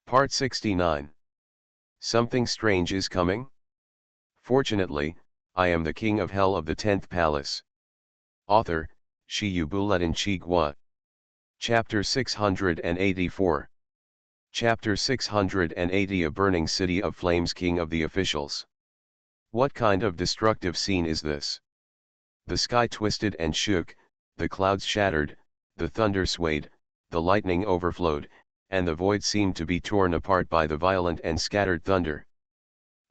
Part 69. Something strange is coming? Fortunately, I am the king of hell of the 10th palace. Author, Shiyu Buletin Chigwa. Chapter 684. Chapter 680. A burning city of flames, king of the officials. What kind of destructive scene is this? The sky twisted and shook, the clouds shattered, the thunder swayed, the lightning overflowed, and the void seemed to be torn apart by the violent and scattered thunder.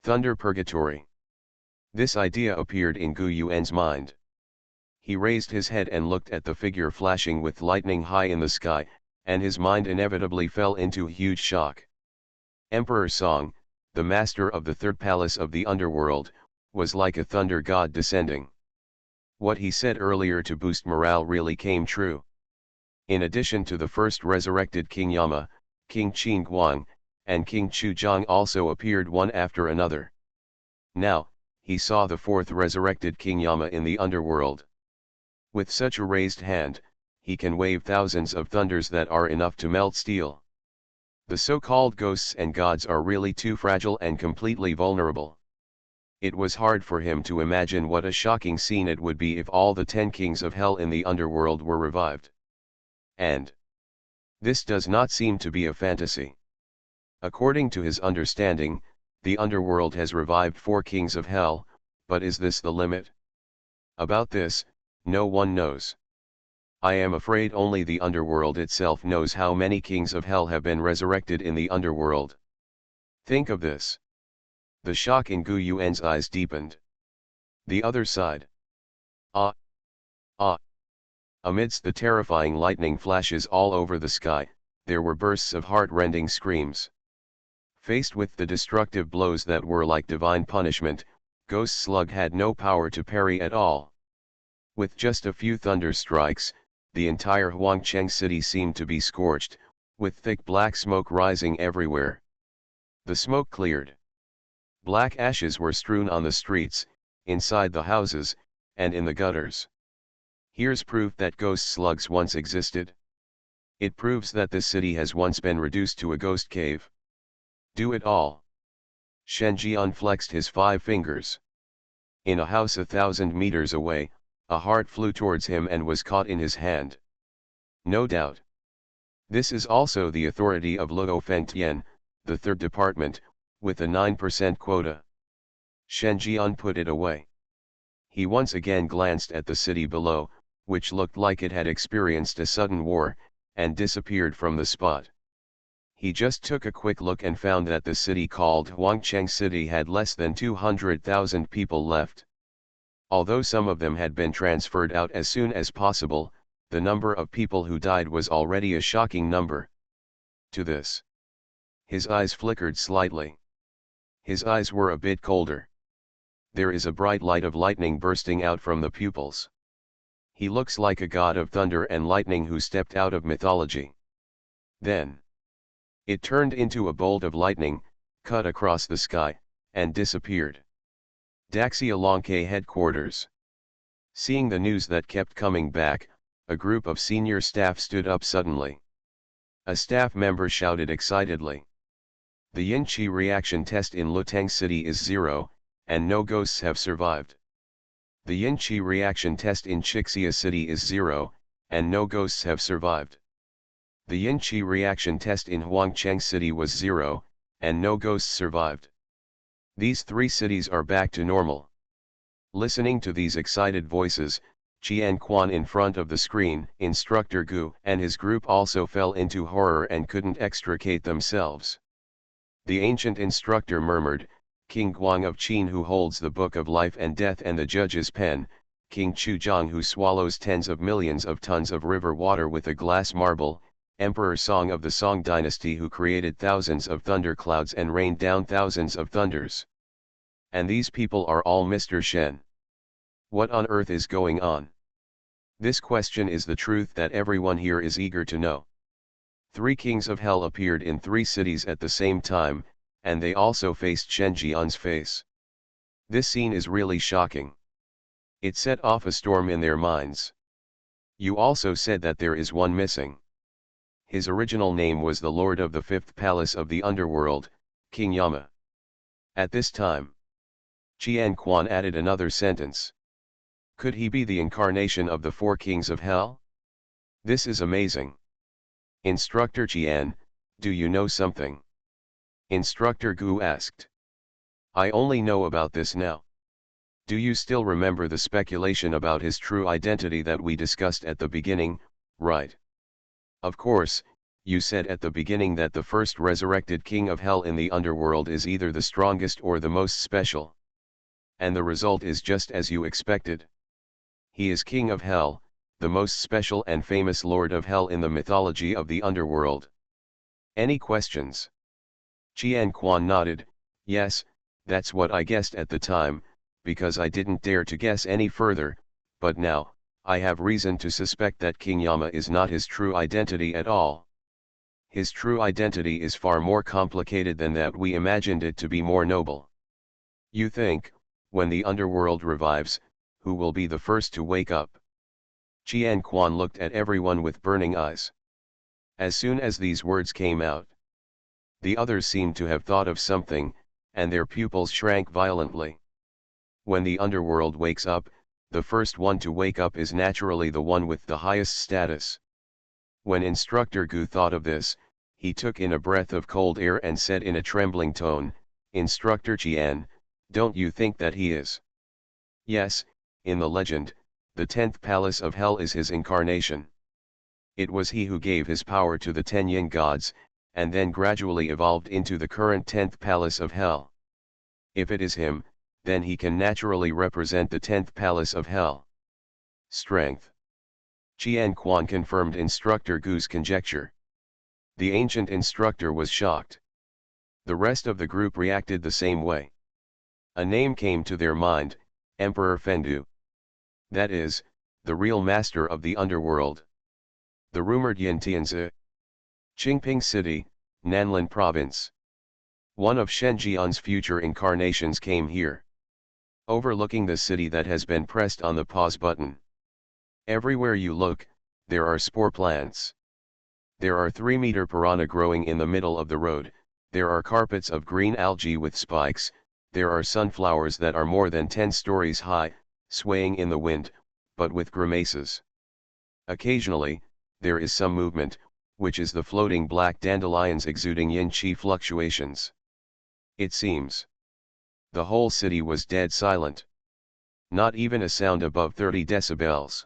Thunder purgatory. This idea appeared in Gu Yuan's mind. He raised his head and looked at the figure flashing with lightning high in the sky, and his mind inevitably fell into huge shock. Emperor Song, the master of the third palace of the underworld, was like a thunder god descending. What he said earlier to boost morale really came true. In addition to the first resurrected King Yama, King Qin Guang, and King Chu Zhang also appeared one after another. Now, he saw the fourth resurrected King Yama in the underworld. With such a raised hand, he can wave thousands of thunders that are enough to melt steel. The so-called ghosts and gods are really too fragile and completely vulnerable. It was hard for him to imagine what a shocking scene it would be if all the 10 kings of hell in the underworld were revived. And this does not seem to be a fantasy. According to his understanding, the underworld has revived 4 kings of hell, but is this the limit? About this, no one knows. I am afraid only the underworld itself knows how many kings of hell have been resurrected in the underworld. Think of this. The shock in Gu Yuan's eyes deepened. The other side. Ah! Ah! Amidst the terrifying lightning flashes all over the sky, there were bursts of heart-rending screams. Faced with the destructive blows that were like divine punishment, Ghost Slug had no power to parry at all. With just a few thunder strikes, the entire Huangcheng city seemed to be scorched, with thick black smoke rising everywhere. The smoke cleared. Black ashes were strewn on the streets, inside the houses, and in the gutters. Here's proof that ghost slugs once existed. It proves that this city has once been reduced to a ghost cave. Do it all. Shen Jian flexed his 5 fingers. In a house 1,000 meters away, a heart flew towards him and was caught in his hand. No doubt. This is also the authority of Luo Fengtian, the 3rd department, with a 9% quota. Shen Jian put it away. He once again glanced at the city below, which looked like it had experienced a sudden war, and disappeared from the spot. He just took a quick look and found that the city called Huangcheng City had less than 200,000 people left. Although some of them had been transferred out as soon as possible, the number of people who died was already a shocking number. To this, his eyes flickered slightly. His eyes were a bit colder. There is a bright light of lightning bursting out from the pupils. He looks like a god of thunder and lightning who stepped out of mythology. Then it turned into a bolt of lightning, cut across the sky, and disappeared. Daxia Longke headquarters. Seeing the news that kept coming back, a group of senior staff stood up suddenly. A staff member shouted excitedly. The Yin-Chi reaction test in Luteng City is 0, and no ghosts have survived. The Yin-Chi reaction test in Chixia City is 0, and no ghosts have survived. The Yin-Chi reaction test in Huangcheng City was 0, and no ghosts survived. These 3 cities are back to normal. Listening to these excited voices, Qian Quan in front of the screen, Instructor Gu and his group also fell into horror and couldn't extricate themselves. The ancient instructor murmured, King Guang of Qin who holds the book of life and death and the judge's pen, King Chu Zhang who swallows tens of millions of tons of river water with a glass marble, Emperor Song of the Song dynasty who created thousands of thunderclouds and rained down thousands of thunders. And these people are all Mr. Shen. What on earth is going on? This question is the truth that everyone here is eager to know. 3 kings of hell appeared in 3 cities at the same time, and they also faced Shen Jian's face. This scene is really shocking. It set off a storm in their minds. You also said that there is one missing. His original name was the Lord of the Fifth Palace of the Underworld, King Yama. At this time, Qian Quan added another sentence. Could he be the incarnation of the four kings of hell? This is amazing. Instructor Qian, do you know something? Instructor Gu asked. I only know about this now. Do you still remember the speculation about his true identity that we discussed at the beginning, right? Of course, you said at the beginning that the first resurrected king of hell in the underworld is either the strongest or the most special. And the result is just as you expected. He is king of hell, the most special and famous lord of hell in the mythology of the underworld. Any questions? Qian Quan nodded. Yes, that's what I guessed at the time, because I didn't dare to guess any further, but now, I have reason to suspect that King Yama is not his true identity at all. His true identity is far more complicated than that. We imagined it to be more noble. You think, when the underworld revives, who will be the first to wake up? Qian Quan looked at everyone with burning eyes. As soon as these words came out, the others seemed to have thought of something, and their pupils shrank violently. When the underworld wakes up, the first one to wake up is naturally the one with the highest status. When Instructor Gu thought of this, he took in a breath of cold air and said in a trembling tone, Instructor Qian, don't you think that he is? Yes, in the legend, the 10th palace of hell is his incarnation. It was he who gave his power to the 10 yin gods, and then gradually evolved into the current 10th palace of hell. If it is him, then he can naturally represent the 10th palace of hell. Strength. Qian Quan confirmed Instructor Gu's conjecture. The ancient instructor was shocked. The rest of the group reacted the same way. A name came to their mind, Emperor Fendu. That is, the real master of the underworld. The rumored Yintianzi. Qingping City, Nanlin Province. One of Shenjian's future incarnations came here. Overlooking the city that has been pressed on the pause button. Everywhere you look, there are spore plants. There are 3-meter piranha growing in the middle of the road, there are carpets of green algae with spikes, there are sunflowers that are more than 10 stories high, swaying in the wind, but with grimaces. Occasionally, there is some movement, which is the floating black dandelions exuding yin-qi fluctuations. It seems the whole city was dead silent. Not even a sound above 30 decibels.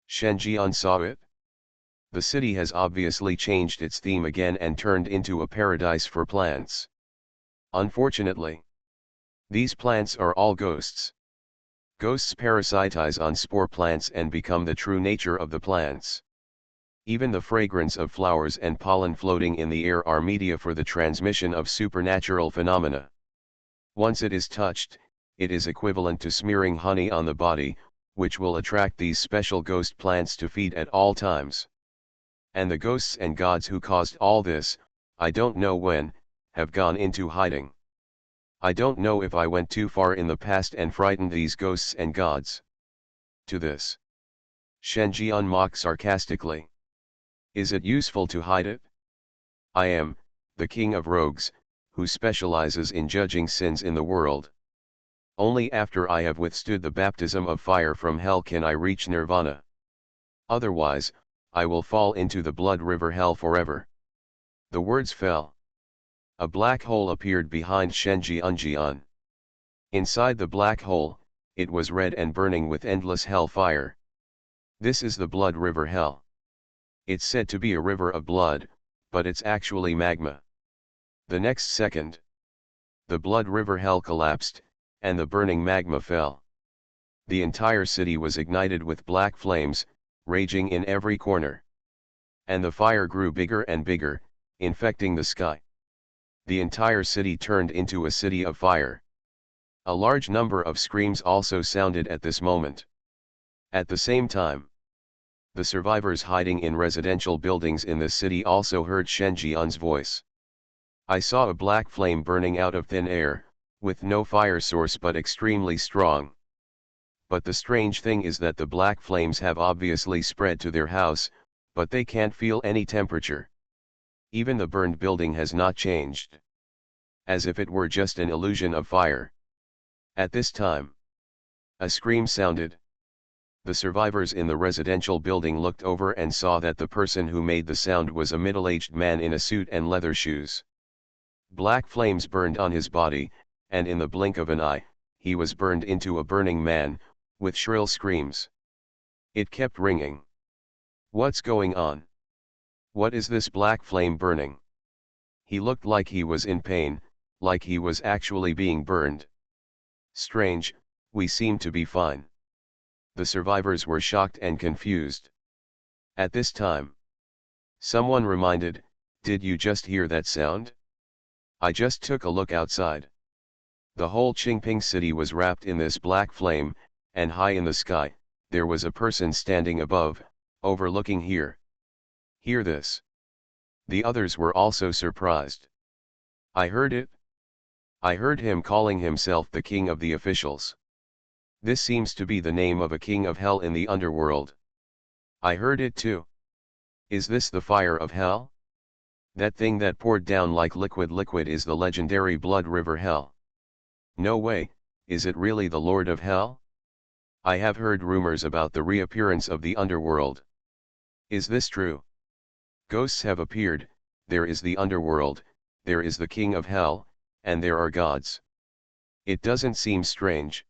Shenjian saw it. The city has obviously changed its theme again and turned into a paradise for plants. Unfortunately, these plants are all ghosts. Ghosts parasitize on spore plants and become the true nature of the plants. Even the fragrance of flowers and pollen floating in the air are media for the transmission of supernatural phenomena. Once it is touched, it is equivalent to smearing honey on the body, which will attract these special ghost plants to feed at all times. And the ghosts and gods who caused all this, I don't know when, have gone into hiding. I don't know if I went too far in the past and frightened these ghosts and gods. To this, Shenjian mocked sarcastically. Is it useful to hide it? I am, the king of rogues, who specializes in judging sins in the world. Only after I have withstood the baptism of fire from hell can I reach nirvana. Otherwise, I will fall into the blood river hell forever. The words fell. A black hole appeared behind Shenjian. Inside the black hole, it was red and burning with endless hell fire. This is the blood river hell. It's said to be a river of blood, but it's actually magma. The next second, the blood river hell collapsed, and the burning magma fell. The entire city was ignited with black flames, raging in every corner. And the fire grew bigger and bigger, infecting the sky. The entire city turned into a city of fire. A large number of screams also sounded at this moment. At the same time, the survivors hiding in residential buildings in the city also heard Shenjian's voice. I saw a black flame burning out of thin air, with no fire source but extremely strong. But the strange thing is that the black flames have obviously spread to their house, But they can't feel any temperature. Even the burned building has not changed. As if it were just an illusion of fire. At this time, a scream sounded. The survivors in the residential building looked over and saw that the person who made the sound was a middle-aged man in a suit and leather shoes. Black flames burned on his body, and in the blink of an eye, he was burned into a burning man, with shrill screams. It kept ringing. What's going on? What is this black flame burning? He looked like he was in pain, like he was actually being burned. Strange, we seem to be fine. The survivors were shocked and confused. At this time, someone reminded, "Did you just hear that sound? I just took a look outside." The whole Qingping city was wrapped in this black flame, and high in the sky, there was a person standing above, overlooking here. Hear this. The others were also surprised. I heard it. I heard him calling himself the king of the officials. This seems to be the name of a king of hell in the underworld. I heard it too. Is this the fire of hell? That thing that poured down like liquid is the legendary blood river hell. No way, is it really the Lord of Hell? I have heard rumors about the reappearance of the underworld. Is this true? Ghosts have appeared, there is the underworld, there is the king of hell, and there are gods. It doesn't seem strange.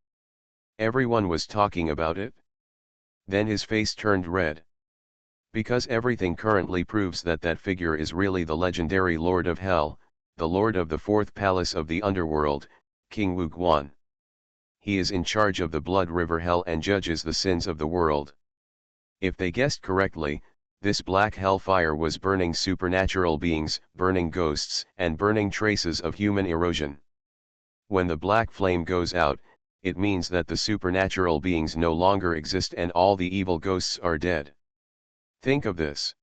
Everyone was talking about it. Then his face turned red. Because everything currently proves that that figure is really the legendary Lord of Hell, the Lord of the fourth palace of the underworld, King Wu Guan. He is in charge of the blood river hell and judges the sins of the world. If they guessed correctly, this black hellfire was burning supernatural beings, burning ghosts, and burning traces of human erosion. When the black flame goes out, it means that the supernatural beings no longer exist and all the evil ghosts are dead. Think of this.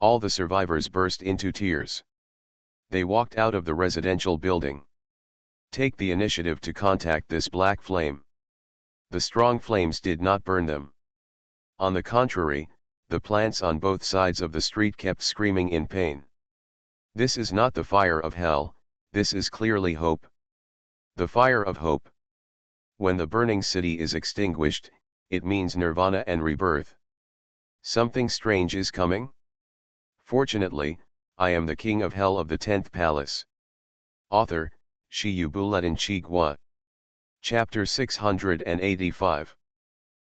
All the survivors burst into tears. They walked out of the residential building. Take the initiative to contact this black flame. The strong flames did not burn them. On the contrary, the plants on both sides of the street kept screaming in pain. This is not the fire of hell, this is clearly hope. The fire of hope. When the burning city is extinguished, it means nirvana and rebirth. Something strange is coming? Fortunately, I am the king of hell of the 10th palace. Author, Shi Yubuletin Chigua. Chapter 685.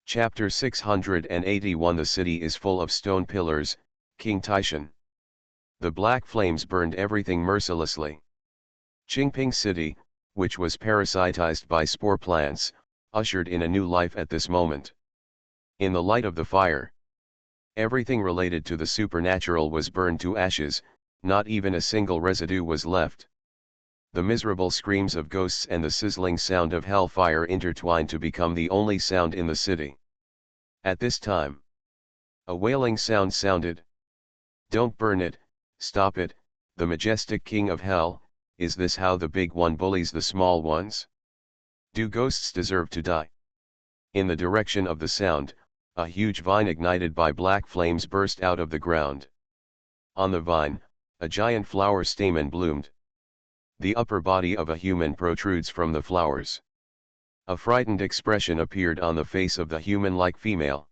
Chapter 681. The city is full of stone pillars, King Taishan. The black flames burned everything mercilessly. Qingping City, which was parasitized by spore plants, ushered in a new life at this moment. In the light of the fire, everything related to the supernatural was burned to ashes, not even a single residue was left. The miserable screams of ghosts and the sizzling sound of hellfire intertwined to become the only sound in the city. At this time, a wailing sound sounded. Don't burn it, stop it, the majestic king of hell, is this how the big one bullies the small ones? Do ghosts deserve to die? In the direction of the sound, a huge vine ignited by black flames burst out of the ground. On the vine, a giant flower stamen bloomed. The upper body of a human protrudes from the flowers. A frightened expression appeared on the face of the human-like female.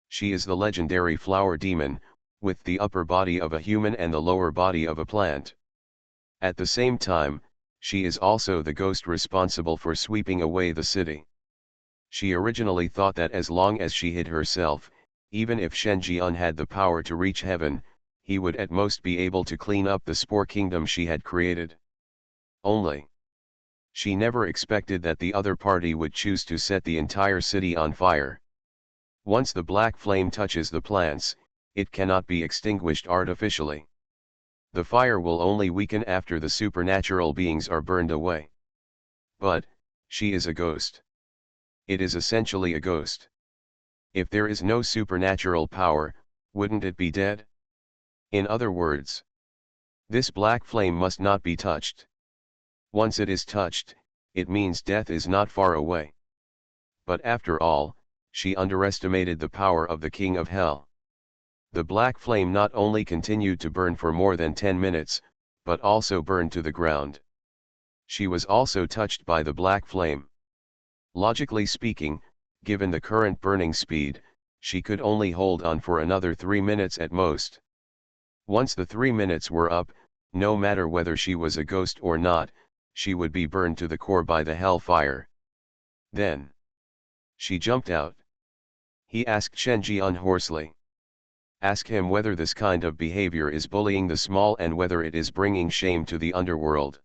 She is the legendary flower demon, with the upper body of a human and the lower body of a plant. At the same time, she is also the ghost responsible for sweeping away the city. She originally thought that as long as she hid herself, even if Shen Jian had the power to reach heaven, he would at most be able to clean up the spore kingdom she had created. Only, she never expected that the other party would choose to set the entire city on fire. Once the black flame touches the plants, it cannot be extinguished artificially. The fire will only weaken after the supernatural beings are burned away. But, she is a ghost. It is essentially a ghost. If there is no supernatural power, wouldn't it be dead? In other words, this black flame must not be touched. Once it is touched, it means death is not far away. But after all, she underestimated the power of the king of hell. The black flame not only continued to burn for more than 10 minutes, but also burned to the ground. She was also touched by the black flame. Logically speaking, given the current burning speed, she could only hold on for another 3 minutes at most. Once the 3 minutes were up, no matter whether she was a ghost or not, she would be burned to the core by the hellfire. Then she jumped out. He asked Shen Jian hoarsely. Ask him whether this kind of behavior is bullying the small and whether it is bringing shame to the underworld.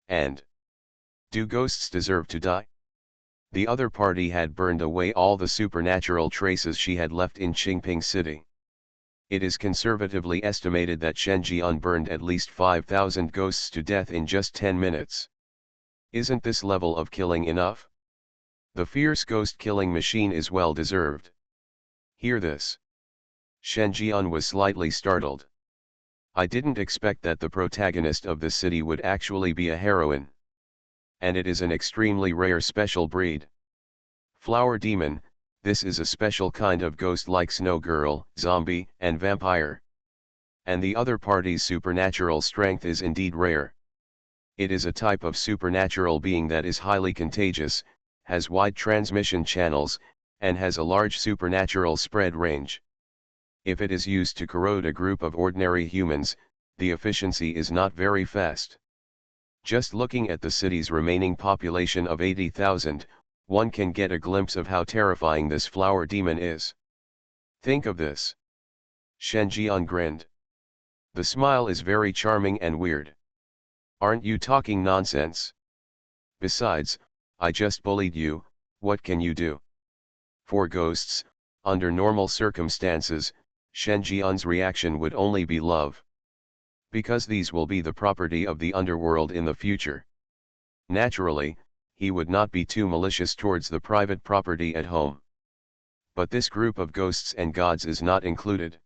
And do ghosts deserve to die? The other party had burned away all the supernatural traces she had left in Qingping City. It is conservatively estimated that Shen Jian burned at least 5,000 ghosts to death in just 10 minutes. Isn't this level of killing enough? The fierce ghost-killing machine is well deserved. Hear this. Shen Jian was slightly startled. I didn't expect that the protagonist of the city would actually be a heroine. And it is an extremely rare special breed. Flower demon, this is a special kind of ghost like snow girl, zombie, and vampire. And the other party's supernatural strength is indeed rare. It is a type of supernatural being that is highly contagious, has wide transmission channels, and has a large supernatural spread range. If it is used to corrode a group of ordinary humans, the efficiency is not very fast. Just looking at the city's remaining population of 80,000, one can get a glimpse of how terrifying this flower demon is. Think of this. Shen Jian grinned. The smile is very charming and weird. Aren't you talking nonsense? Besides, I just bullied you, what can you do? For ghosts, under normal circumstances, Shen Jian's reaction would only be love. Because these will be the property of the underworld in the future. Naturally, he would not be too malicious towards the private property at home. But this group of ghosts and gods is not included.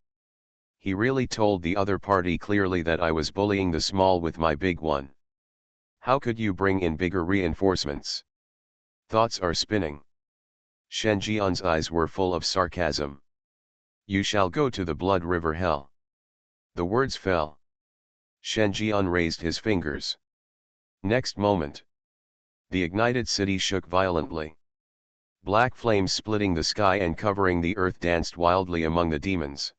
He really told the other party clearly that I was bullying the small with my big one. How could you bring in bigger reinforcements? Thoughts are spinning. Shen Jian's eyes were full of sarcasm. You shall go to the blood river hell. The words fell. Shen Jian raised his fingers. Next moment, the ignited city shook violently. Black flames splitting the sky and covering the earth danced wildly among the demons.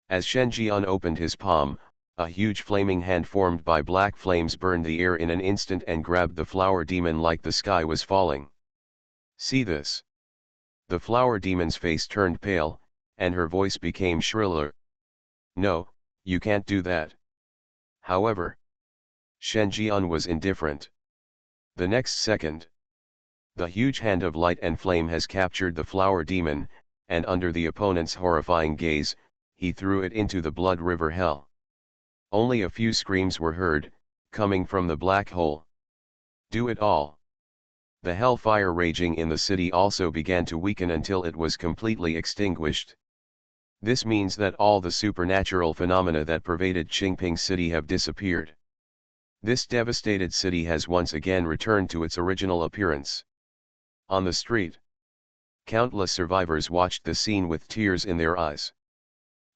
As Shen Jian opened his palm, a huge flaming hand formed by black flames burned the air in an instant and grabbed the flower demon like the sky was falling. See this. The flower demon's face turned pale, and her voice became shriller. No, you can't do that. However, Shen Jian was indifferent. The next second, the huge hand of light and flame has captured the flower demon, and under the opponent's horrifying gaze, he threw it into the blood river hell. Only a few screams were heard, coming from the black hole. Do it all. The hellfire raging in the city also began to weaken until it was completely extinguished. This means that all the supernatural phenomena that pervaded Qingping City have disappeared. This devastated city has once again returned to its original appearance. On the street, countless survivors watched the scene with tears in their eyes.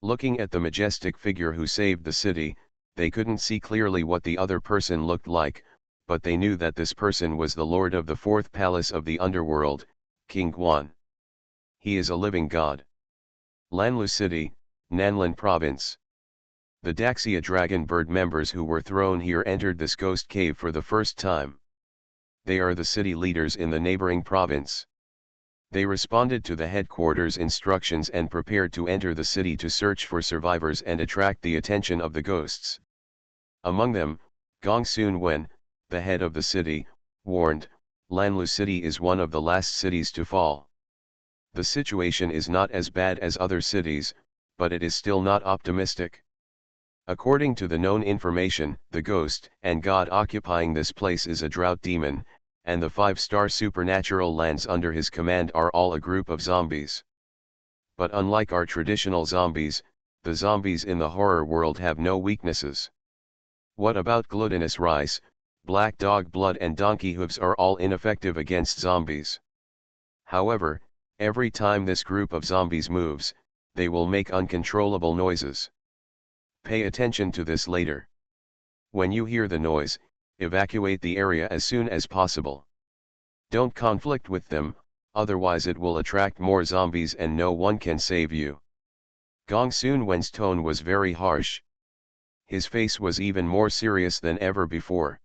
Looking at the majestic figure who saved the city, they couldn't see clearly what the other person looked like, but they knew that this person was the lord of the fourth palace of the underworld, King Guan. He is a living god. Lanlu City, Nanlin Province. The Daxia Dragon Bird members who were thrown here entered this ghost cave for the first time. They are the city leaders in the neighboring province. They responded to the headquarters' instructions and prepared to enter the city to search for survivors and attract the attention of the ghosts. Among them, Gong Sun Wen, the head of the city, warned, Lanlu City is one of the last cities to fall. The situation is not as bad as other cities, but it is still not optimistic. According to the known information, the ghost and god occupying this place is a drought demon, and the 5-star supernatural lands under his command are all a group of zombies. But unlike our traditional zombies, the zombies in the horror world have no weaknesses. What about glutinous rice, black dog blood and donkey hooves are all ineffective against zombies. However, every time this group of zombies moves, They will make uncontrollable noises. Pay attention to this later. When you hear the noise, evacuate the area as soon as possible. Don't conflict with them, otherwise it will attract more zombies and no one can save you. Gong Soon Wen's tone was very harsh. His face was even more serious than ever before.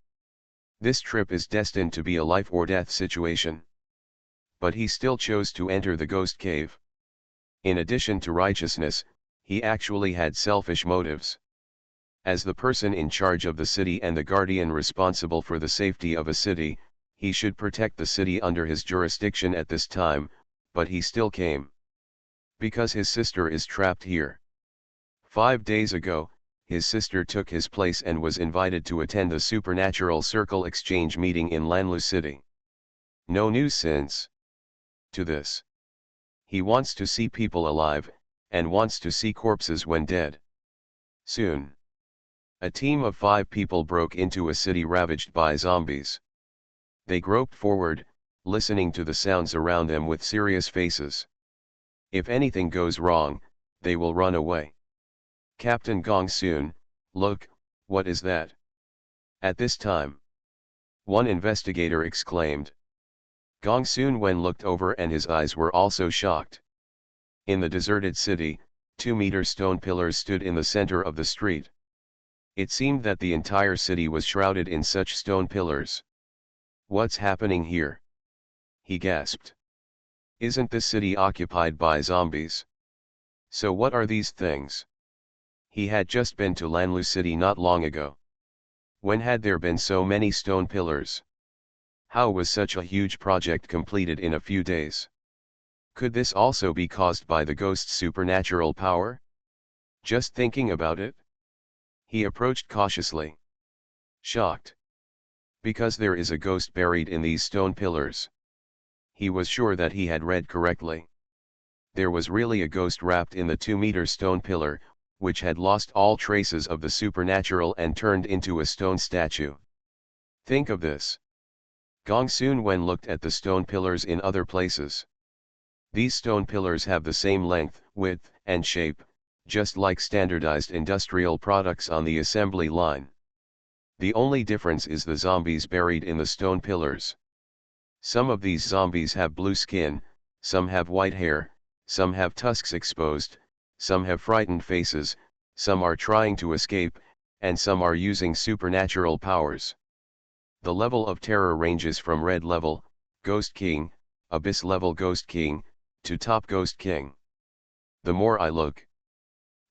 This trip is destined to be a life or death situation. But he still chose to enter the ghost cave. In addition to righteousness, he actually had selfish motives. As the person in charge of the city and the guardian responsible for the safety of a city, he should protect the city under his jurisdiction at this time, but he still came. Because his sister is trapped here. 5 days ago, his sister took his place and was invited to attend the Supernatural Circle Exchange meeting in Lanlu City. No news since. To this. He wants to see people alive, and wants to see corpses when dead. Soon. A team of 5 people broke into a city ravaged by zombies. They groped forward, listening to the sounds around them with serious faces. If anything goes wrong, they will run away. Captain Gong Soon, look, what is that? At this time, one investigator exclaimed. Gong Soon Wen looked over and his eyes were also shocked. In the deserted city, 2-meter stone pillars stood in the center of the street. It seemed that the entire city was shrouded in such stone pillars. What's happening here? He gasped. Isn't this city occupied by zombies? So what are these things? He had just been to Lanlu City not long ago. When had there been so many stone pillars? How was such a huge project completed in a few days? Could this also be caused by the ghost's supernatural power? Just thinking about it? He approached cautiously. Shocked. Because there is a ghost buried in these stone pillars. He was sure that he had read correctly. There was really a ghost wrapped in the 2-meter stone pillar, which had lost all traces of the supernatural and turned into a stone statue. Think of this. Gong Soon Wen looked at the stone pillars in other places. These stone pillars have the same length, width, and shape, just like standardized industrial products on the assembly line. The only difference is the zombies buried in the stone pillars. Some of these zombies have blue skin, some have white hair, some have tusks exposed, some have frightened faces, some are trying to escape, and some are using supernatural powers. The level of terror ranges from Red level, Ghost King, Abyss level Ghost King, to Top Ghost King. The more I look,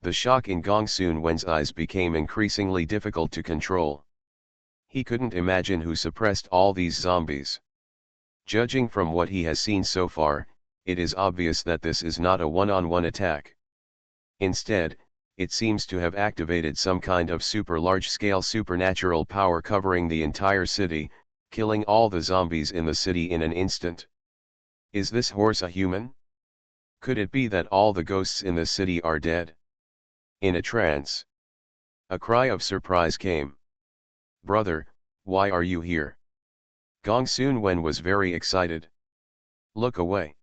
the shock in Gong Soon Wen's eyes became increasingly difficult to control. He couldn't imagine who suppressed all these zombies. Judging from what he has seen so far, it is obvious that this is not a one-on-one attack. Instead, it seems to have activated some kind of super large-scale supernatural power covering the entire city, killing all the zombies in the city in an instant. Is this horse a human? Could it be that all the ghosts in the city are dead? In a trance. A cry of surprise came. Brother, why are you here? Gong Soon Wen was very excited. Look away.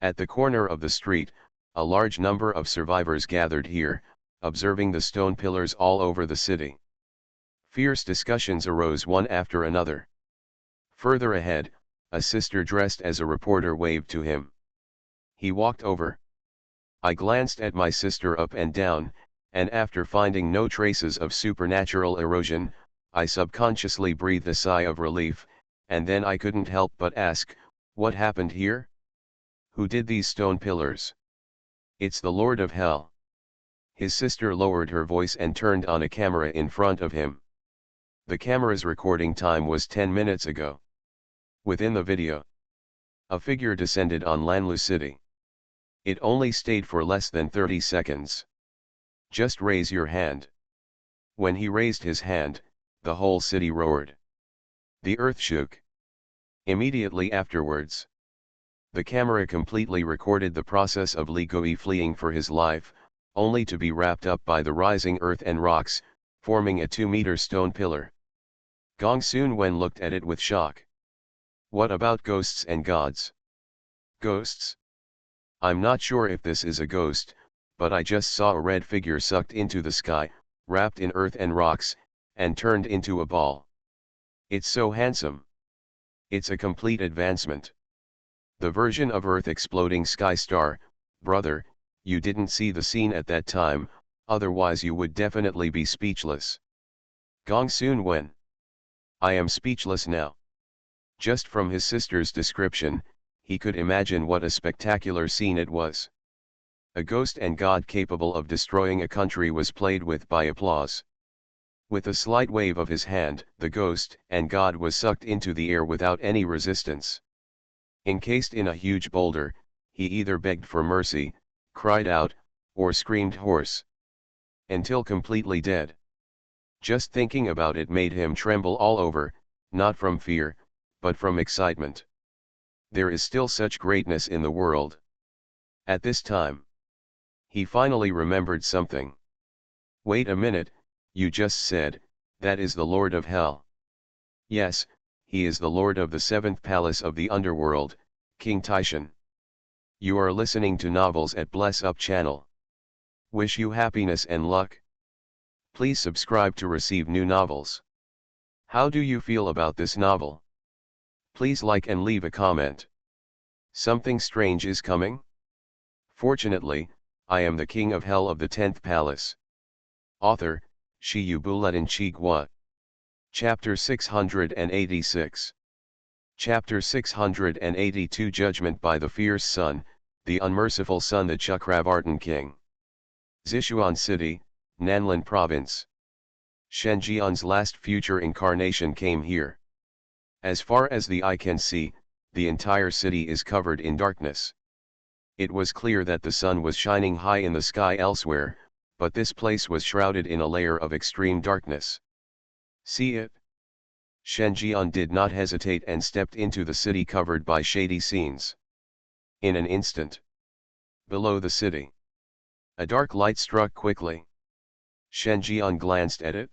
At the corner of the street, a large number of survivors gathered here, observing the stone pillars all over the city. Fierce discussions arose one after another. Further ahead, a sister dressed as a reporter waved to him. He walked over. I glanced at my sister up and down, and after finding no traces of supernatural erosion, I subconsciously breathed a sigh of relief, and then I couldn't help but ask, what happened here? Who did these stone pillars? It's the Lord of Hell. His sister lowered her voice and turned on a camera in front of him. The camera's recording time was 10 minutes ago. Within the video, a figure descended on Lanlu City. It only stayed for less than 30 seconds. Just raise your hand. When he raised his hand, the whole city roared. The earth shook. Immediately afterwards, the camera completely recorded the process of Li Gui fleeing for his life, only to be wrapped up by the rising earth and rocks, forming a 2-meter stone pillar. Gong Soon Wen looked at it with shock. What about ghosts and gods? Ghosts? I'm not sure if this is a ghost, but I just saw a red figure sucked into the sky, wrapped in earth and rocks, and turned into a ball. It's so handsome. It's a complete advancement. The version of Earth exploding sky star, brother, you didn't see the scene at that time, otherwise you would definitely be speechless. Gong Soon Wen. I am speechless now. Just from his sister's description, he could imagine what a spectacular scene it was. A ghost and god capable of destroying a country was played with by applause. With a slight wave of his hand, the ghost and god was sucked into the air without any resistance. Encased in a huge boulder, he either begged for mercy, cried out, or screamed hoarse. Until completely dead. Just thinking about it made him tremble all over, not from fear, but from excitement. There is still such greatness in the world. At this time, he finally remembered something. Wait a minute, you just said, that is the Lord of Hell. Yes, he is the Lord of the seventh palace of the underworld, King Taishan. You are listening to Novels at Bless Up channel. Wish you happiness and luck. Please subscribe to receive new novels. How do you feel about this novel? Please like and leave a comment. Something strange is coming? Fortunately, I am the king of hell of the 10th palace. Author, Shi Yubuletin Chigwa. Chapter 686. Chapter 682 Judgment by the Fierce Sun, the Unmerciful Sun, the Chakravartin King. Zishuan City, Nanlin Province. Shenjian's last future incarnation came here. As far as the eye can see, the entire city is covered in darkness. It was clear that the sun was shining high in the sky elsewhere, but this place was shrouded in a layer of extreme darkness. See it? Shenjian did not hesitate and stepped into the city covered by shady scenes. In an instant. Below the city. A dark light struck quickly. Shenjian glanced at it.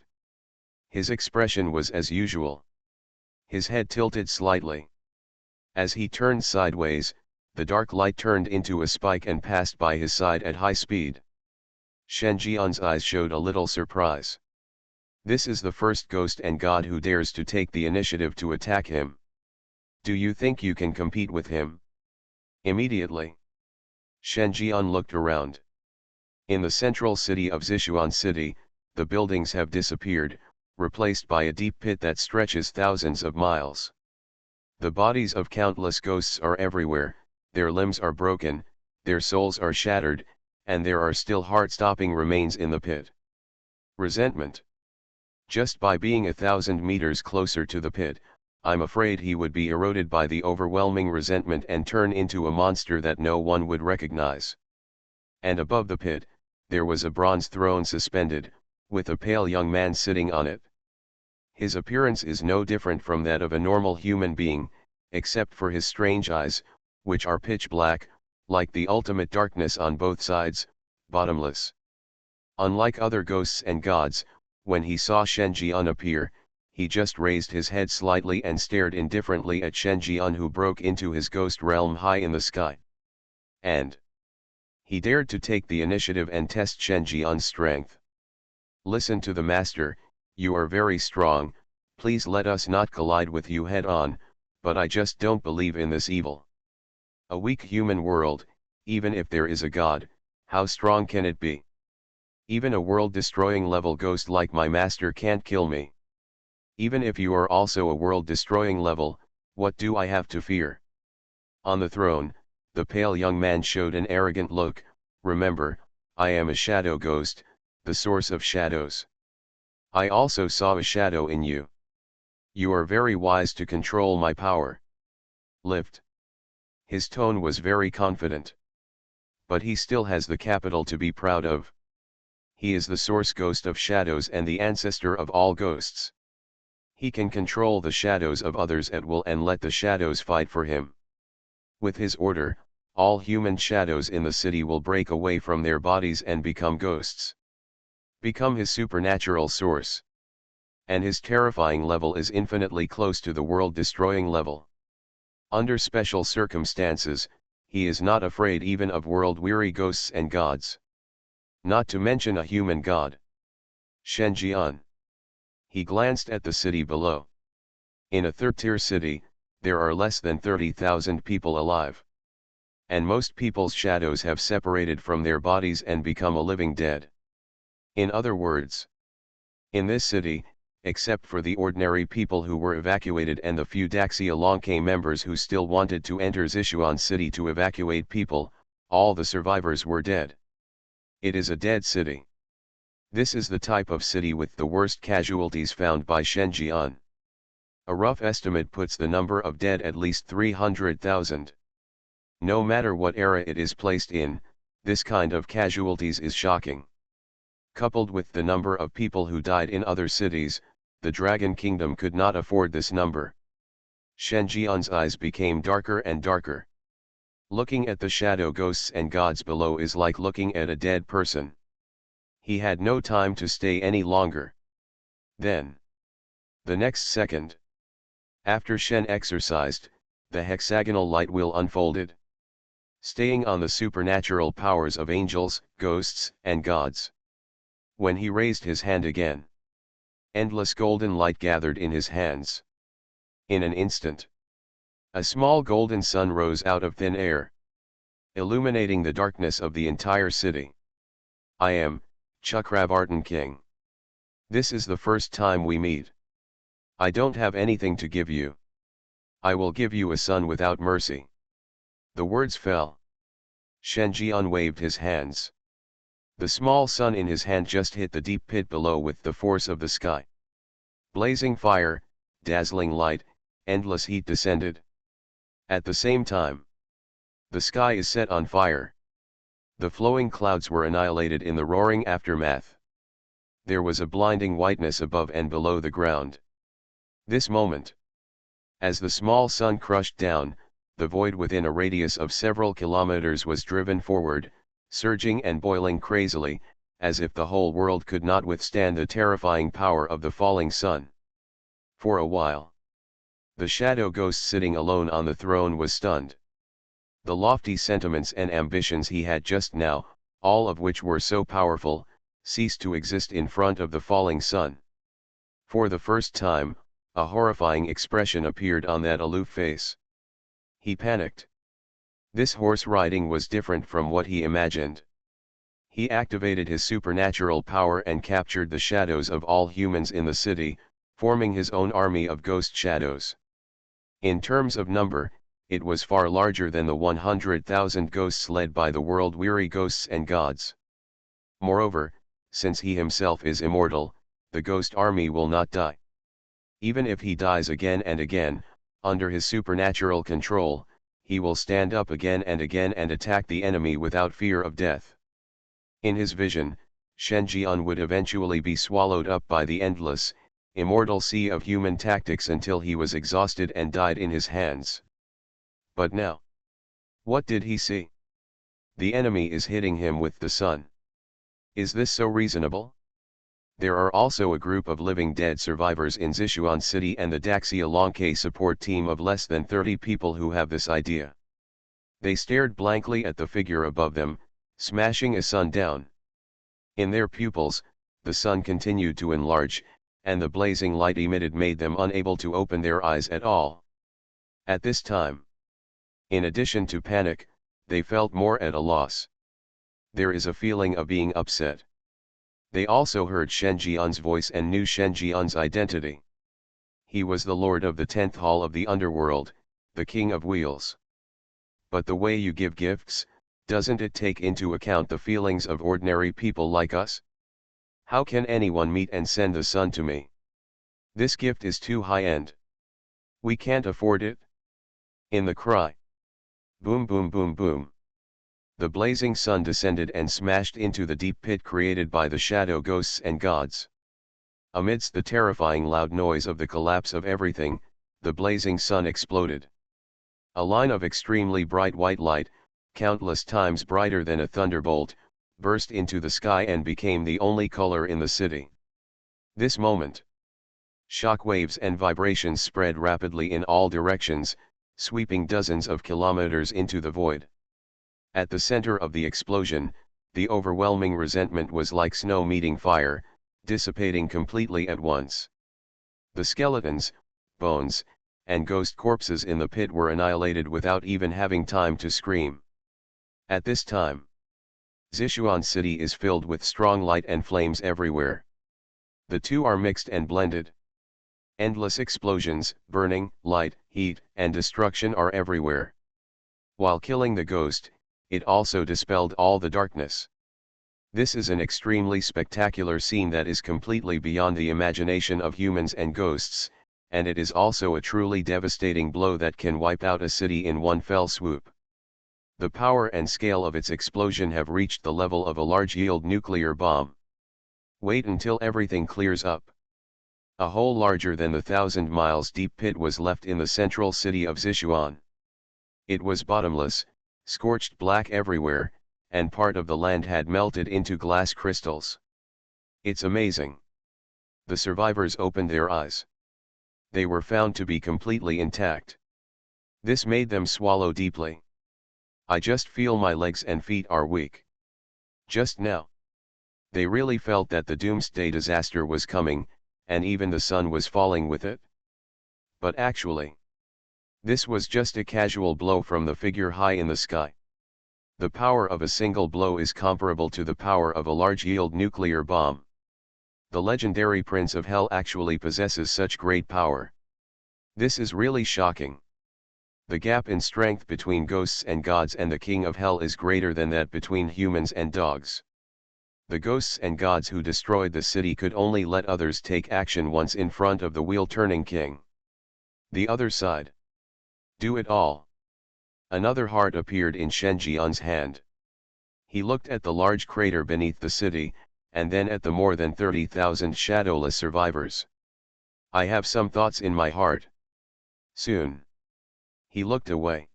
His expression was as usual. His head tilted slightly. As he turned sideways, the dark light turned into a spike and passed by his side at high speed. Shenjian's eyes showed a little surprise. This is the first ghost and god who dares to take the initiative to attack him. Do you think you can compete with him? Immediately. Shenjian looked around. In the central city of Zishuan City, the buildings have disappeared, replaced by a deep pit that stretches thousands of miles. The bodies of countless ghosts are everywhere, their limbs are broken, their souls are shattered, and there are still heart-stopping remains in the pit. Resentment. Just by being 1,000 meters closer to the pit, I'm afraid he would be eroded by the overwhelming resentment and turn into a monster that no one would recognize. And above the pit, there was a bronze throne suspended, with a pale young man sitting on it. His appearance is no different from that of a normal human being, except for his strange eyes, which are pitch black, like the ultimate darkness on both sides, bottomless. Unlike other ghosts and gods, when he saw Shenjian appear, he just raised his head slightly and stared indifferently at Shenjian, who broke into his ghost realm high in the sky. And he dared to take the initiative and test Shenjian's strength. Listen to the master, you are very strong, please let us not collide with you head on, but I just don't believe in this evil. A weak human world, even if there is a god, how strong can it be? Even a world-destroying level ghost like my master can't kill me. Even if you are also a world-destroying level, what do I have to fear? On the throne, the pale young man showed an arrogant look. Remember, I am a shadow ghost, the source of shadows. I also saw a shadow in you. You are very wise to control my power. Lift. His tone was very confident. But he still has the capital to be proud of. He is the source ghost of shadows and the ancestor of all ghosts. He can control the shadows of others at will and let the shadows fight for him. With his order, all human shadows in the city will break away from their bodies and become ghosts. Become his supernatural source. And his terrifying level is infinitely close to the world-destroying level. Under special circumstances, he is not afraid even of world-weary ghosts and gods. Not to mention a human god. Shenjian. He glanced at the city below. In a third-tier city, there are less than 30,000 people alive. And most people's shadows have separated from their bodies and become a living dead. In other words, in this city, except for the ordinary people who were evacuated and the few Daxia members who still wanted to enter Zishuan city to evacuate people, all the survivors were dead. It is a dead city. This is the type of city with the worst casualties found by Shenjian. A rough estimate puts the number of dead at least 300,000. No matter what era it is placed in, this kind of casualties is shocking. Coupled with the number of people who died in other cities, the Dragon Kingdom could not afford this number. Shenjian's eyes became darker and darker. Looking at the shadow ghosts and gods below is like looking at a dead person. He had no time to stay any longer. Then, the next second, after Shen exercised, the hexagonal light wheel unfolded. Staying on the supernatural powers of angels, ghosts, and gods. When he raised his hand again, endless golden light gathered in his hands. In an instant, a small golden sun rose out of thin air, illuminating the darkness of the entire city. I am Chakravartin King. This is the first time we meet. I don't have anything to give you. I will give you a son without mercy. The words fell. Shenjian waved his hands. The small sun in his hand just hit the deep pit below with the force of the sky. Blazing fire, dazzling light, endless heat descended. At the same time, the sky is set on fire. The flowing clouds were annihilated in the roaring aftermath. There was a blinding whiteness above and below the ground. This moment, as the small sun crushed down, the void within a radius of several kilometers was driven forward, surging and boiling crazily, as if the whole world could not withstand the terrifying power of the falling sun. For a while, the shadow ghost sitting alone on the throne was stunned. The lofty sentiments and ambitions he had just now, all of which were so powerful, ceased to exist in front of the falling sun. For the first time, a horrifying expression appeared on that aloof face. He panicked. This horse riding was different from what he imagined. He activated his supernatural power and captured the shadows of all humans in the city, forming his own army of ghost shadows. In terms of number, it was far larger than the 100,000 ghosts led by the world-weary ghosts and gods. Moreover, since he himself is immortal, the ghost army will not die. Even if he dies again and again, under his supernatural control, he will stand up again and again and attack the enemy without fear of death. In his vision, Shenjian would eventually be swallowed up by the endless, immortal sea of human tactics until he was exhausted and died in his hands. But now, what did he see? The enemy is hitting him with the sun. Is this so reasonable? There are also a group of living dead survivors in Zishuan City and the Daxia Longke support team of less than 30 people who have this idea. They stared blankly at the figure above them, smashing a sun down. In their pupils, the sun continued to enlarge, and the blazing light emitted made them unable to open their eyes at all. At this time, in addition to panic, they felt more at a loss. There is a feeling of being upset. They also heard Shenjian's voice and knew Shenjian's identity. He was the lord of the 10th hall of the underworld, the king of wheels. But the way you give gifts, doesn't it take into account the feelings of ordinary people like us? How can anyone meet and send the sun to me? This gift is too high-end. We can't afford it. In the cry. Boom boom boom boom. The blazing sun descended and smashed into the deep pit created by the shadow ghosts and gods. Amidst the terrifying loud noise of the collapse of everything, the blazing sun exploded. A line of extremely bright white light, countless times brighter than a thunderbolt, burst into the sky and became the only color in the city. This moment, shock waves and vibrations spread rapidly in all directions, sweeping dozens of kilometers into the void. At the center of the explosion, The overwhelming resentment was like snow meeting fire, dissipating completely at once. The skeletons, bones, and ghost corpses in the pit were annihilated without even having time to scream. At this time, Sichuan City is filled with strong light and flames everywhere. The two are mixed and blended. Endless explosions, burning, light, heat, and destruction are everywhere. While killing the ghost, it also dispelled all the darkness. This is an extremely spectacular scene that is completely beyond the imagination of humans and ghosts, and it is also a truly devastating blow that can wipe out a city in one fell swoop. The power and scale of its explosion have reached the level of a large-yield nuclear bomb. Wait until everything clears up. A hole larger than the 1,000 miles deep pit was left in the central city of Sichuan. It was bottomless, scorched black everywhere, and part of the land had melted into glass crystals. It's amazing. The survivors opened their eyes. They were found to be completely intact. This made them swallow deeply. I just feel my legs and feet are weak. Just now. They really felt that the doomsday disaster was coming, and even the sun was falling with it. But actually, this was just a casual blow from the figure high in the sky. The power of a single blow is comparable to the power of a large-yield nuclear bomb. The legendary Prince of Hell actually possesses such great power. This is really shocking. The gap in strength between ghosts and gods and the King of Hell is greater than that between humans and dogs. The ghosts and gods who destroyed the city could only let others take action once in front of the wheel-turning king. The other side. Do it all. Another heart appeared in Shen Jian's hand. He looked at the large crater beneath the city, and then at the more than 30,000 shadowless survivors. I have some thoughts in my heart. Soon. He looked away.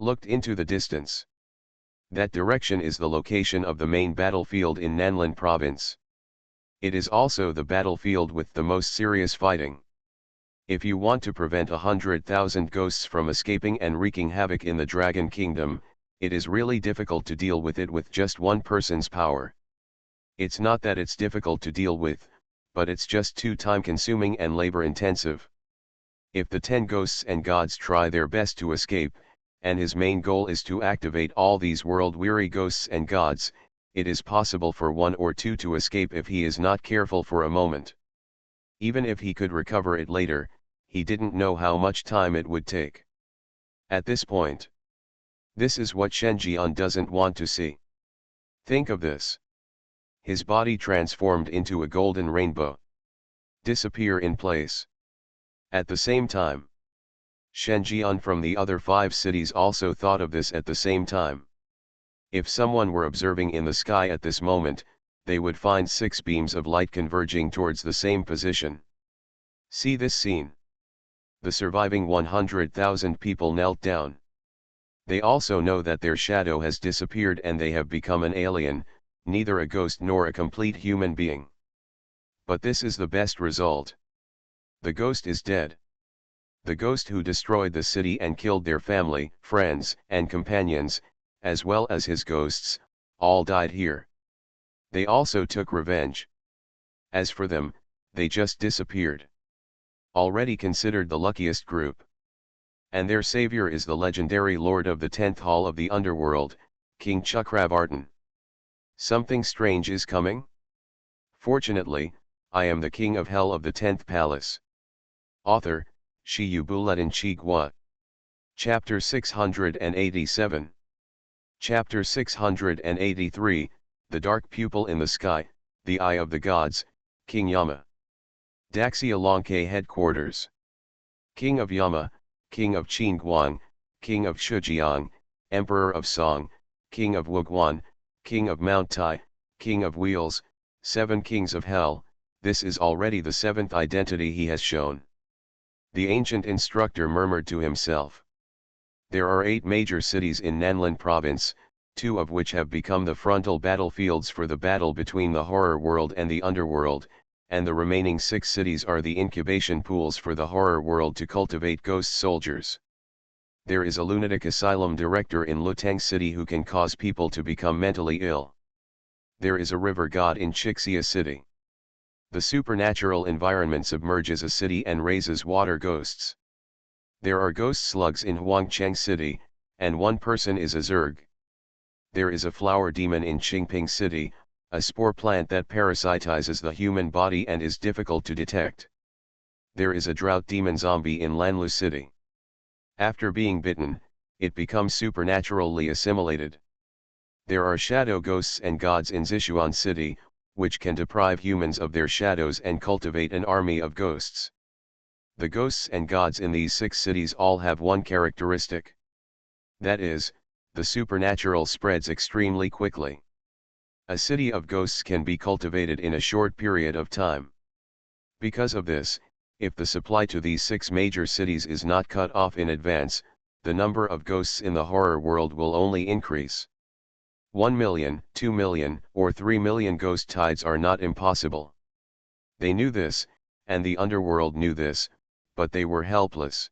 Looked into the distance. That direction is the location of the main battlefield in Nanlin province. It is also the battlefield with the most serious fighting. If you want to prevent 100,000 ghosts from escaping and wreaking havoc in the Dragon Kingdom, it is really difficult to deal with it with just one person's power. It's not that it's difficult to deal with, but it's just too time-consuming and labor-intensive. If the 10 ghosts and gods try their best to escape, and his main goal is to activate all these world-weary ghosts and gods, it is possible for 1 or 2 to escape if he is not careful for a moment. Even if he could recover it later, he didn't know how much time it would take. At this point, this is what Shen Jian doesn't want to see. Think of this. His body transformed into a golden rainbow. Disappear in place. At the same time, Shen Jian from the other 5 cities also thought of this at the same time. If someone were observing in the sky at this moment, they would find 6 beams of light converging towards the same position. See this scene. The surviving 100,000 people knelt down. They also know that their shadow has disappeared and they have become an alien, neither a ghost nor a complete human being. But this is the best result. The ghost is dead. The ghost who destroyed the city and killed their family, friends, and companions, as well as his ghosts, all died here. They also took revenge. As for them, they just disappeared. Already considered the luckiest group. And their savior is the legendary lord of the 10th hall of the underworld, King Chakravartin. Something strange is coming? Fortunately, I am the king of hell of the 10th palace. Author, Shiyu Bulletin Chigua. Chapter 687. Chapter 683, The Dark Pupil in the Sky, The Eye of the Gods, King Yama. Daxia Longke Headquarters. King of Yama, King of Qingguang, King of Shijiang, Emperor of Song, King of Wuguan, King of Mount Tai, King of Wheels, 7 Kings of Hell, this is already the 7th identity he has shown. The ancient instructor murmured to himself. There are 8 major cities in Nanlin province, 2 of which have become the frontal battlefields for the battle between the horror world and the underworld, and the remaining 6 cities are the incubation pools for the horror world to cultivate ghost soldiers. There is a lunatic asylum director in Luteng City who can cause people to become mentally ill. There is a river god in Chixia city. The supernatural environment submerges a city and raises water ghosts. There are ghost slugs in Huangcheng city, and one person is a zerg. There is a flower demon in Qingping city, a spore plant that parasitizes the human body and is difficult to detect. There is a drought demon zombie in Lanlu city. After being bitten, it becomes supernaturally assimilated. There are shadow ghosts and gods in Zishuan city, which can deprive humans of their shadows and cultivate an army of ghosts. The ghosts and gods in these 6 cities all have one characteristic. That is, the supernatural spreads extremely quickly. A city of ghosts can be cultivated in a short period of time. Because of this, if the supply to these 6 major cities is not cut off in advance, the number of ghosts in the horror world will only increase. 1 million, 2 million, or 3 million ghost tides are not impossible. They knew this, and the underworld knew this, but they were helpless.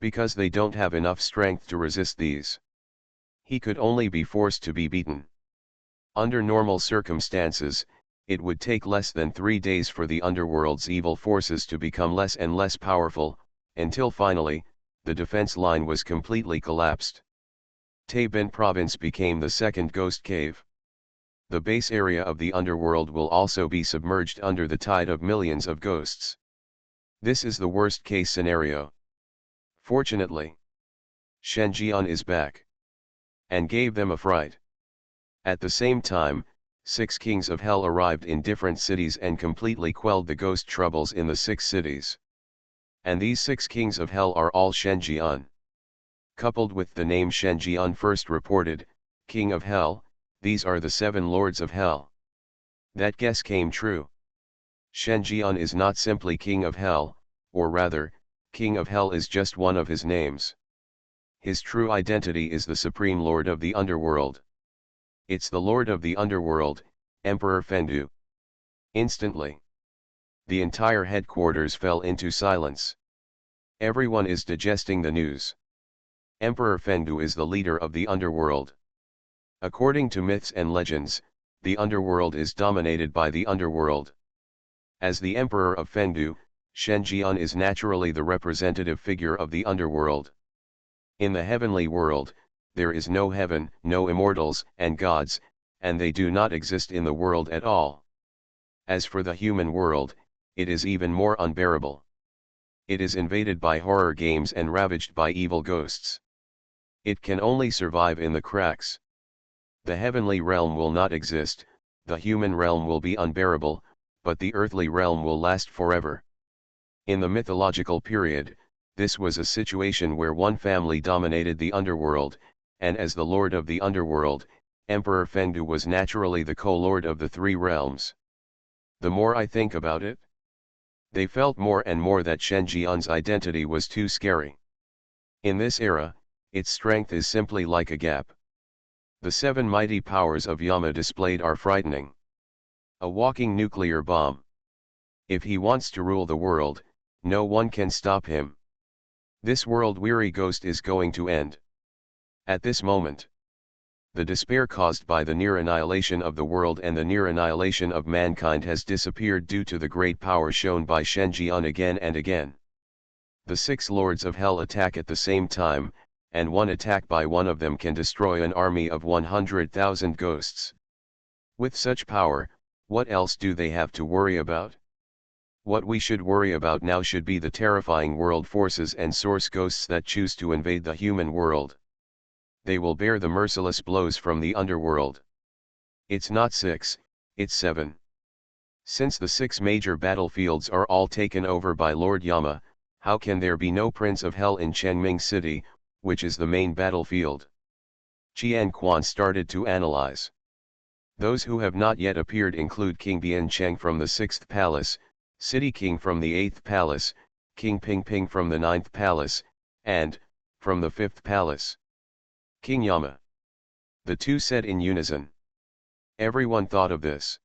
Because they don't have enough strength to resist these. He could only be forced to be beaten. Under normal circumstances, it would take less than 3 days for the underworld's evil forces to become less and less powerful, until finally, the defense line was completely collapsed. Taibin province became the second ghost cave. The base area of the underworld will also be submerged under the tide of millions of ghosts. This is the worst case scenario. Fortunately, Shenjian is back. And gave them a fright. At the same time, 6 kings of hell arrived in different cities and completely quelled the ghost troubles in the 6 cities. And these 6 kings of hell are all Shenjian. Coupled with the name Shenjian first reported, King of Hell, these are the 7 lords of hell. That guess came true. Shenjian is not simply King of Hell, or rather, King of Hell is just one of his names. His true identity is the Supreme Lord of the Underworld. It's the Lord of the Underworld, Emperor Fendu. Instantly, the entire headquarters fell into silence. Everyone is digesting the news. Emperor Fendu is the leader of the underworld. According to myths and legends, the underworld is dominated by the underworld. As the Emperor of Fendu, Shenjian is naturally the representative figure of the underworld. In the heavenly world, there is no heaven, no immortals and gods, and they do not exist in the world at all. As for the human world, it is even more unbearable. It is invaded by horror games and ravaged by evil ghosts. It can only survive in the cracks. The heavenly realm will not exist, the human realm will be unbearable, but the earthly realm will last forever. In the mythological period, this was a situation where one family dominated the underworld, and as the lord of the underworld, Emperor Fendu was naturally the co-lord of the 3 realms. The more I think about it, they felt more and more that Shenjian's identity was too scary. In this era, its strength is simply like a gap. The 7 mighty powers of Yama displayed are frightening. A walking nuclear bomb. If he wants to rule the world, no one can stop him. This world-weary ghost is going to end. At this moment, the despair caused by the near annihilation of the world and the near annihilation of mankind has disappeared due to the great power shown by Shenjian again and again. The 6 lords of hell attack at the same time, and one attack by one of them can destroy an army of 100,000 ghosts. With such power, what else do they have to worry about? What we should worry about now should be the terrifying world forces and source ghosts that choose to invade the human world. They will bear the merciless blows from the underworld. It's not 6, it's 7. Since the 6 major battlefields are all taken over by Lord Yama, how can there be no Prince of Hell in Chengming City, which is the main battlefield? Qian Quan started to analyze. Those who have not yet appeared include King Bian Cheng from the 6th Palace, City King from the 8th Palace, King Ping Ping from the 9th Palace, and, from the 5th Palace, King Yama. The 2 said in unison. Everyone thought of this.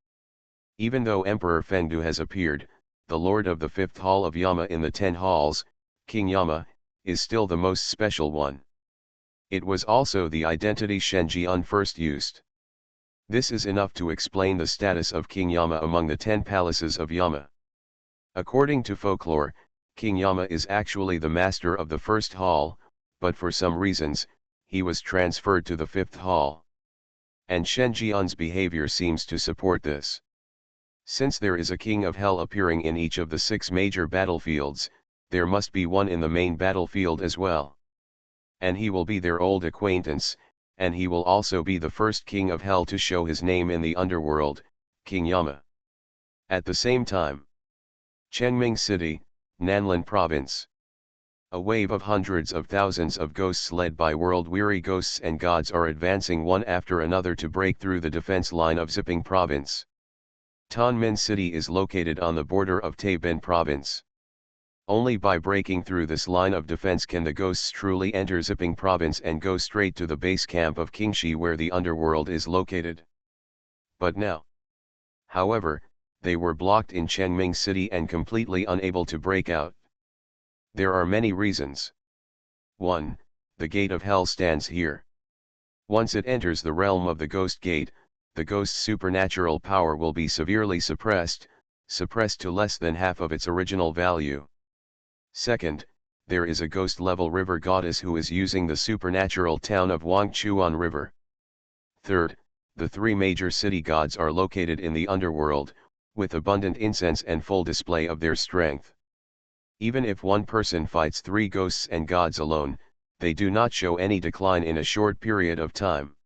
Even though Emperor Fendu has appeared, the Lord of the 5th Hall of Yama in the 10 halls, King Yama, is still the most special one. It was also the identity Shenjian first used. This is enough to explain the status of King Yama among the 10 palaces of Yama. According to folklore, King Yama is actually the master of the first hall, but for some reasons, he was transferred to the 5th hall. And Shen Jian's behavior seems to support this. Since there is a king of hell appearing in each of the 6 major battlefields, there must be one in the main battlefield as well. And he will be their old acquaintance, and he will also be the first king of hell to show his name in the underworld, King Yama. At the same time, Chengming City, Nanlin Province. A wave of hundreds of thousands of ghosts led by world-weary ghosts and gods are advancing one after another to break through the defense line of Ziping Province. Tanmin City is located on the border of Taibin Province. Only by breaking through this line of defense can the ghosts truly enter Ziping Province and go straight to the base camp of Qingxi where the underworld is located. But now, however, they were blocked in Chengming City and completely unable to break out. There are many reasons. 1. The gate of hell stands here. Once it enters the realm of the ghost gate, the ghost's supernatural power will be severely suppressed to less than half of its original value. Second, there is a ghost-level river goddess who is using the supernatural town of Wangchuan River. Third, the 3 major city gods are located in the underworld, with abundant incense and full display of their strength. Even if one person fights 3 ghosts and gods alone, they do not show any decline in a short period of time.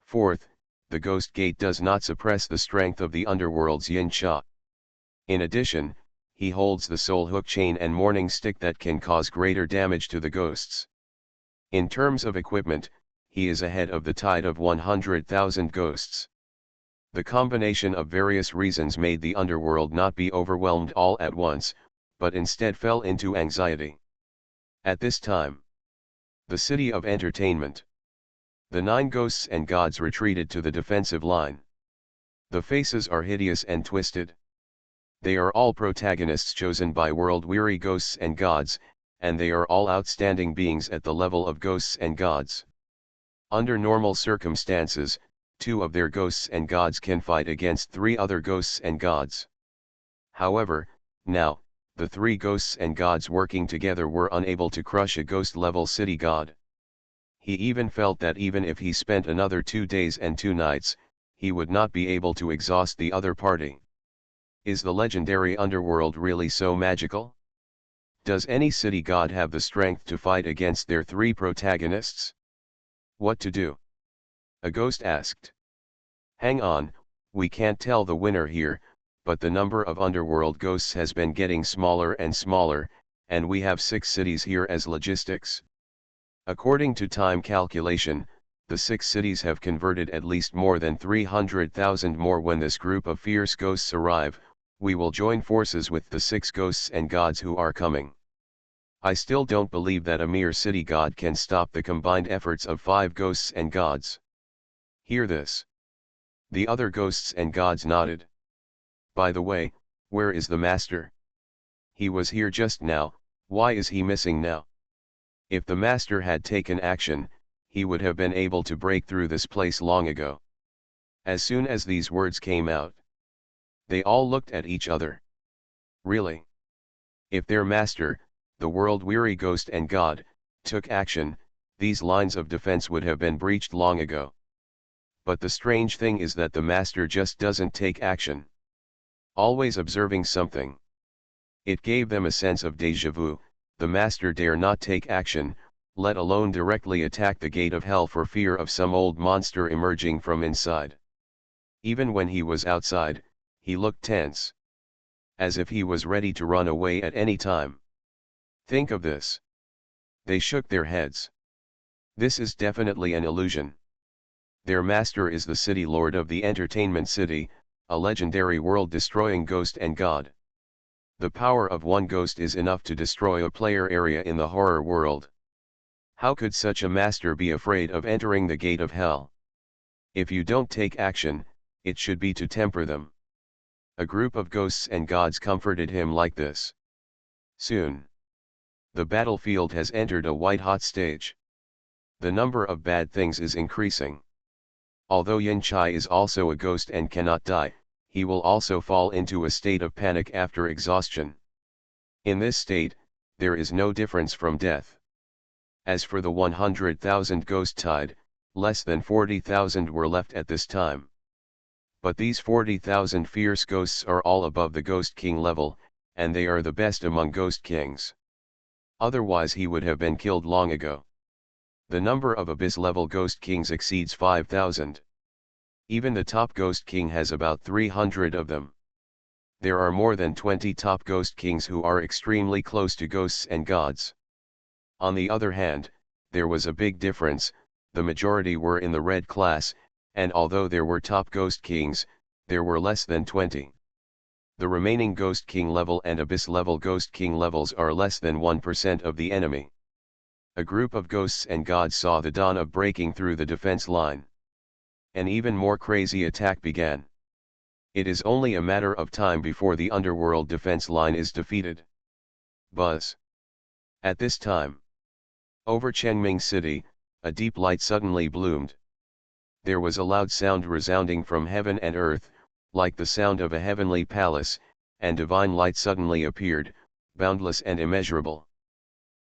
Fourth, the ghost gate does not suppress the strength of the underworld's yin cha. In addition, he holds the soul hook chain and morning stick that can cause greater damage to the ghosts. In terms of equipment, he is ahead of the tide of 100,000 ghosts. The combination of various reasons made the underworld not be overwhelmed all at once, but instead fell into anxiety. At this time, the city of entertainment. The 9 ghosts and gods retreated to the defensive line. The faces are hideous and twisted. They are all protagonists chosen by world-weary ghosts and gods, and they are all outstanding beings at the level of ghosts and gods. Under normal circumstances, 2 of their ghosts and gods can fight against 3 other ghosts and gods. However, now, the 3 ghosts and gods working together were unable to crush a ghost-level city god. He even felt that even if he spent another 2 days and 2 nights, he would not be able to exhaust the other party. Is the legendary underworld really so magical? Does any city god have the strength to fight against their 3 protagonists? What to do? A ghost asked. Hang on, we can't tell the winner here, but the number of underworld ghosts has been getting smaller and smaller, and we have 6 cities here as logistics. According to time calculation, the 6 cities have converted at least more than 300,000 more. When this group of fierce ghosts arrive, we will join forces with the 6 ghosts and gods who are coming. I still don't believe that a mere city god can stop the combined efforts of 5 ghosts and gods. Hear this. The other ghosts and gods nodded. By the way, where is the master? He was here just now, why is he missing now? If the master had taken action, he would have been able to break through this place long ago. As soon as these words came out, they all looked at each other. Really? If their master, the world-weary ghost and god, took action, these lines of defense would have been breached long ago. But the strange thing is that the master just doesn't take action. Always observing something. It gave them a sense of déjà vu. The master dare not take action, let alone directly attack the gate of hell for fear of some old monster emerging from inside. Even when he was outside, he looked tense. As if he was ready to run away at any time. Think of this. They shook their heads. This is definitely an illusion. Their master is the city lord of the entertainment city, a legendary world-destroying ghost and god. The power of one ghost is enough to destroy a player area in the horror world. How could such a master be afraid of entering the gate of hell? If you don't take action, it should be to temper them. A group of ghosts and gods comforted him like this. Soon, the battlefield has entered a white-hot stage. The number of bad things is increasing. Although Yin Chai is also a ghost and cannot die, he will also fall into a state of panic after exhaustion. In this state, there is no difference from death. As for the 100,000 ghost tide, less than 40,000 were left at this time. But these 40,000 fierce ghosts are all above the Ghost King level, and they are the best among Ghost Kings. Otherwise he would have been killed long ago. The number of Abyss-level Ghost Kings exceeds 5,000. Even the top Ghost King has about 300 of them. There are more than 20 top Ghost Kings who are extremely close to ghosts and gods. On the other hand, there was a big difference, the majority were in the red class, and although there were top Ghost Kings, there were less than 20. The remaining Ghost King level and Abyss level Ghost King levels are less than 1% of the enemy. A group of ghosts and gods saw the dawn of breaking through the defense line. An even more crazy attack began. It is only a matter of time before the underworld defense line is defeated. Buzz. At this time, over Chengming City, a deep light suddenly bloomed. There was a loud sound resounding from heaven and earth, like the sound of a heavenly palace, and divine light suddenly appeared, boundless and immeasurable.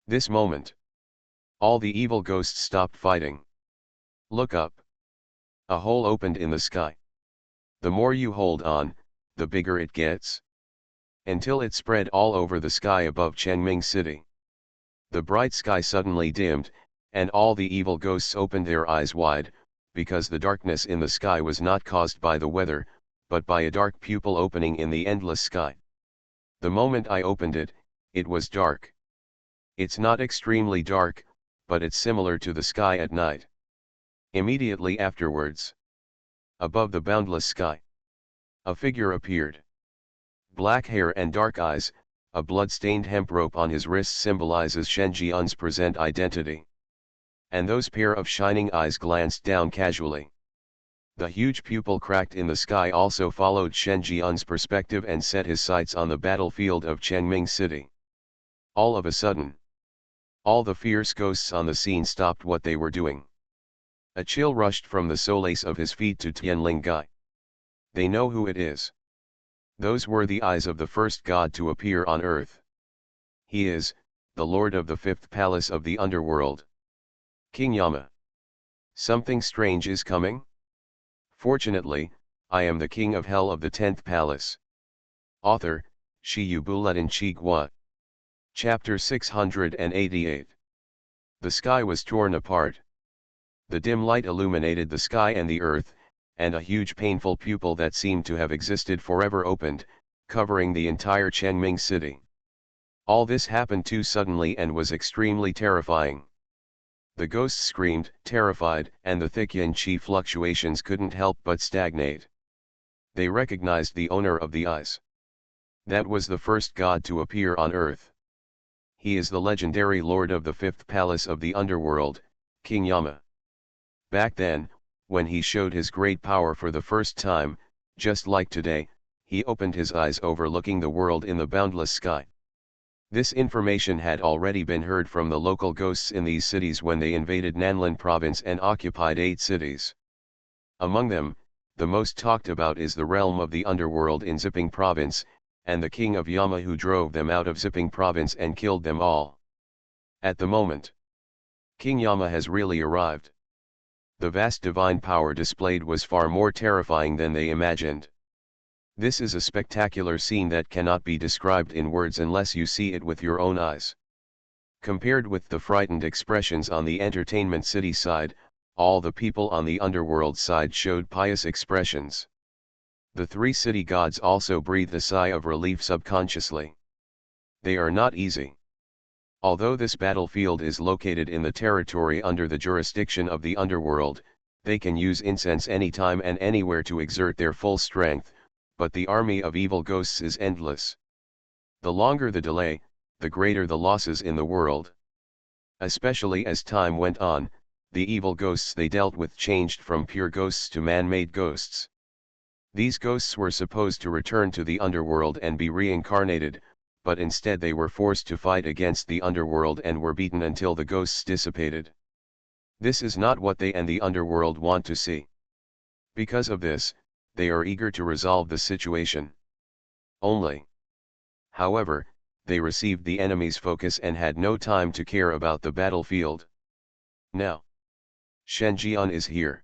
This moment, all the evil ghosts stopped fighting. Look up. A hole opened in the sky. The more you hold on, the bigger it gets, until it spread all over the sky above Chengming City. The bright sky suddenly dimmed, and all the evil ghosts opened their eyes wide, because the darkness in the sky was not caused by the weather, but by a dark pupil opening in the endless sky. The moment I opened it, it was dark. It's not extremely dark, but it's similar to the sky at night. Immediately afterwards, above the boundless sky, a figure appeared. Black hair and dark eyes, a blood-stained hemp rope on his wrist symbolizes Shen Jian's present identity. And those pair of shining eyes glanced down casually. The huge pupil cracked in the sky also followed Shen Jian's perspective and set his sights on the battlefield of Chengming City. All of a sudden, all the fierce ghosts on the scene stopped what they were doing. A chill rushed from the soles of his feet to Tianling Gai. They know who it is. Those were the eyes of the first god to appear on earth. He is, the lord of the fifth palace of the underworld. King Yama. Something strange is coming? Fortunately, I am the king of hell of the 10th palace. Author, Shi Yu Buletin Chi Gua. Chapter 688. The sky was torn apart. The dim light illuminated the sky and the earth, and a huge painful pupil that seemed to have existed forever opened, covering the entire Chengming city. All this happened too suddenly and was extremely terrifying. The ghosts screamed, terrified, and the thick yin qi fluctuations couldn't help but stagnate. They recognized the owner of the eyes. That was the first god to appear on earth. He is the legendary lord of the fifth palace of the underworld, King Yama. Back then, when he showed his great power for the first time, just like today, he opened his eyes overlooking the world in the boundless sky. This information had already been heard from the local ghosts in these cities when they invaded Nanlin province and occupied 8 cities. Among them, the most talked about is the realm of the underworld in Ziping province, and the king of Yama who drove them out of Ziping province and killed them all. At the moment, King Yama has really arrived. The vast divine power displayed was far more terrifying than they imagined. This is a spectacular scene that cannot be described in words unless you see it with your own eyes. Compared with the frightened expressions on the entertainment city side, all the people on the underworld side showed pious expressions. The 3 city gods also breathed a sigh of relief subconsciously. They are not easy. Although this battlefield is located in the territory under the jurisdiction of the underworld, they can use incense anytime and anywhere to exert their full strength, but the army of evil ghosts is endless. The longer the delay, the greater the losses in the world. Especially as time went on, the evil ghosts they dealt with changed from pure ghosts to man-made ghosts. These ghosts were supposed to return to the underworld and be reincarnated, but instead they were forced to fight against the underworld and were beaten until the ghosts dissipated. This is not what they and the underworld want to see. Because of this, they are eager to resolve the situation. Only. However, they received the enemy's focus and had no time to care about the battlefield. Now, Shen Jian is here.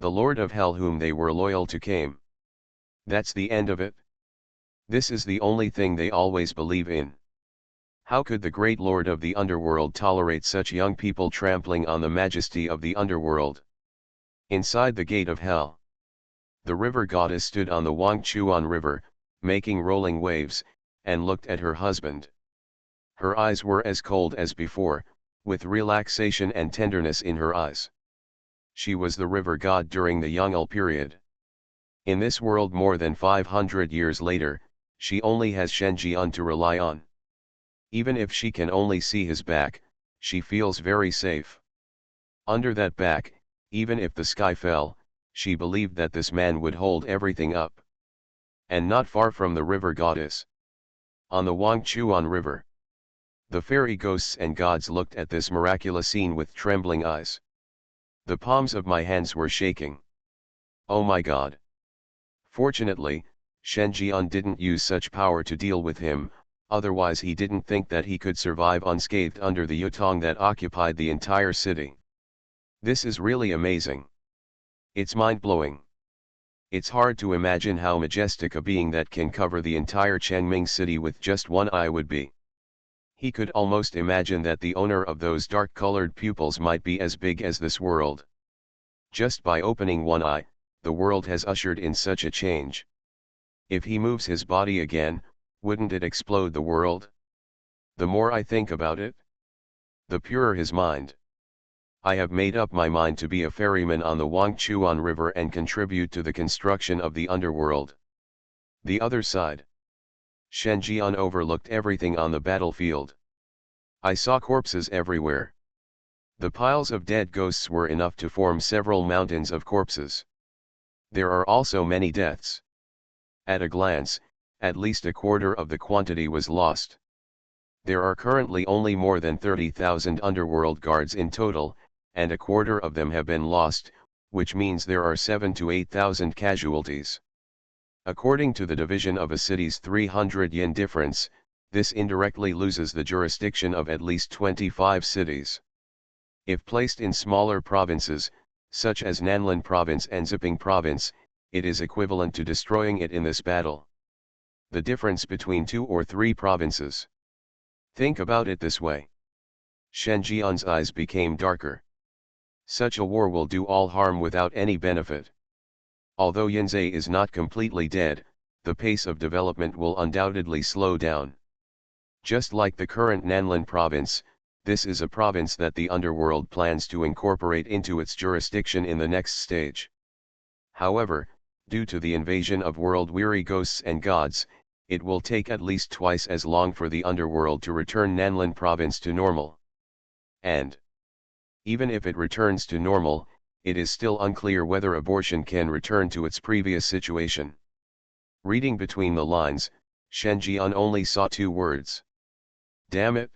The Lord of Hell whom they were loyal to came. That's the end of it. This is the only thing they always believe in. How could the great Lord of the underworld tolerate such young people trampling on the majesty of the underworld? Inside the gate of hell, the river goddess stood on the Wangchuan River, making rolling waves, and looked at her husband. Her eyes were as cold as before, with relaxation and tenderness in her eyes. She was the river god during the Yongle period. In this world more than 500 years later, she only has Shen Jian to rely on. Even if she can only see his back, she feels very safe. Under that back, even if the sky fell, she believed that this man would hold everything up. And not far from the river goddess, on the Wangchuan River, the fairy ghosts and gods looked at this miraculous scene with trembling eyes. The palms of my hands were shaking. Oh my God! Fortunately, Shen Jian didn't use such power to deal with him, otherwise he didn't think that he could survive unscathed under the yutong that occupied the entire city. This is really amazing. It's mind-blowing. It's hard to imagine how majestic a being that can cover the entire Chengming city with just one eye would be. He could almost imagine that the owner of those dark-colored pupils might be as big as this world. Just by opening one eye, the world has ushered in such a change. If he moves his body again, wouldn't it explode the world? The more I think about it, the purer his mind. I have made up my mind to be a ferryman on the Wangchuan River and contribute to the construction of the underworld. The other side. Shen Jian overlooked everything on the battlefield. I saw corpses everywhere. The piles of dead ghosts were enough to form several mountains of corpses. There are also many deaths. At a glance, at least a quarter of the quantity was lost. There are currently only more than 30,000 underworld guards in total, and a quarter of them have been lost, which means there are 7,000 to 8,000 casualties. According to the division of a city's 300 yen difference, this indirectly loses the jurisdiction of at least 25 cities. If placed in smaller provinces, such as Nanlin Province and Ziping Province, it is equivalent to destroying it in this battle. The difference between 2 or 3 provinces. Think about it this way. Shen Jian's eyes became darker. Such a war will do all harm without any benefit. Although Yunzhe is not completely dead, the pace of development will undoubtedly slow down. Just like the current Nanlin province, this is a province that the underworld plans to incorporate into its jurisdiction in the next stage. However, due to the invasion of world-weary ghosts and gods, it will take at least twice as long for the underworld to return Nanlin province to normal. And even if it returns to normal, it is still unclear whether abortion can return to its previous situation. Reading between the lines, Shen Jian only saw 2 words. Damn it!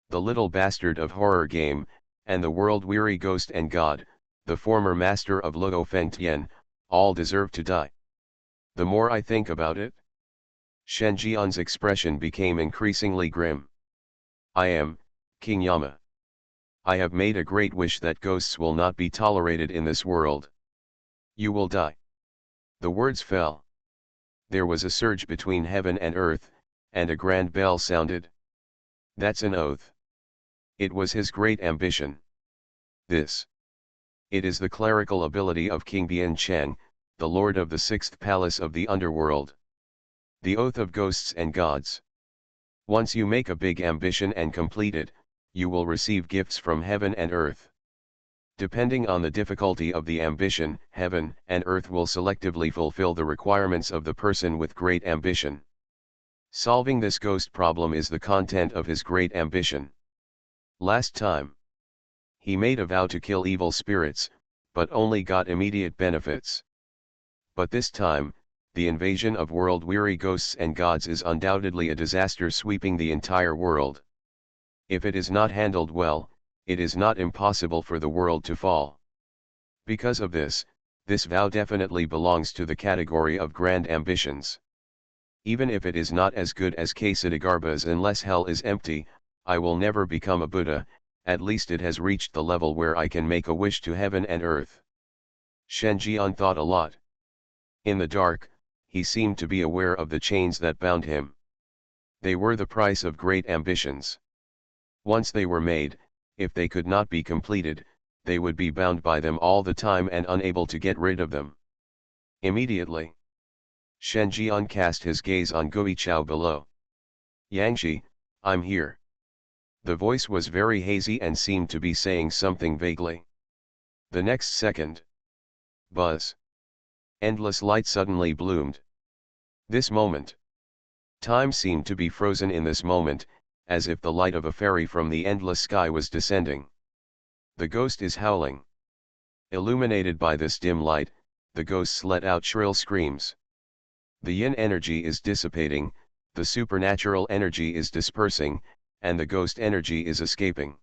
The little bastard of horror game, and the world-weary ghost and god, the former master of Luo Fengtian, all deserve to die. The more I think about it, Shen Jian's expression became increasingly grim. I am, King Yama. I have made a great wish that ghosts will not be tolerated in this world. You will die. The words fell. There was a surge between heaven and earth, and a grand bell sounded. That's an oath. It was his great ambition. This. It is the clerical ability of King Bian Cheng, the lord of the 6th palace of the underworld. The oath of ghosts and gods. Once you make a big ambition and complete it, you will receive gifts from heaven and earth. Depending on the difficulty of the ambition, heaven and earth will selectively fulfill the requirements of the person with great ambition. Solving this ghost problem is the content of his great ambition. Last time, he made a vow to kill evil spirits, but only got immediate benefits. But this time, the invasion of world-weary ghosts and gods is undoubtedly a disaster sweeping the entire world. If it is not handled well, it is not impossible for the world to fall. Because of this, This vow definitely belongs to the category of grand ambitions. Even if it is not as good as Ksitigarbha's unless hell is empty, I will never become a Buddha, at least it has reached the level where I can make a wish to heaven and earth. Shen Jian thought a lot. In the dark, he seemed to be aware of the chains that bound him. They were the price of great ambitions. Once they were made, if they could not be completed, they would be bound by them all the time and unable to get rid of them. Immediately, Shen Jian cast his gaze on Guichao below. Yangshi, I'm here. The voice was very hazy and seemed to be saying something vaguely. The next second, buzz. Endless light suddenly bloomed. This moment. Time seemed to be frozen in this moment, as if the light of a fairy from the endless sky was descending. The ghost is howling. Illuminated by this dim light, the ghosts let out shrill screams. The yin energy is dissipating, the supernatural energy is dispersing, and the ghost energy is escaping.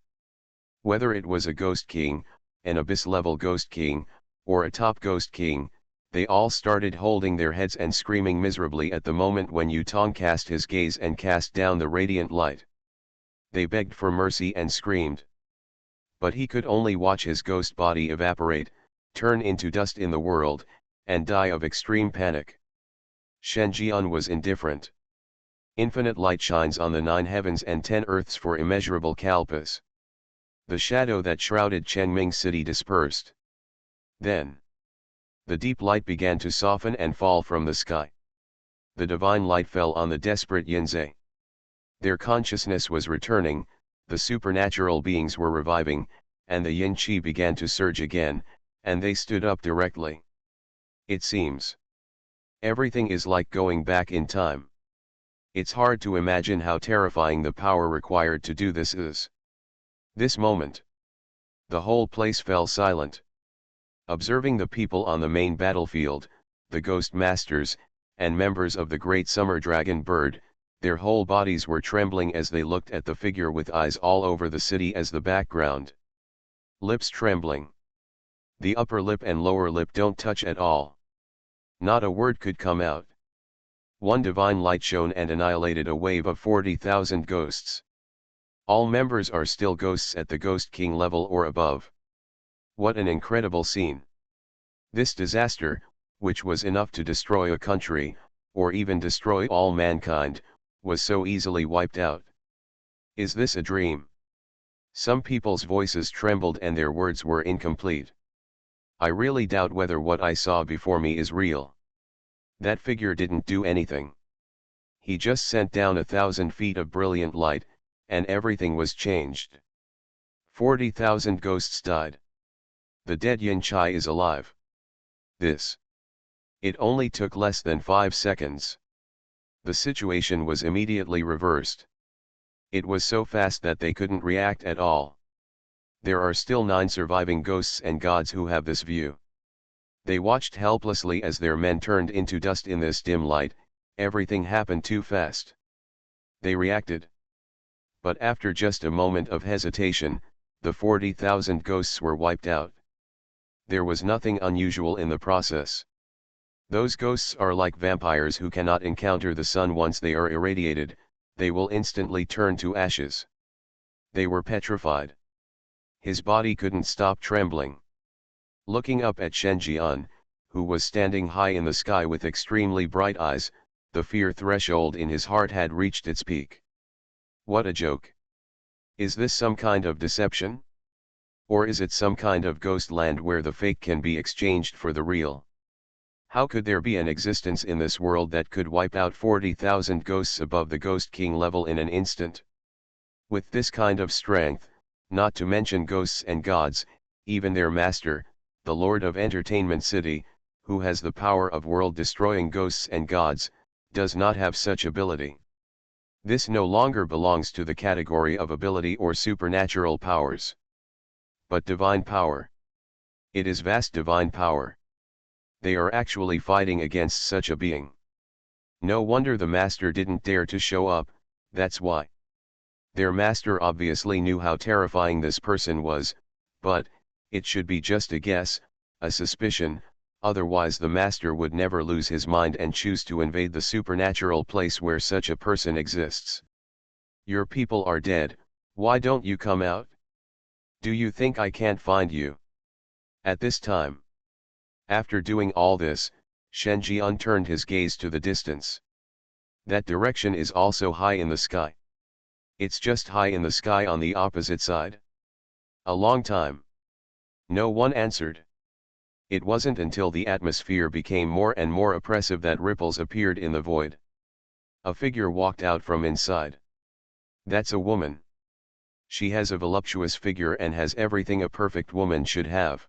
Whether it was a ghost king, an abyss-level ghost king, or a top ghost king, they all started holding their heads and screaming miserably at the moment when Yutong cast his gaze and cast down the radiant light. They begged for mercy and screamed. But he could only watch his ghost body evaporate, turn into dust in the world, and die of extreme panic. Shen Jian was indifferent. Infinite light shines on the 9 heavens and 10 earths for immeasurable kalpas. The shadow that shrouded Chengming city dispersed. Then, the deep light began to soften and fall from the sky. The divine light fell on the desperate Yinzai. Their consciousness was returning, the supernatural beings were reviving, and the yin qi began to surge again, and they stood up directly. It seems everything is like going back in time. It's hard to imagine how terrifying the power required to do this is. This moment, the whole place fell silent. Observing the people on the main battlefield, the ghost masters, and members of the great summer dragon bird, their whole bodies were trembling as they looked at the figure with eyes all over the city as the background. Lips trembling. The upper lip and lower lip don't touch at all. Not a word could come out. One divine light shone and annihilated a wave of 40,000 ghosts. All members are still ghosts at the Ghost King level or above. What an incredible scene. This disaster, which was enough to destroy a country, or even destroy all mankind, was so easily wiped out. Is this a dream? Some people's voices trembled and their words were incomplete. I really doubt whether what I saw before me is real. That figure didn't do anything. He just sent down 1,000 feet of brilliant light, and everything was changed. 40,000 ghosts died. The dead Yin Chai is alive. This. It only took less than 5 seconds. The situation was immediately reversed. It was so fast that they couldn't react at all. There are still 9 surviving ghosts and gods who have this view. They watched helplessly as their men turned into dust in this dim light. Everything happened too fast. They reacted. But after just a moment of hesitation, the 40,000 ghosts were wiped out. There was nothing unusual in the process. Those ghosts are like vampires who cannot encounter the sun once they are irradiated, they will instantly turn to ashes. They were petrified. His body couldn't stop trembling. Looking up at Shen Jian, who was standing high in the sky with extremely bright eyes, the fear threshold in his heart had reached its peak. What a joke! Is this some kind of deception? Or is it some kind of ghost land where the fake can be exchanged for the real? How could there be an existence in this world that could wipe out 40,000 ghosts above the Ghost King level in an instant? With this kind of strength, not to mention ghosts and gods, even their master, the Lord of Entertainment City, who has the power of world-destroying ghosts and gods, does not have such ability. This no longer belongs to the category of ability or supernatural powers, but divine power. It is vast divine power. They are actually fighting against such a being. No wonder the master didn't dare to show up, that's why. Their master obviously knew how terrifying this person was, but, it should be just a guess, a suspicion, otherwise the master would never lose his mind and choose to invade the supernatural place where such a person exists. Your people are dead, why don't you come out? Do you think I can't find you? At this time. After doing all this, Shen Jian turned his gaze to the distance. That direction is also high in the sky. It's just high in the sky on the opposite side. A long time. No one answered. It wasn't until the atmosphere became more and more oppressive that ripples appeared in the void. A figure walked out from inside. That's a woman. She has a voluptuous figure and has everything a perfect woman should have.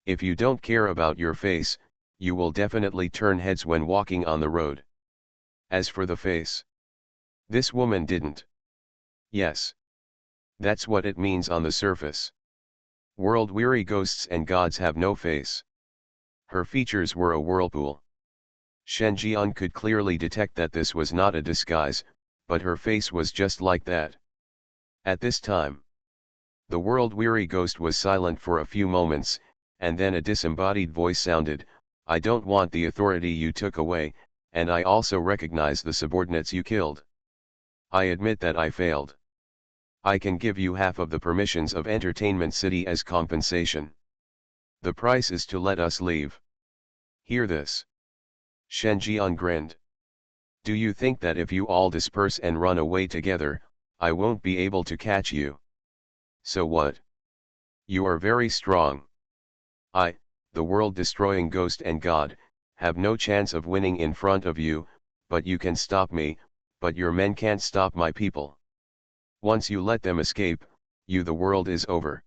If you don't care about your face, you will definitely turn heads when walking on the road. As for the face, this woman didn't. Yes. That's what it means on the surface. World-weary ghosts and gods have no face. Her features were a whirlpool. Shen Jian could clearly detect that this was not a disguise, but her face was just like that. At this time, the world-weary ghost was silent for a few moments, and then a disembodied voice sounded, "I don't want the authority you took away, and I also recognize the subordinates you killed. I admit that I failed. I can give you half of the permissions of Entertainment City as compensation. The price is to let us leave. Hear this." Shen Jian grinned. "Do you think that if you all disperse and run away together, I won't be able to catch you? So what? You are very strong. I, the world-destroying ghost and god, have no chance of winning in front of you, but you can stop me, but your men can't stop my people. Once you let them escape, the world is over."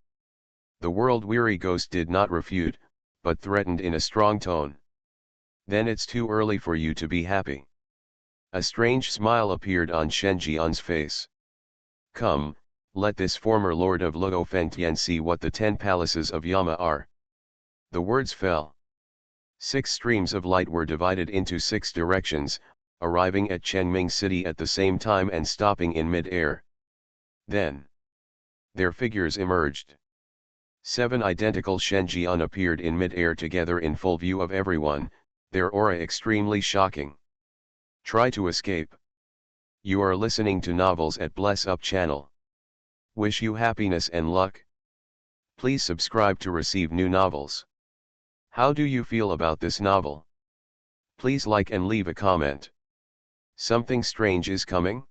The world-weary ghost did not refute, but threatened in a strong tone. "Then it's too early for you to be happy." A strange smile appeared on Shen Jian's face. "Come, let this former lord of Luo Fengtian see what the 10 palaces of Yama are." The words fell. 6 streams of light were divided into 6 directions, arriving at Chengming City at the same time and stopping in mid-air. Then, their figures emerged. 7 identical Shen Jian appeared in mid-air together in full view of everyone, their aura extremely shocking. Try to escape. You are listening to novels at Bless Up channel. Wish you happiness and luck. Please subscribe to receive new novels. How do you feel about this novel? Please like and leave a comment. Something strange is coming?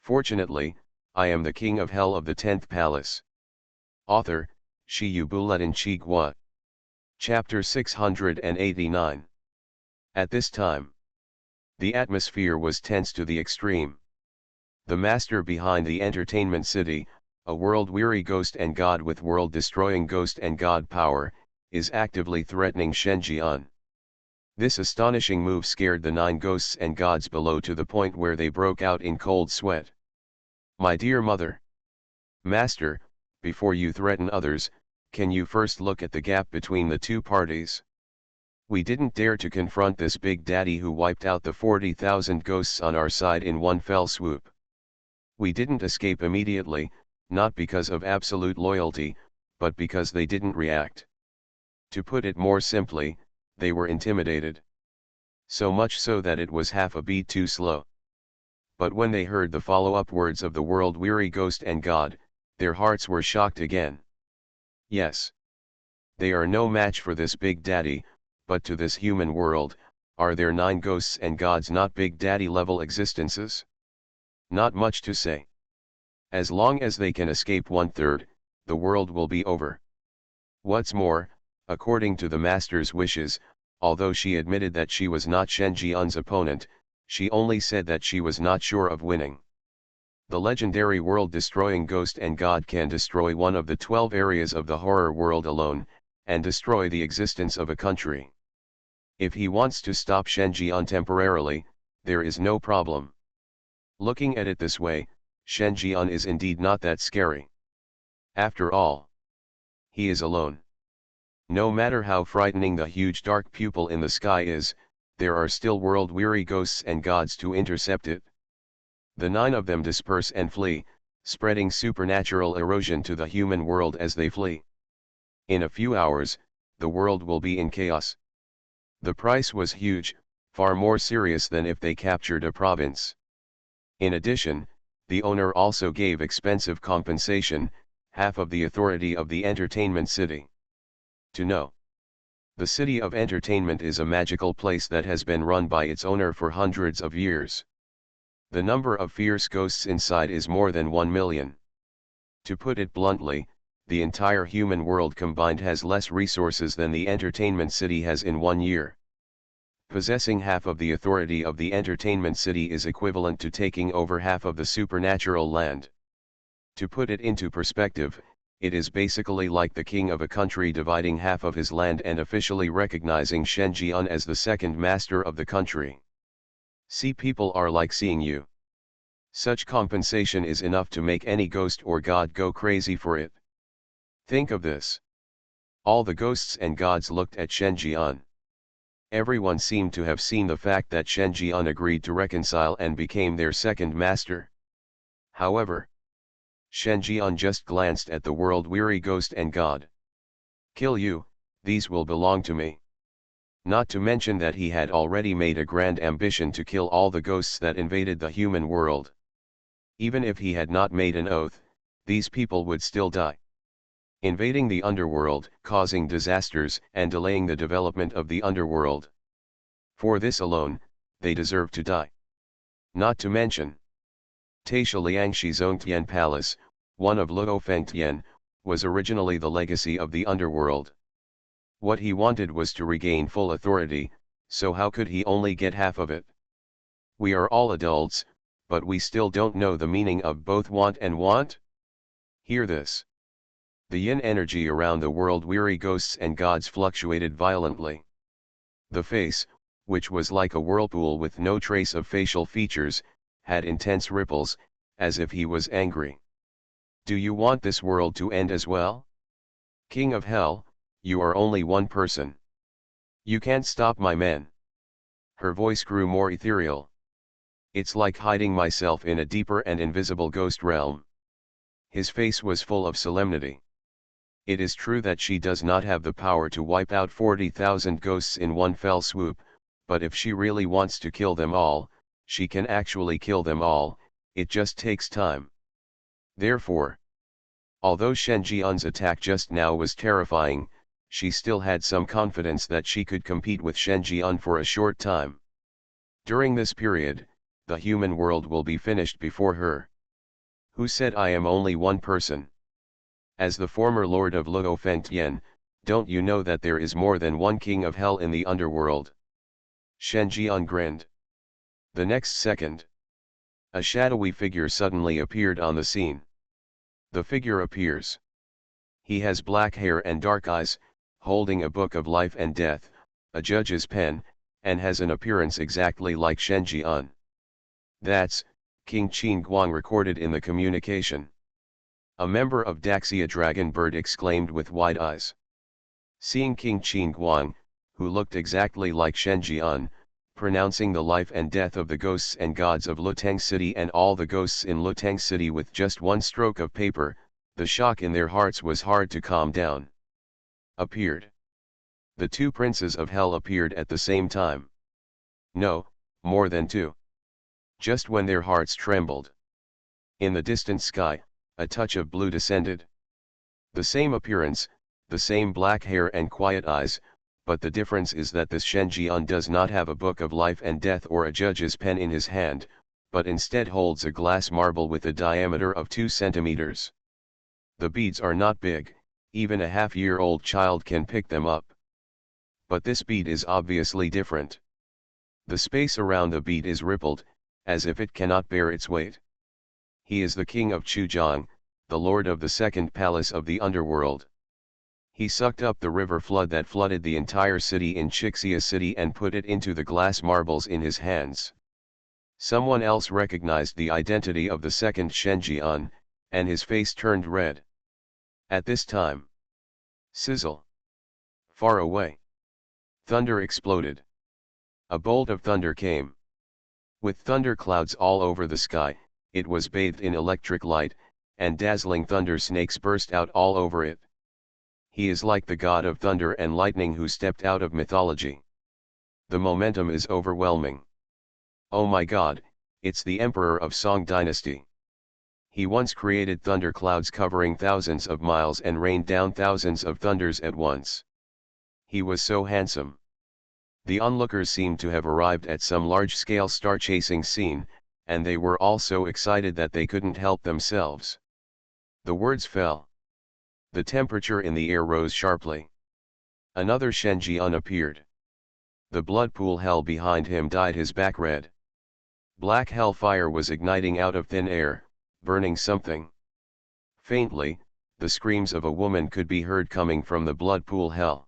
Fortunately, I am the king of hell of the 10th palace. Author, Shi Yubuletin Chigua. Chapter 689. At this time, the atmosphere was tense to the extreme. The master behind the Entertainment City, a world-weary ghost and god with world-destroying ghost and god power, is actively threatening Shen Jian. This astonishing move scared the 9 ghosts and gods below to the point where they broke out in cold sweat. "My dear mother. Master, before you threaten others, can you first look at the gap between the 2 parties? We didn't dare to confront this big daddy who wiped out the 40,000 ghosts on our side in one fell swoop. We didn't escape immediately, not because of absolute loyalty, but because they didn't react. To put it more simply, they were intimidated. So much so that it was half a beat too slow. But when they heard the follow-up words of the world-weary ghost and god, their hearts were shocked again. Yes. They are no match for this big daddy, but to this human world, are there 9 ghosts and gods not big daddy level existences? Not much to say. As long as they can escape 1/3, the world will be over. What's more, according to the master's wishes, although she admitted that she was not Shen Jian's opponent, she only said that she was not sure of winning. The legendary world-destroying ghost and god can destroy one of the 12 areas of the horror world alone, and destroy the existence of a country. If he wants to stop Shen Jian temporarily, there is no problem. Looking at it this way, Shen Jian is indeed not that scary. After all, he is alone. No matter how frightening the huge dark pupil in the sky is, there are still world-weary ghosts and gods to intercept it. The 9 of them disperse and flee, spreading supernatural erosion to the human world as they flee. In a few hours, the world will be in chaos. The price was huge, far more serious than if they captured a province. In addition, the owner also gave expensive compensation, half of the authority of the entertainment city. To know. The City of Entertainment is a magical place that has been run by its owner for hundreds of years. The number of fierce ghosts inside is more than 1 million. To put it bluntly, the entire human world combined has less resources than the entertainment city has in 1 year. Possessing half of the authority of the entertainment city is equivalent to taking over half of the supernatural land. To put it into perspective, it is basically like the king of a country dividing half of his land and officially recognizing Shen Jian as the second master of the country. See, people are like seeing you. Such compensation is enough to make any ghost or god go crazy for it. Think of this. All the ghosts and gods looked at Shen Jian. Everyone seemed to have seen the fact that Shen Jian agreed to reconcile and became their second master. However, Shen Jian just glanced at the world-weary ghost and god. Kill you, these will belong to me. Not to mention that he had already made a grand ambition to kill all the ghosts that invaded the human world. Even if he had not made an oath, these people would still die. Invading the underworld, causing disasters, and delaying the development of the underworld. For this alone, they deserve to die. Not to mention, Taisha Liangshi Zongtian Palace, one of Luo Fengtian, was originally the legacy of the underworld. What he wanted was to regain full authority, so how could he only get half of it? We are all adults, but we still don't know the meaning of both want and want? Hear this. The yin energy around the world-weary ghosts and gods fluctuated violently. The face, which was like a whirlpool with no trace of facial features, had intense ripples, as if he was angry. Do you want this world to end as well? King of Hell, you are only one person. You can't stop my men. Her voice grew more ethereal. It's like hiding myself in a deeper and invisible ghost realm. His face was full of solemnity. It is true that she does not have the power to wipe out 40,000 ghosts in one fell swoop, but if she really wants to kill them all, she can actually kill them all, it just takes time. Therefore, although Shen Jian's attack just now was terrifying, she still had some confidence that she could compete with Shen Jian for a short time. During this period, the human world will be finished before her. Who said I am only one person? As the former lord of Luo Fengtian, don't you know that there is more than one king of hell in the underworld? Shen Jian grinned. The next second, a shadowy figure suddenly appeared on the scene. The figure appears. He has black hair and dark eyes, holding a book of life and death, a judge's pen, and has an appearance exactly like Shen Jian. That's King Qin Guang recorded in the communication. A member of Daxia Dragon Bird exclaimed with wide eyes. Seeing King Qin Guang, who looked exactly like Shen Jian, pronouncing the life and death of the ghosts and gods of Luteng City and all the ghosts in Luteng City with just one stroke of paper, the shock in their hearts was hard to calm down. Appeared. The two princes of hell appeared at the same time. No, more than two. Just when their hearts trembled. In the distant sky, a touch of blue descended. The same appearance, the same black hair and quiet eyes, but the difference is that this Shen Jian does not have a book of life and death or a judge's pen in his hand, but instead holds a glass marble with a diameter of 2 centimeters. The beads are not big, even a half-year-old child can pick them up. But this bead is obviously different. The space around the bead is rippled, as if it cannot bear its weight. He is the king of Chujiang, the lord of the second palace of the underworld. He sucked up the river flood that flooded the entire city in Chixia City and put it into the glass marbles in his hands. Someone else recognized the identity of the second Shen Jian, and his face turned red. At this time, sizzle. Far away, thunder exploded. A bolt of thunder came. With thunder clouds all over the sky, it was bathed in electric light, and dazzling thunder snakes burst out all over it. He is like the god of thunder and lightning who stepped out of mythology. The momentum is overwhelming. Oh my god, it's the Emperor of Song Dynasty. He once created thunderclouds covering thousands of miles and rained down thousands of thunders at once. He was so handsome. The onlookers seemed to have arrived at some large-scale star-chasing scene, and they were all so excited that they couldn't help themselves. The words fell. The temperature in the air rose sharply. Another Shenjian appeared. The blood pool hell behind him dyed his back red. Black hellfire was igniting out of thin air, burning something. Faintly, the screams of a woman could be heard coming from the blood pool hell.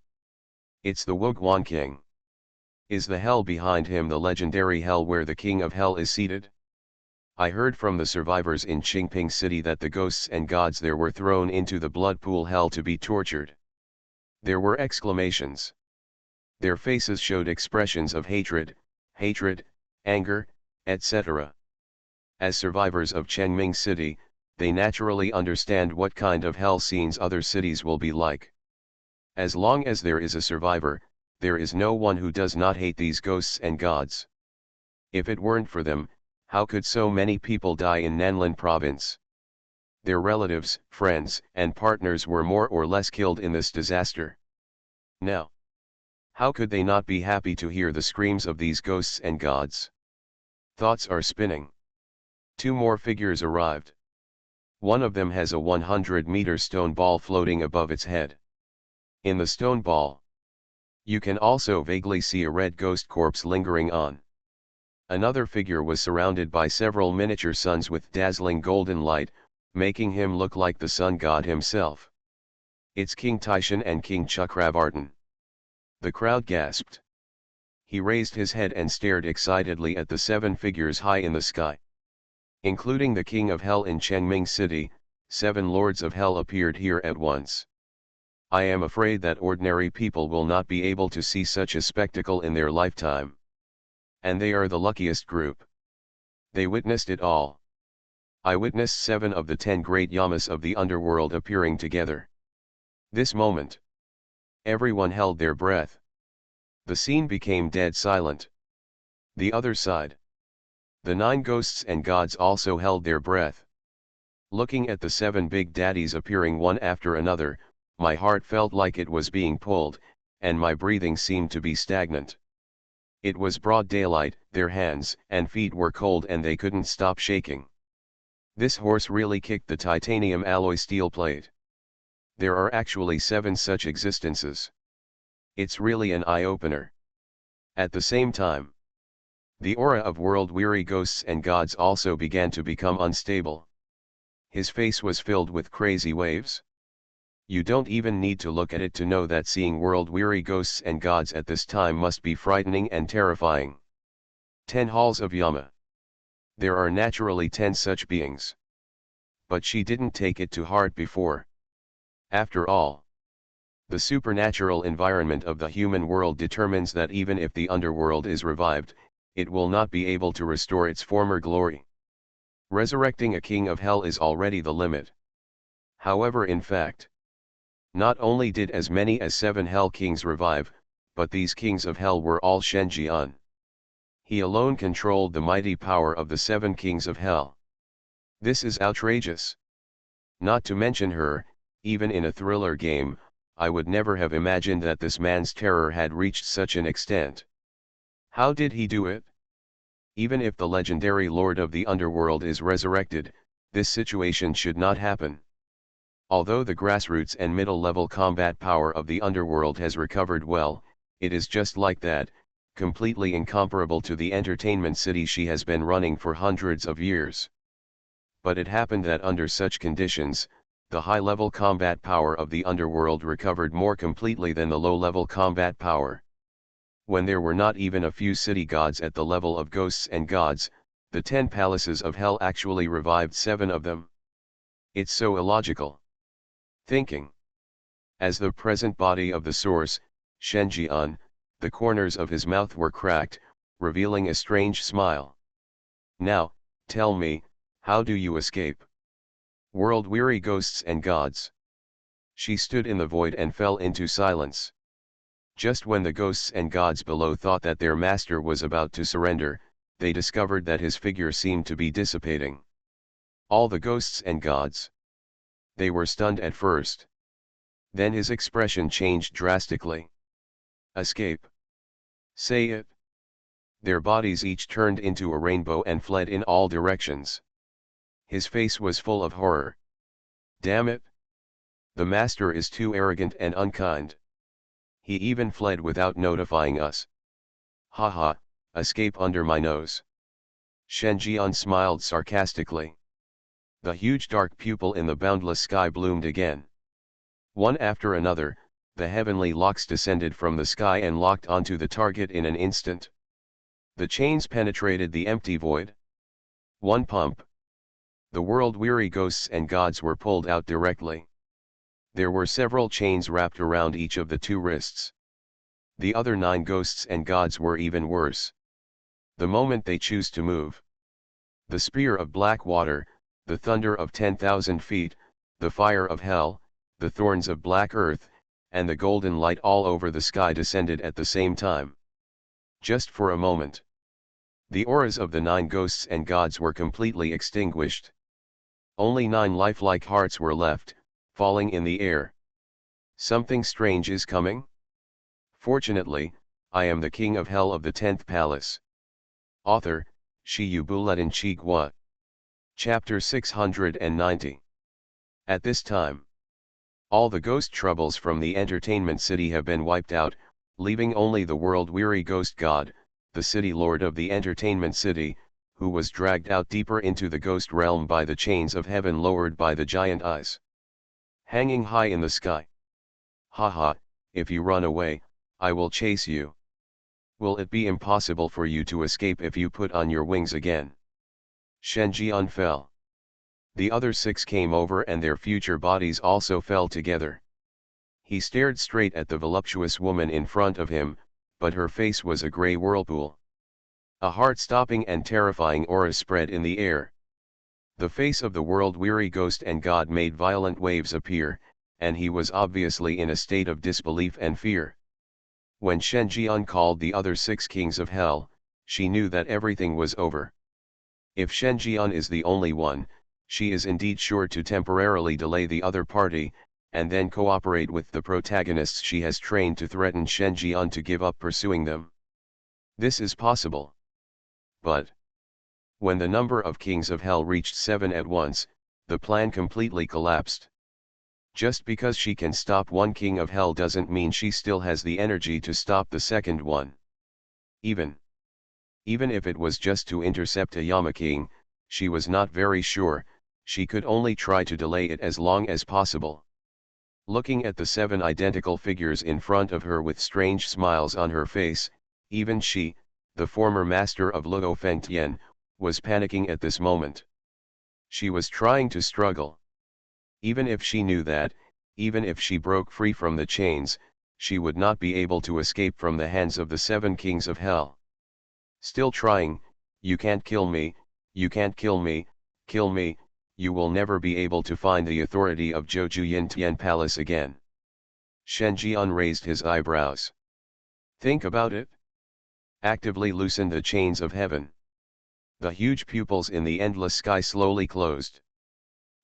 It's the Woguan King. Is the hell behind him the legendary hell where the king of hell is seated? I heard from the survivors in Qingping City that the ghosts and gods there were thrown into the blood pool hell to be tortured. There were exclamations. Their faces showed expressions of hatred, anger, etc. As survivors of Chengming City, they naturally understand what kind of hell scenes other cities will be like. As long as there is a survivor, there is no one who does not hate these ghosts and gods. If it weren't for them, how could so many people die in Nanlin province? Their relatives, friends, and partners were more or less killed in this disaster. Now, how could they not be happy to hear the screams of these ghosts and gods? Thoughts are spinning. Two more figures arrived. One of them has a 100-meter stone ball floating above its head. In the stone ball, you can also vaguely see a red ghost corpse lingering on. Another figure was surrounded by several miniature suns with dazzling golden light, making him look like the sun god himself. It's King Taishan and King Chakravartin. The crowd gasped. He raised his head and stared excitedly at the 7 figures high in the sky. Including the King of Hell in Chengming City, 7 Lords of Hell appeared here at once. I am afraid that ordinary people will not be able to see such a spectacle in their lifetime. And they are the luckiest group. They witnessed it all. I witnessed 7 of the 10 great Yamas of the underworld appearing together. This moment, everyone held their breath. The scene became dead silent. The other side. The 9 ghosts and gods also held their breath. Looking at the 7 big daddies appearing one after another, my heart felt like it was being pulled, and my breathing seemed to be stagnant. It was broad daylight, their hands and feet were cold and they couldn't stop shaking. This horse really kicked the titanium alloy steel plate. There are actually 7 such existences. It's really an eye-opener. At the same time, the aura of world-weary ghosts and gods also began to become unstable. His face was filled with crazy waves. You don't even need to look at it to know that seeing world-weary ghosts and gods at this time must be frightening and terrifying. 10 halls of Yama. There are naturally 10 such beings. But she didn't take it to heart before. After all, the supernatural environment of the human world determines that even if the underworld is revived, it will not be able to restore its former glory. Resurrecting a king of hell is already the limit. However, in fact, not only did as many as 7 hell kings revive, but these kings of hell were all Shenjian. He alone controlled the mighty power of the 7 kings of hell. This is outrageous. Not to mention her, even in a thriller game, I would never have imagined that this man's terror had reached such an extent. How did he do it? Even if the legendary Lord of the Underworld is resurrected, this situation should not happen. Although the grassroots and middle-level combat power of the Underworld has recovered well, it is just like that, completely incomparable to the entertainment city she has been running for hundreds of years. But it happened that under such conditions, the high-level combat power of the Underworld recovered more completely than the low-level combat power. When there were not even a few city gods at the level of ghosts and gods, the 10 palaces of hell actually revived 7 of them. It's so illogical. Thinking. As the present body of the source, Shenjian, the corners of his mouth were cracked, revealing a strange smile. Now, tell me, how do you escape? World-weary ghosts and gods. She stood in the void and fell into silence. Just when the ghosts and gods below thought that their master was about to surrender, they discovered that his figure seemed to be dissipating. All the ghosts and gods. They were stunned at first. Then his expression changed drastically. Escape. Say it. Their bodies each turned into a rainbow and fled in all directions. His face was full of horror. Damn it! The master is too arrogant and unkind. He even fled without notifying us. Haha, escape under my nose. Shen Jian smiled sarcastically. The huge dark pupil in the boundless sky bloomed again. One after another, the heavenly locks descended from the sky and locked onto the target in an instant. The chains penetrated the empty void. One pump. The world-weary ghosts and gods were pulled out directly. There were several chains wrapped around each of the two wrists. The other 9 ghosts and gods were even worse. The moment they choose to move. The spear of black water, the thunder of 10,000 feet, the fire of hell, the thorns of black earth, and the golden light all over the sky descended at the same time. Just for a moment. The auras of the 9 ghosts and gods were completely extinguished. Only 9 lifelike hearts were left, falling in the air. Something strange is coming? Fortunately, I am the king of hell of the 10th palace. Author, Shi Buletin Chigua. Chapter 690. At this time, all the ghost troubles from the entertainment city have been wiped out, leaving only the world-weary ghost god, the city lord of the entertainment city, who was dragged out deeper into the ghost realm by the chains of heaven lowered by the giant eyes. Hanging high in the sky. Haha, if you run away, I will chase you. Will it be impossible for you to escape if you put on your wings again? Shen Jian fell. The other 6 came over and their future bodies also fell together. He stared straight at the voluptuous woman in front of him, but her face was a grey whirlpool. A heart-stopping and terrifying aura spread in the air. The face of the world-weary ghost and god made violent waves appear, and he was obviously in a state of disbelief and fear. When Shen Jian called the other 6 kings of hell, she knew that everything was over. If Shen Jian is the only one, she is indeed sure to temporarily delay the other party, and then cooperate with the protagonists she has trained to threaten Shen Jian to give up pursuing them. This is possible. But when the number of kings of hell reached 7 at once, the plan completely collapsed. Just because she can stop one king of hell doesn't mean she still has the energy to stop the second one. Even if it was just to intercept a Yama king, she was not very sure. She could only try to delay it as long as possible. Looking at the 7 identical figures in front of her with strange smiles on her face, even she, the former master of Luo Fengtian, was panicking at this moment. She was trying to struggle. Even if she knew that, even if she broke free from the chains, she would not be able to escape from the hands of the 7 kings of hell. Still trying, you can't kill me, you can't kill me, kill me, you will never be able to find the authority of Zhou Yintian Palace again. Shen Jian raised his eyebrows. Think about it. Actively loosen the chains of heaven. The huge pupils in the endless sky slowly closed.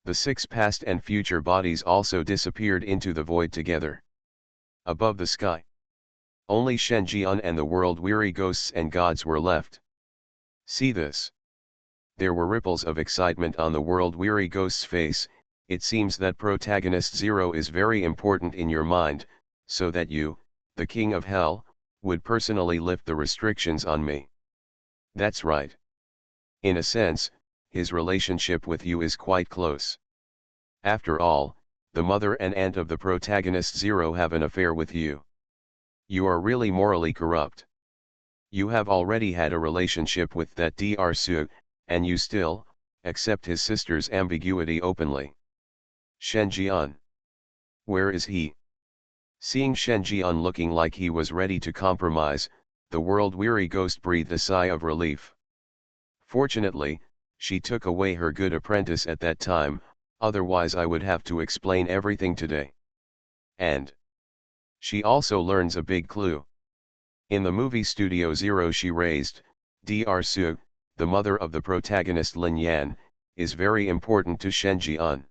The 6 past and future bodies also disappeared into the void together. Above the sky, only Shen Jian and the world-weary ghosts and gods were left. See this. There were ripples of excitement on the world-weary ghost's face. It seems that protagonist 0 is very important in your mind, so that you, the king of hell, would personally lift the restrictions on me. That's right. In a sense, his relationship with you is quite close. After all, the mother and aunt of the protagonist 0 have an affair with you. You are really morally corrupt. You have already had a relationship with that Dr. Su, and you still accept his sister's ambiguity openly. Shen Jian. Where is he? Seeing Shen Jian looking like he was ready to compromise, the world-weary ghost breathed a sigh of relief. Fortunately, she took away her good apprentice at that time, otherwise I would have to explain everything today. And She also learns a big clue. In the movie Studio Zero she raised, Dr. Su, the mother of the protagonist Lin Yan, is very important to Shen Jian.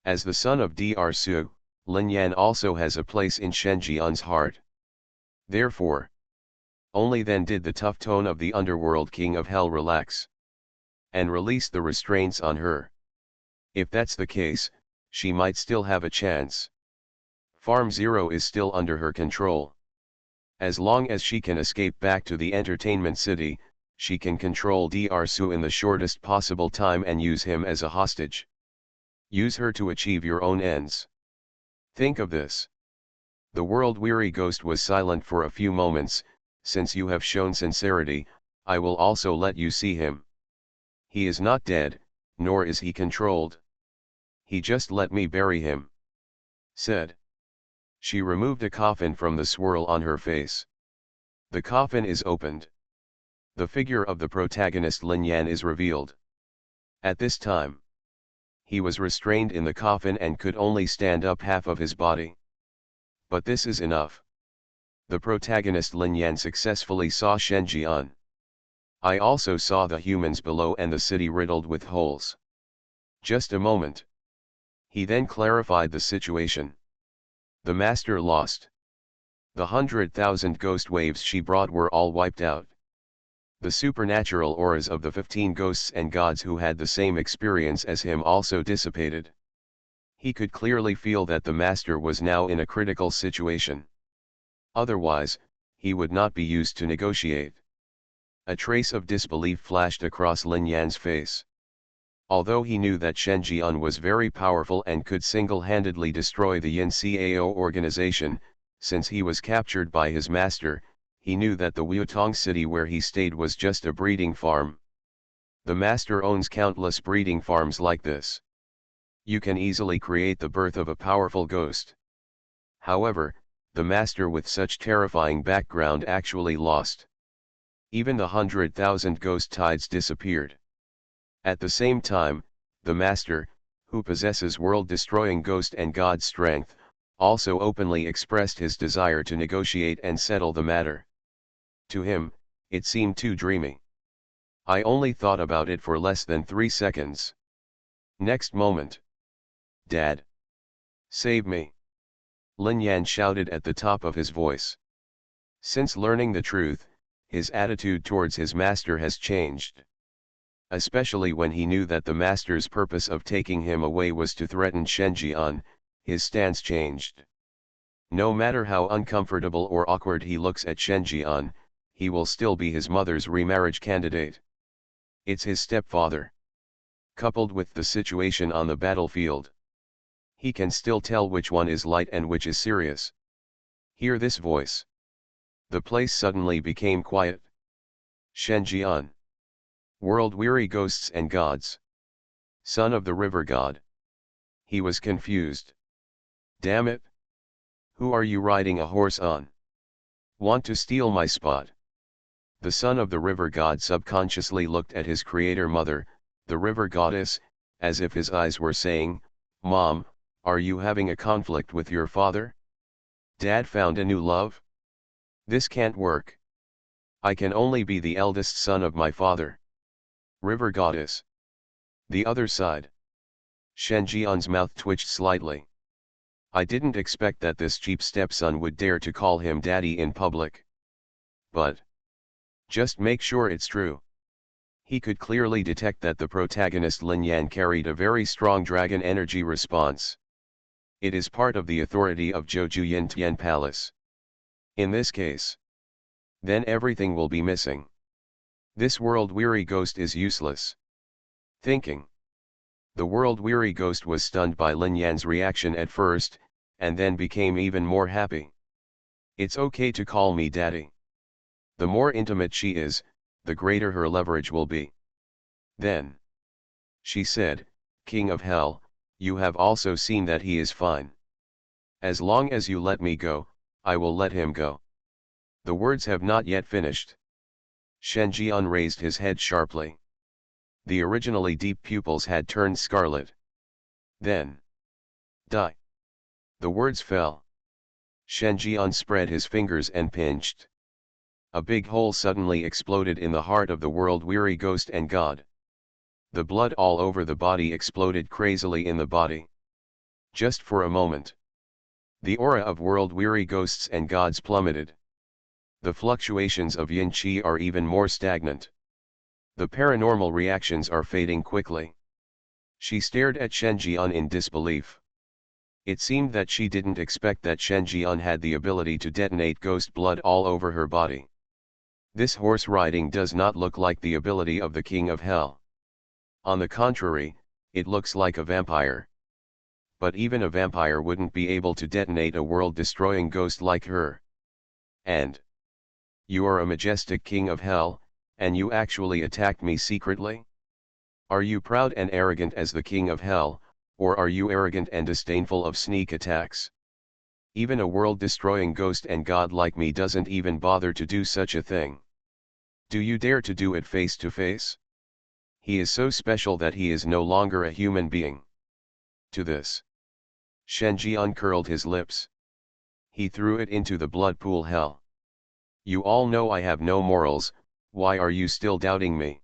As the son of Dr. Su, Lin Yan also has a place in Shen Jian's heart. Therefore, only then did the tough tone of the underworld king of hell relax and release the restraints on her. If that's the case, she might still have a chance. Farm Zero is still under her control. As long as she can escape back to the entertainment city, she can control Dr. Su in the shortest possible time and use him as a hostage. Use her to achieve your own ends. Think of this. The world-weary ghost was silent for a few moments. Since you have shown sincerity, I will also let you see him. He is not dead, nor is he controlled. He just let me bury him," said. She removed a coffin from the swirl on her face. The coffin is opened. The figure of the protagonist Lin Yan is revealed. At this time, he was restrained in the coffin and could only stand up half of his body. But this is enough. The protagonist Lin Yan successfully saw Shen Jian. I also saw the humans below and the city riddled with holes. Just a moment. He then clarified the situation. The master lost. The 100,000 ghost waves she brought were all wiped out. The supernatural auras of the 15 ghosts and gods who had the same experience as him also dissipated. He could clearly feel that the master was now in a critical situation. Otherwise, he would not be used to negotiate. A trace of disbelief flashed across Lin Yan's face. Although he knew that Shen Jian was very powerful and could single-handedly destroy the Yin Cao organization, since he was captured by his master, he knew that the Wutong city where he stayed was just a breeding farm. The master owns countless breeding farms like this. You can easily create the birth of a powerful ghost. However, the master with such terrifying background actually lost. Even the 100,000 ghost tides disappeared. At the same time, the master, who possesses world-destroying ghost and god strength, also openly expressed his desire to negotiate and settle the matter. To him, it seemed too dreamy. I only thought about it for less than 3 seconds. Next moment. Dad! Save me! Lin Yan shouted at the top of his voice. Since learning the truth, his attitude towards his master has changed. Especially when he knew that the master's purpose of taking him away was to threaten Shen Jian, his stance changed. No matter how uncomfortable or awkward he looks at Shen Jian, he will still be his mother's remarriage candidate. It's his stepfather. Coupled with the situation on the battlefield, he can still tell which one is light and which is serious. Hear this voice. The place suddenly became quiet. Shen Jian. World-weary ghosts and gods. Son of the river god. He was confused. Damn it! Who are you riding a horse on? Want to steal my spot? The son of the river god subconsciously looked at his creator mother, the river goddess, as if his eyes were saying, Mom, are you having a conflict with your father? Dad found a new love? This can't work. I can only be the eldest son of my father. River goddess. The other side. Shen Jian's mouth twitched slightly. I didn't expect that this cheap stepson would dare to call him daddy in public. But just make sure it's true. He could clearly detect that the protagonist Lin Yan carried a very strong dragon energy response. It is part of the authority of Zhouju Yin Tian Palace. In this case, then everything will be missing. This world-weary ghost is useless. Thinking. The world-weary ghost was stunned by Lin Yan's reaction at first, and then became even more happy. It's okay to call me daddy. The more intimate she is, the greater her leverage will be. Then, she said, King of Hell, you have also seen that he is fine. As long as you let me go, I will let him go. The words have not yet finished. Shen Jian raised his head sharply. The originally deep pupils had turned scarlet. Then, die. The words fell. Shen Jian spread his fingers and pinched. A big hole suddenly exploded in the heart of the world-weary ghost and god. The blood all over the body exploded crazily in the body. Just for a moment. The aura of world-weary ghosts and gods plummeted. The fluctuations of yin qi are even more stagnant. The paranormal reactions are fading quickly. She stared at Shen Jian in disbelief. It seemed that she didn't expect that Shen Jian had the ability to detonate ghost blood all over her body. This horse riding does not look like the ability of the King of Hell. On the contrary, it looks like a vampire. But even a vampire wouldn't be able to detonate a world-destroying ghost like her. And you are a majestic King of Hell, and you actually attacked me secretly? Are you proud and arrogant as the King of Hell, or are you arrogant and disdainful of sneak attacks? Even a world-destroying ghost and god like me doesn't even bother to do such a thing. Do you dare to do it face to face? He is so special that he is no longer a human being. To this, Shen Jian curled his lips. He threw it into the blood pool hell. You all know I have no morals, why are you still doubting me?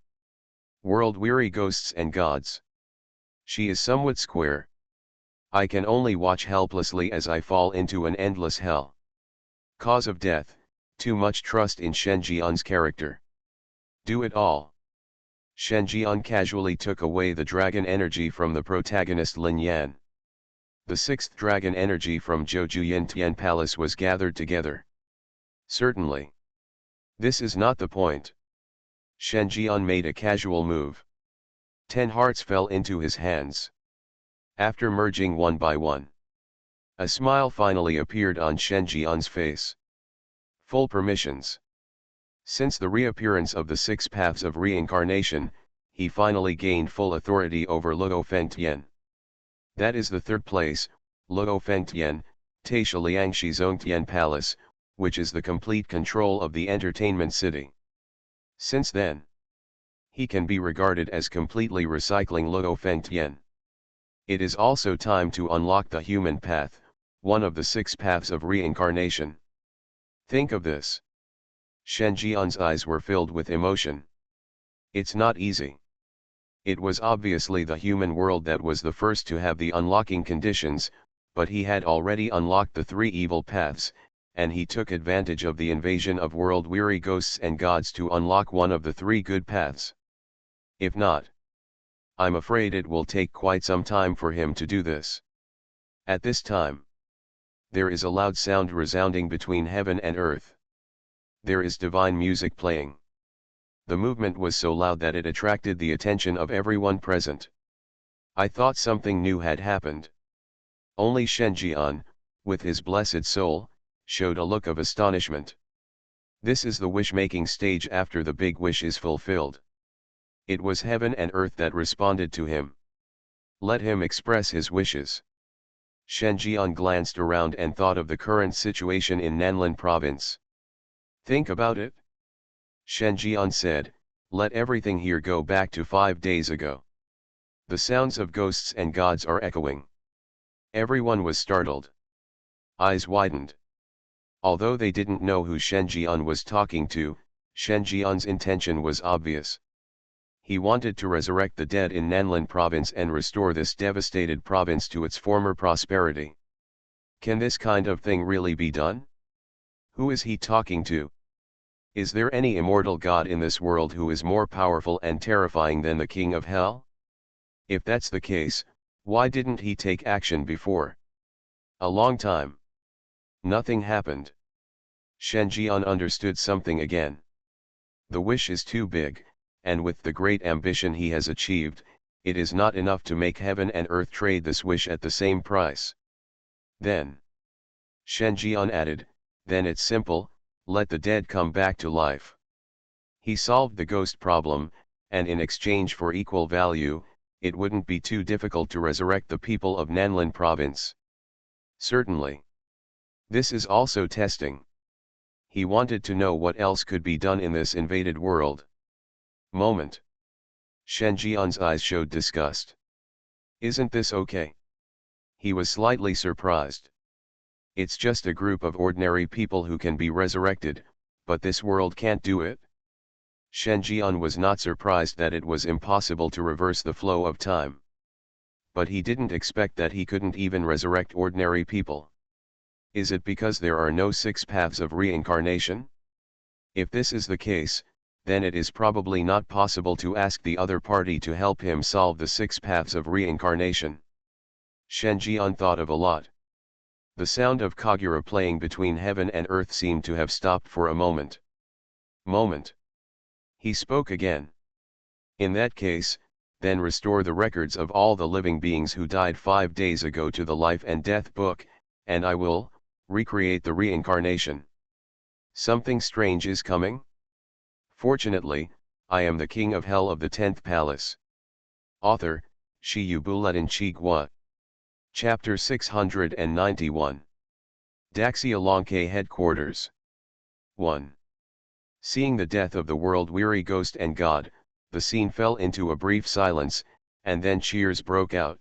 World-weary ghosts and gods. She is somewhat square. I can only watch helplessly as I fall into an endless hell. Cause of death, too much trust in Shen Jian's character. Do it all. Shen Jian casually took away the dragon energy from the protagonist Lin Yan. The sixth dragon energy from Zhouju Yintian Palace was gathered together. Certainly. This is not the point. Shen Jian made a casual move. 10 hearts fell into his hands. After merging one by one, a smile finally appeared on Shen Jian's face. Full permissions. Since the reappearance of the 6 paths of reincarnation, he finally gained full authority over Luo Fengtian. That is the third place, Luo Fengtian, Taisha Liangshi Zongtian Palace, which is the complete control of the entertainment city. Since then, he can be regarded as completely recycling Luo Fengtian. It is also time to unlock the human path, one of the 6 paths of reincarnation. Think of this. Shen Jian's eyes were filled with emotion. It's not easy. It was obviously the human world that was the first to have the unlocking conditions, but he had already unlocked the 3 evil paths, and he took advantage of the invasion of world-weary ghosts and gods to unlock one of the 3 good paths. If not, I'm afraid it will take quite some time for him to do this. At this time, there is a loud sound resounding between heaven and earth. There is divine music playing. The movement was so loud that it attracted the attention of everyone present. I thought something new had happened. Only Shen Jian, with his blessed soul, showed a look of astonishment. This is the wish-making stage after the big wish is fulfilled. It was heaven and earth that responded to him. Let him express his wishes. Shen Jian glanced around and thought of the current situation in Nanlin province. Think about it. Shen Jian said, let everything here go back to 5 days ago. The sounds of ghosts and gods are echoing. Everyone was startled. Eyes widened. Although they didn't know who Shen Jian was talking to, Shen Jian's intention was obvious. He wanted to resurrect the dead in Nanlin province and restore this devastated province to its former prosperity. Can this kind of thing really be done? Who is he talking to? Is there any immortal god in this world who is more powerful and terrifying than the King of Hell? If that's the case, why didn't he take action before? A long time. Nothing happened. Shen Jian understood something again. The wish is too big, and with the great ambition he has achieved, it is not enough to make heaven and earth trade this wish at the same price. Then, Shen Jian added, then it's simple, let the dead come back to life. He solved the ghost problem, and in exchange for equal value, it wouldn't be too difficult to resurrect the people of Nanlin province. Certainly. This is also testing. He wanted to know what else could be done in this invaded world. Moment. Shen Jian's eyes showed disgust. Isn't this okay? He was slightly surprised. It's just a group of ordinary people who can be resurrected, but this world can't do it. Shen Jian was not surprised that it was impossible to reverse the flow of time. But he didn't expect that he couldn't even resurrect ordinary people. Is it because there are no 6 paths of reincarnation? If this is the case, then it is probably not possible to ask the other party to help him solve the 6 paths of reincarnation. Shen Jian thought of a lot. The sound of Kagura playing between heaven and earth seemed to have stopped for a moment. He spoke again. In that case, then restore the records of all the living beings who died 5 days ago to the life and death book, and I will recreate the reincarnation. Something strange is coming? Fortunately, I am the king of hell of the 10th palace. Author, Shi Yubuletin Chigua. Chapter 691. Daxialanke Headquarters. 1. Seeing the death of the world-weary ghost and god, the scene fell into a brief silence, and then cheers broke out.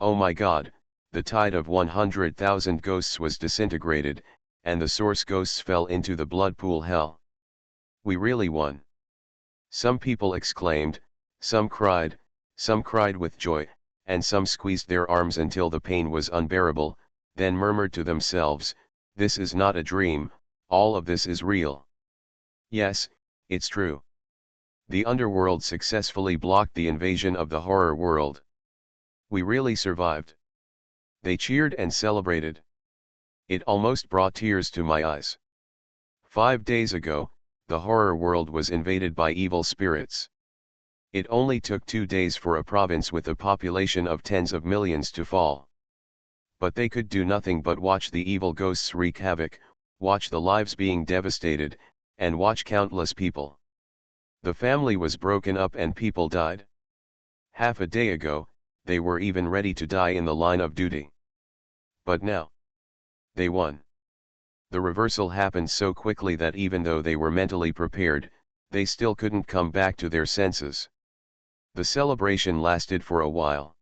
Oh my god, the tide of 100,000 ghosts was disintegrated, and the source ghosts fell into the blood pool hell. We really won. Some people exclaimed, some cried with joy, and some squeezed their arms until the pain was unbearable, then murmured to themselves, this is not a dream, all of this is real. Yes, it's true. The underworld successfully blocked the invasion of the horror world. We really survived. They cheered and celebrated. It almost brought tears to my eyes. 5 days ago, the horror world was invaded by evil spirits. It only took 2 days for a province with a population of tens of millions to fall. But they could do nothing but watch the evil ghosts wreak havoc, watch the lives being devastated, and watch countless people. The family was broken up and people died. Half a day ago, they were even ready to die in the line of duty. But now, they won. The reversal happened so quickly that even though they were mentally prepared, they still couldn't come back to their senses. The celebration lasted for a while.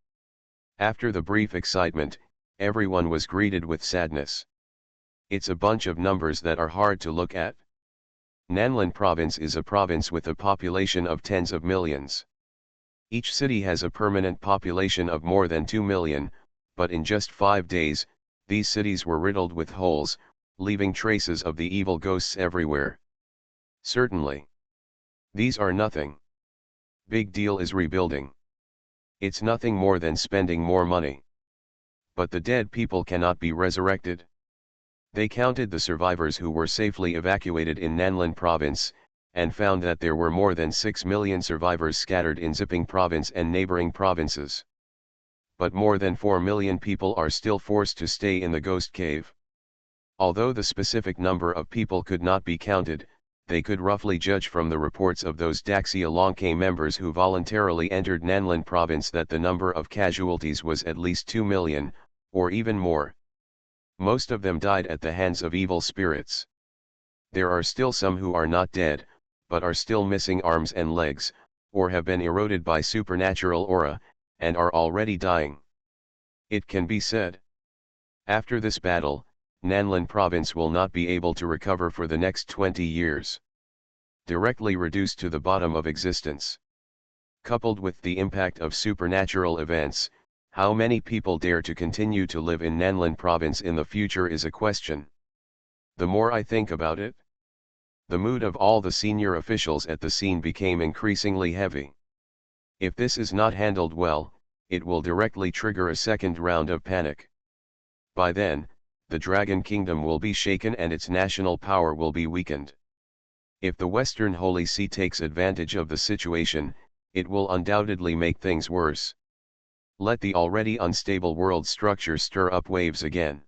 After the brief excitement, everyone was greeted with sadness. It's a bunch of numbers that are hard to look at. Nanlin Province is a province with a population of tens of millions. Each city has a permanent population of more than 2 million, but in just 5 days, these cities were riddled with holes, leaving traces of the evil ghosts everywhere. Certainly. These are nothing. Big deal is rebuilding. It's nothing more than spending more money. But the dead people cannot be resurrected. They counted the survivors who were safely evacuated in Nanlin Province, and found that there were more than 6 million survivors scattered in Ziping Province and neighboring provinces. But more than 4 million people are still forced to stay in the ghost cave. Although the specific number of people could not be counted, they could roughly judge from the reports of those Daxialanke members who voluntarily entered Nanlin Province that the number of casualties was at least 2 million, or even more. Most of them died at the hands of evil spirits. There are still some who are not dead, but are still missing arms and legs, or have been eroded by supernatural aura, and are already dying. It can be said. After this battle, Nanlin Province will not be able to recover for the next 20 years. Directly reduced to the bottom of existence. Coupled with the impact of supernatural events, how many people dare to continue to live in Nanlin Province in the future is a question. The more I think about it, the mood of all the senior officials at the scene became increasingly heavy. If this is not handled well, it will directly trigger a second round of panic. By then, the Dragon Kingdom will be shaken and its national power will be weakened. If the Western Holy See takes advantage of the situation, it will undoubtedly make things worse. Let the already unstable world structure stir up waves again.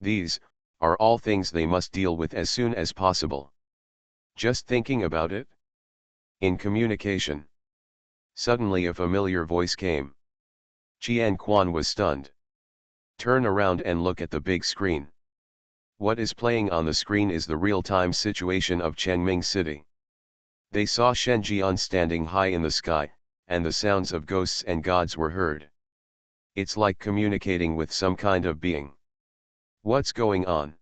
These are all things they must deal with as soon as possible. Just thinking about it? In communication. Suddenly a familiar voice came. Qian Quan was stunned. Turn around and look at the big screen. What is playing on the screen is the real-time situation of Chengming City. They saw Shen Jian standing high in the sky, and the sounds of ghosts and gods were heard. It's like communicating with some kind of being. What's going on?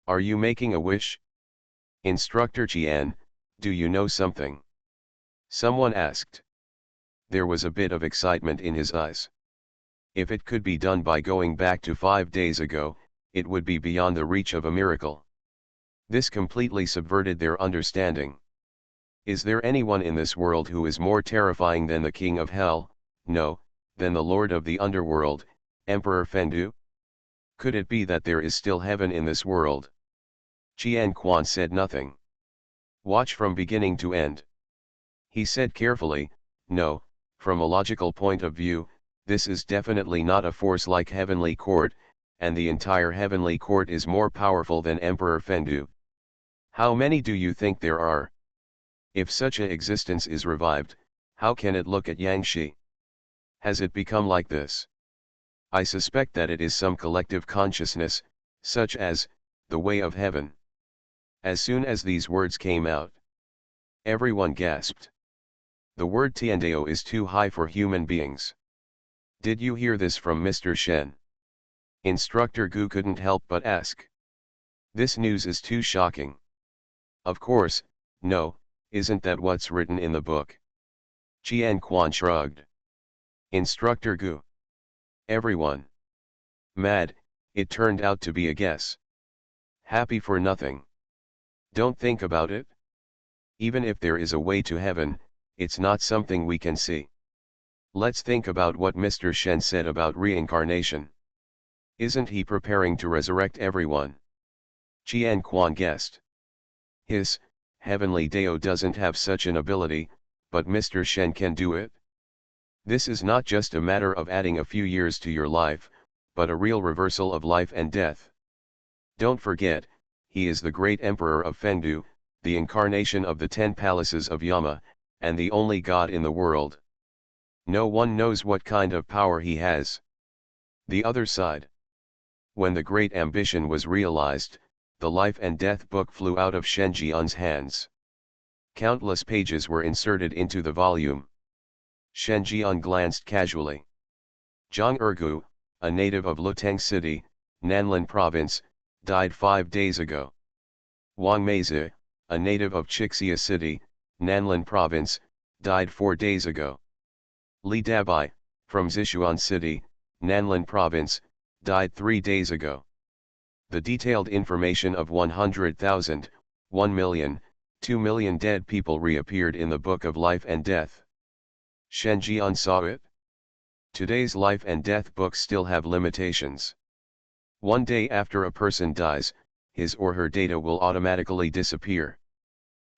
Are you making a wish? Instructor Qian, do you know something? Someone asked. There was a bit of excitement in his eyes. If it could be done by going back to 5 days ago, it would be beyond the reach of a miracle. This completely subverted their understanding. Is there anyone in this world who is more terrifying than the king of hell, no, than the lord of the underworld, Emperor Fendu? Could it be that there is still heaven in this world? Qian Quan said nothing. Watch from beginning to end. He said carefully, no, from a logical point of view, this is definitely not a force like Heavenly Court, and the entire Heavenly Court is more powerful than Emperor Fendu. How many do you think there are? If such a existence is revived, how can it look at Yangshi? Has it become like this? I suspect that it is some collective consciousness, such as, the way of heaven. As soon as these words came out, everyone gasped. The word Tiandao is too high for human beings. Did you hear this from Mr. Shen? Instructor Gu couldn't help but ask. This news is too shocking. Of course, no, isn't that what's written in the book? Qian Quan shrugged. Instructor Gu. Everyone. Mad, it turned out to be a guess. Happy for nothing. Don't think about it. Even if there is a way to heaven, it's not something we can see. Let's think about what Mr. Shen said about reincarnation. Isn't he preparing to resurrect everyone? Qian Quan guessed. His heavenly Dao doesn't have such an ability, but Mr. Shen can do it. This is not just a matter of adding a few years to your life, but a real reversal of life and death. Don't forget, he is the great emperor of Fendu, the incarnation of the 10 palaces of Yama, and the only god in the world. No one knows what kind of power he has. The other side. When the great ambition was realized, the life and death book flew out of Shen Jian's hands. Countless pages were inserted into the volume. Shen Jian glanced casually. Zhang Ergu, a native of Luteng City, Nanlin Province, died 5 days ago. Wang Meizi, a native of Chixia City, Nanlin Province, died 4 days ago. Li Dabai, from Zishuan City, Nanlin Province, died 3 days ago. The detailed information of 100,000, 1 million, 2 million dead people reappeared in the Book of Life and Death. Shen Jian saw it. Today's life and death books still have limitations. One day after a person dies, his or her data will automatically disappear.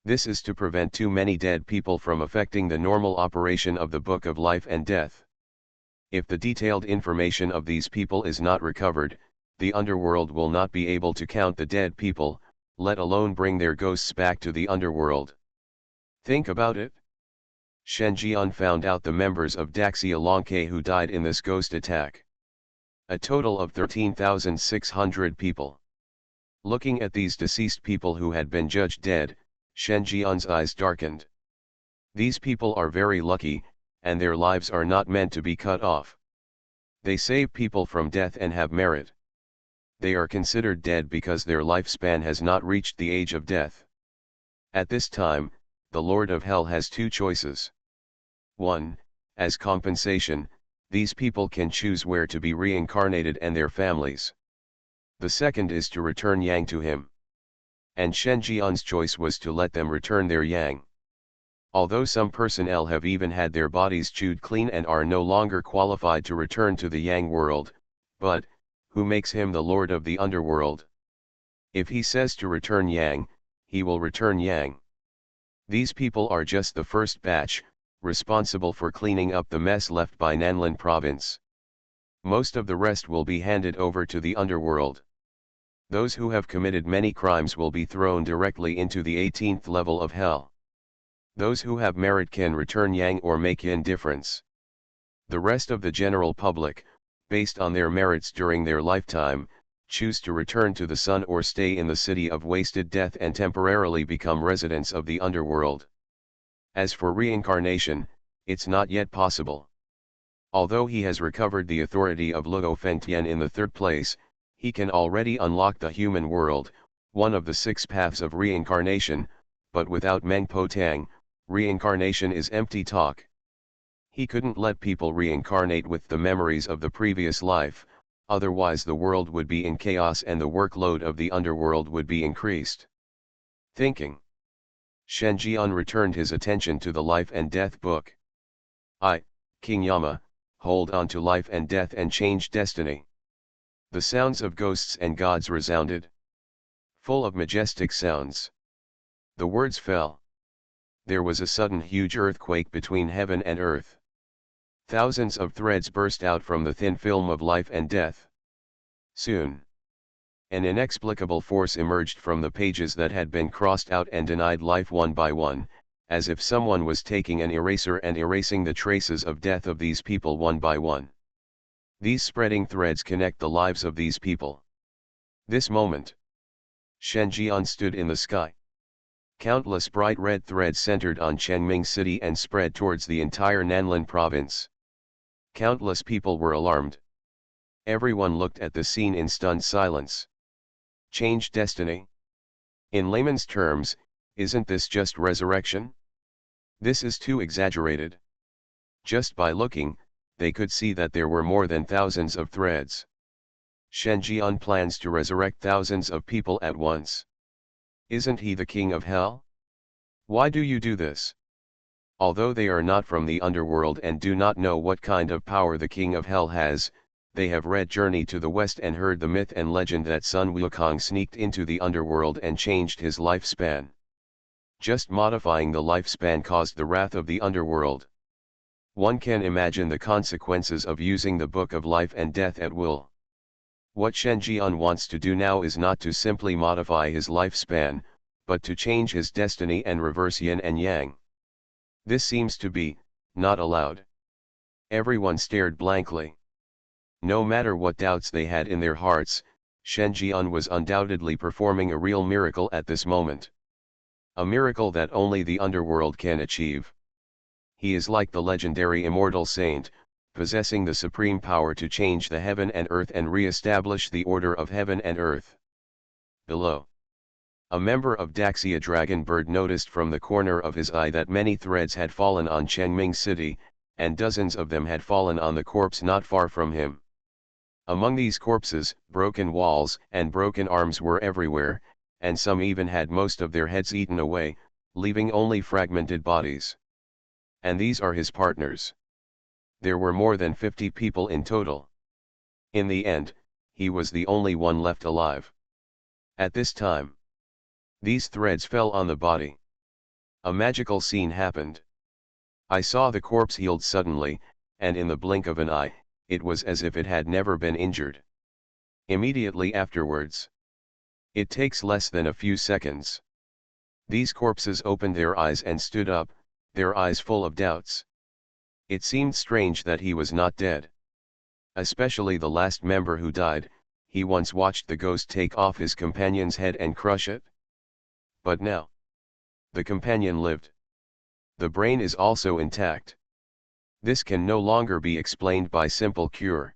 This is to prevent too many dead people from affecting the normal operation of the Book of Life and Death. If the detailed information of these people is not recovered, the underworld will not be able to count the dead people, let alone bring their ghosts back to the underworld. Think about it. Shen Jian found out the members of Daxia Longke who died in this ghost attack. A total of 13,600 people. Looking at these deceased people who had been judged dead, Shen Jian's eyes darkened. These people are very lucky, and their lives are not meant to be cut off. They save people from death and have merit. They are considered dead because their lifespan has not reached the age of death. At this time, the Lord of Hell has 2 choices. 1. As compensation, these people can choose where to be reincarnated and their families. The second is to return yang to him. And Shen Jian's choice was to let them return their yang. Although some personnel have even had their bodies chewed clean and are no longer qualified to return to the yang world, but, who makes him the lord of the underworld? If he says to return yang, he will return yang. These people are just the first batch, responsible for cleaning up the mess left by Nanlin Province. Most of the rest will be handed over to the underworld. Those who have committed many crimes will be thrown directly into the 18th level of hell. Those who have merit can return yang or make yin difference. The rest of the general public, based on their merits during their lifetime, choose to return to the sun or stay in the city of wasted death and temporarily become residents of the underworld. As for reincarnation, it's not yet possible. Although he has recovered the authority of Luo Fengtian in the 3rd place, He can already unlock the human world, one of the 6 paths of reincarnation, but without Meng Po Tang, reincarnation is empty talk. He couldn't let people reincarnate with the memories of the previous life, otherwise the world would be in chaos and the workload of the underworld would be increased. Thinking. Shen Jian returned his attention to the life and death book. I, King Yama, hold on to life and death and change destiny. The sounds of ghosts and gods resounded. Full of majestic sounds. The words fell. There was a sudden huge earthquake between heaven and earth. Thousands of threads burst out from the thin film of life and death. Soon. An inexplicable force emerged from the pages that had been crossed out and denied life one by one, as if someone was taking an eraser and erasing the traces of death of these people one by one. These spreading threads connect the lives of these people. This moment. Shen Jian stood in the sky. Countless bright red threads centered on Chengming City and spread towards the entire Nanlin province. Countless people were alarmed. Everyone looked at the scene in stunned silence. Change destiny? In layman's terms, isn't this just resurrection? This is too exaggerated. Just by looking, they could see that there were more than thousands of threads. Shen Jian plans to resurrect thousands of people at once. Isn't he the king of hell? Why do you do this? Although they are not from the underworld and do not know what kind of power the king of hell has, they have read Journey to the West and heard the myth and legend that Sun Wukong sneaked into the underworld and changed his lifespan. Just modifying the lifespan caused the wrath of the underworld. One can imagine the consequences of using the Book of Life and Death at will. What Shen Jian wants to do now is not to simply modify his lifespan, but to change his destiny and reverse yin and yang. This seems to be, not allowed. Everyone stared blankly. No matter what doubts they had in their hearts, Shen Jian was undoubtedly performing a real miracle at this moment. A miracle that only the underworld can achieve. He is like the legendary immortal saint, possessing the supreme power to change the heaven and earth and re-establish the order of heaven and earth. Below. A member of Daxia Dragon Bird noticed from the corner of his eye that many threads had fallen on Chengming City, and dozens of them had fallen on the corpse not far from him. Among these corpses, broken walls and broken arms were everywhere, and some even had most of their heads eaten away, leaving only fragmented bodies. And these are his partners. There were more than 50 people in total. In the end, he was the only one left alive. At this time, these threads fell on the body. A magical scene happened. I saw the corpse healed suddenly, and in the blink of an eye, it was as if it had never been injured. Immediately afterwards. It takes less than a few seconds. These corpses opened their eyes and stood up, their eyes full of doubts. It seemed strange that he was not dead. Especially the last member who died, he once watched the ghost take off his companion's head and crush it. But now, the companion lived. The brain is also intact. This can no longer be explained by simple cure.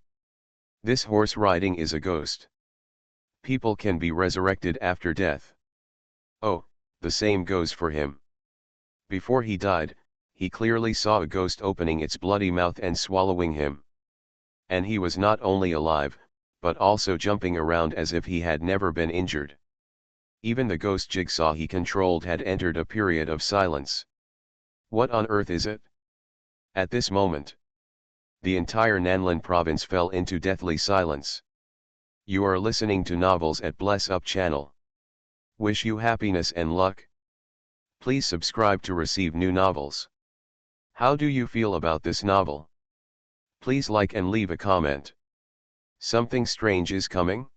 This horse riding is a ghost. People can be resurrected after death. Oh, the same goes for him. Before he died, he clearly saw a ghost opening its bloody mouth and swallowing him. And he was not only alive, but also jumping around as if he had never been injured. Even the ghost jigsaw he controlled had entered a period of silence. What on earth is it? At this moment, the entire Nanlin province fell into deathly silence. You are listening to Novels at Bless Up channel. Wish you happiness and luck. Please subscribe to receive new novels. How do you feel about this novel? Please like and leave a comment. Something strange is coming?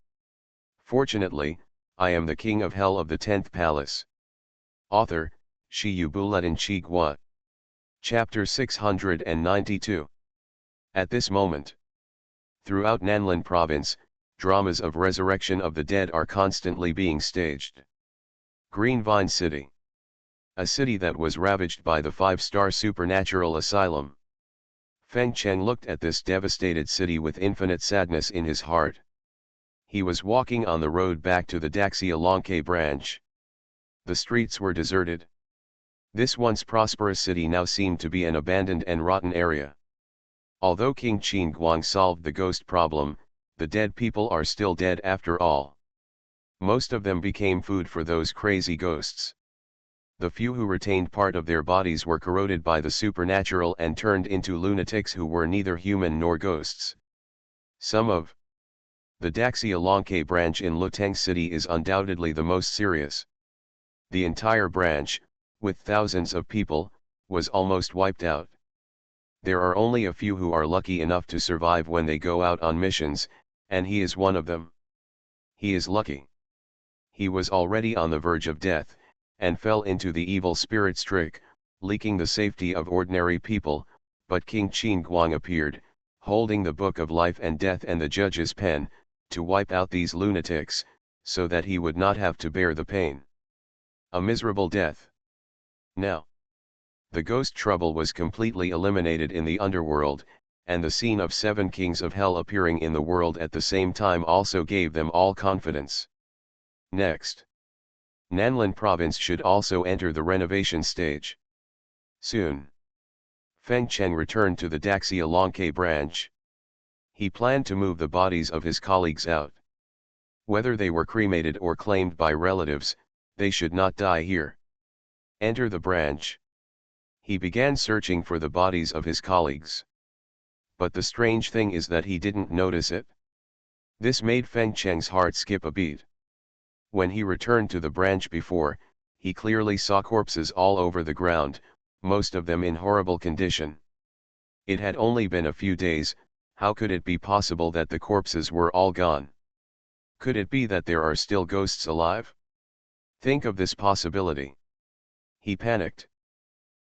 Fortunately, I am the king of hell of the 10th palace. Author, Shi Yubuletin Chigua. Chapter 692. At this moment, throughout Nanlin province, dramas of resurrection of the dead are constantly being staged. Green Vine City. A city that was ravaged by the 5-star supernatural asylum. Feng Cheng looked at this devastated city with infinite sadness in his heart. He was walking on the road back to the Daxia branch. The streets were deserted. This once prosperous city now seemed to be an abandoned and rotten area. Although King Qin Guang solved the ghost problem, the dead people are still dead after all. Most of them became food for those crazy ghosts. The few who retained part of their bodies were corroded by the supernatural and turned into lunatics who were neither human nor ghosts. Some of the Daxia branch in Luteng City is undoubtedly the most serious. The entire branch, with thousands of people, was almost wiped out. There are only a few who are lucky enough to survive when they go out on missions, and he is one of them. He is lucky. He was already on the verge of death, and fell into the evil spirit's trick, leaking the safety of ordinary people, but King Qin Guang appeared, holding the book of life and death and the judge's pen, to wipe out these lunatics, so that he would not have to bear the pain. A miserable death. Now, the ghost trouble was completely eliminated in the underworld, and the scene of 7 kings of hell appearing in the world at the same time also gave them all confidence. Next, Nanlin province should also enter the renovation stage. Soon, Feng Cheng returned to the Daxia branch. He planned to move the bodies of his colleagues out. Whether they were cremated or claimed by relatives, they should not die here. Enter the branch. He began searching for the bodies of his colleagues. But the strange thing is that he didn't notice it. This made Feng Cheng's heart skip a beat. When he returned to the branch before, he clearly saw corpses all over the ground, most of them in horrible condition. It had only been a few days. How could it be possible that the corpses were all gone? Could it be that there are still ghosts alive? Think of this possibility. He panicked.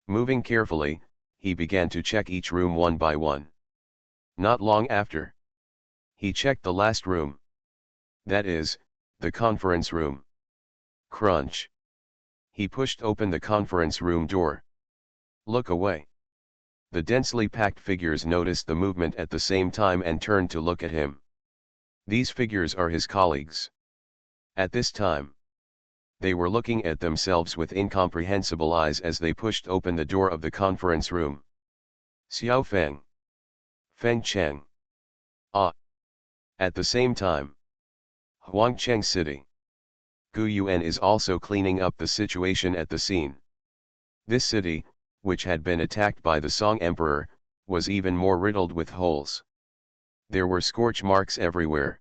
Moving carefully, he began to check each room one by one. Not long after, he checked the last room. That is, the conference room. Crunch. He pushed open the conference room door. Look away. The densely packed figures noticed the movement at the same time and turned to look at him. These figures are his colleagues. At this time, they were looking at themselves with incomprehensible eyes as they pushed open the door of the conference room. Xiao Feng. Feng Cheng. Ah. At the same time, Huangcheng City. Gu Yuan is also cleaning up the situation at the scene. This city, which had been attacked by the Song Emperor, was even more riddled with holes. There were scorch marks everywhere.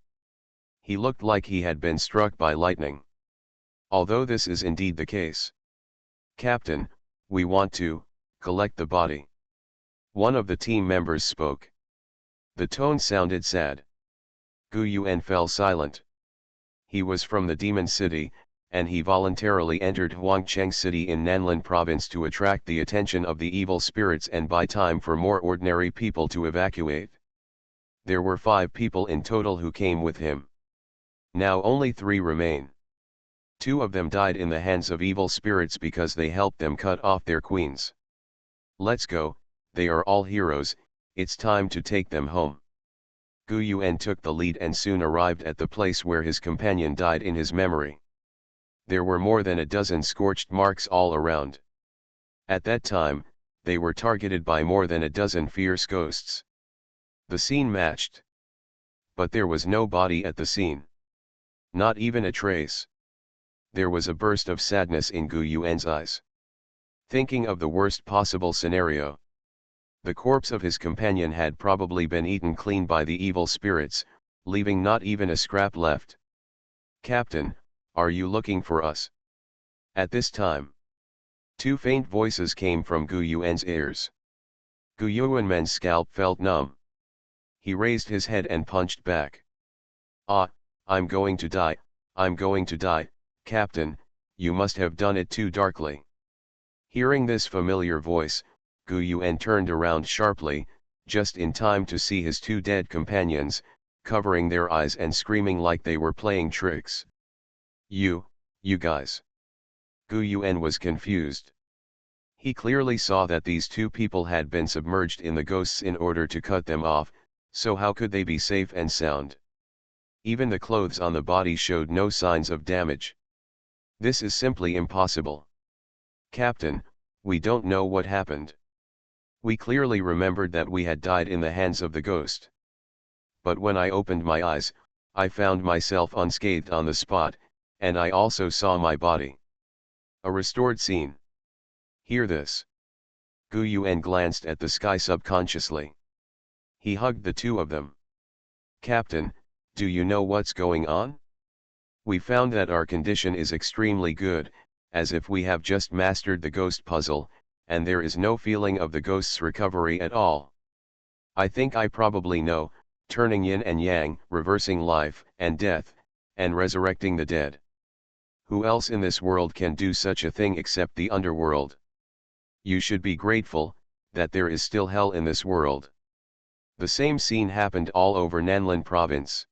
He looked like he had been struck by lightning. Although this is indeed the case. Captain, we want to collect the body. One of the team members spoke. The tone sounded sad. Gu Yuan fell silent. He was from the Demon City, and he voluntarily entered Huangcheng City in Nanlin Province to attract the attention of the evil spirits and buy time for more ordinary people to evacuate. There were 5 people in total who came with him. Now only 3 remain. 2 of them died in the hands of evil spirits because they helped them cut off their queens. Let's go, they are all heroes, it's time to take them home. Gu Yuan took the lead and soon arrived at the place where his companion died in his memory. There were more than a dozen scorched marks all around. At that time, they were targeted by more than a dozen fierce ghosts. The scene matched. But there was no body at the scene. Not even a trace. There was a burst of sadness in Gu Yuan's eyes. Thinking of the worst possible scenario. The corpse of his companion had probably been eaten clean by the evil spirits, leaving not even a scrap left. Captain, are you looking for us? At this time, 2 faint voices came from Gu Yuan's ears. Gu Yuan's scalp felt numb. He raised his head and punched back. Ah, I'm going to die, I'm going to die, Captain, you must have done it too darkly. Hearing this familiar voice, Gu Yuan turned around sharply, just in time to see his 2 dead companions, covering their eyes and screaming like they were playing tricks. You guys. Gu Yuan was confused. He clearly saw that these 2 people had been submerged in the ghosts in order to cut them off, so how could they be safe and sound? Even the clothes on the body showed no signs of damage. This is simply impossible. Captain, we don't know what happened. We clearly remembered that we had died in the hands of the ghost. But when I opened my eyes, I found myself unscathed on the spot, and I also saw my body. A restored scene. Hear this. Gu Yuan glanced at the sky subconsciously. He hugged the two of them. Captain, do you know what's going on? We found that our condition is extremely good, as if we have just mastered the ghost puzzle, and there is no feeling of the ghost's recovery at all. I think I probably know, turning yin and yang, reversing life and death, and resurrecting the dead. Who else in this world can do such a thing except the underworld? You should be grateful that there is still hell in this world. The same scene happened all over Nanlin province.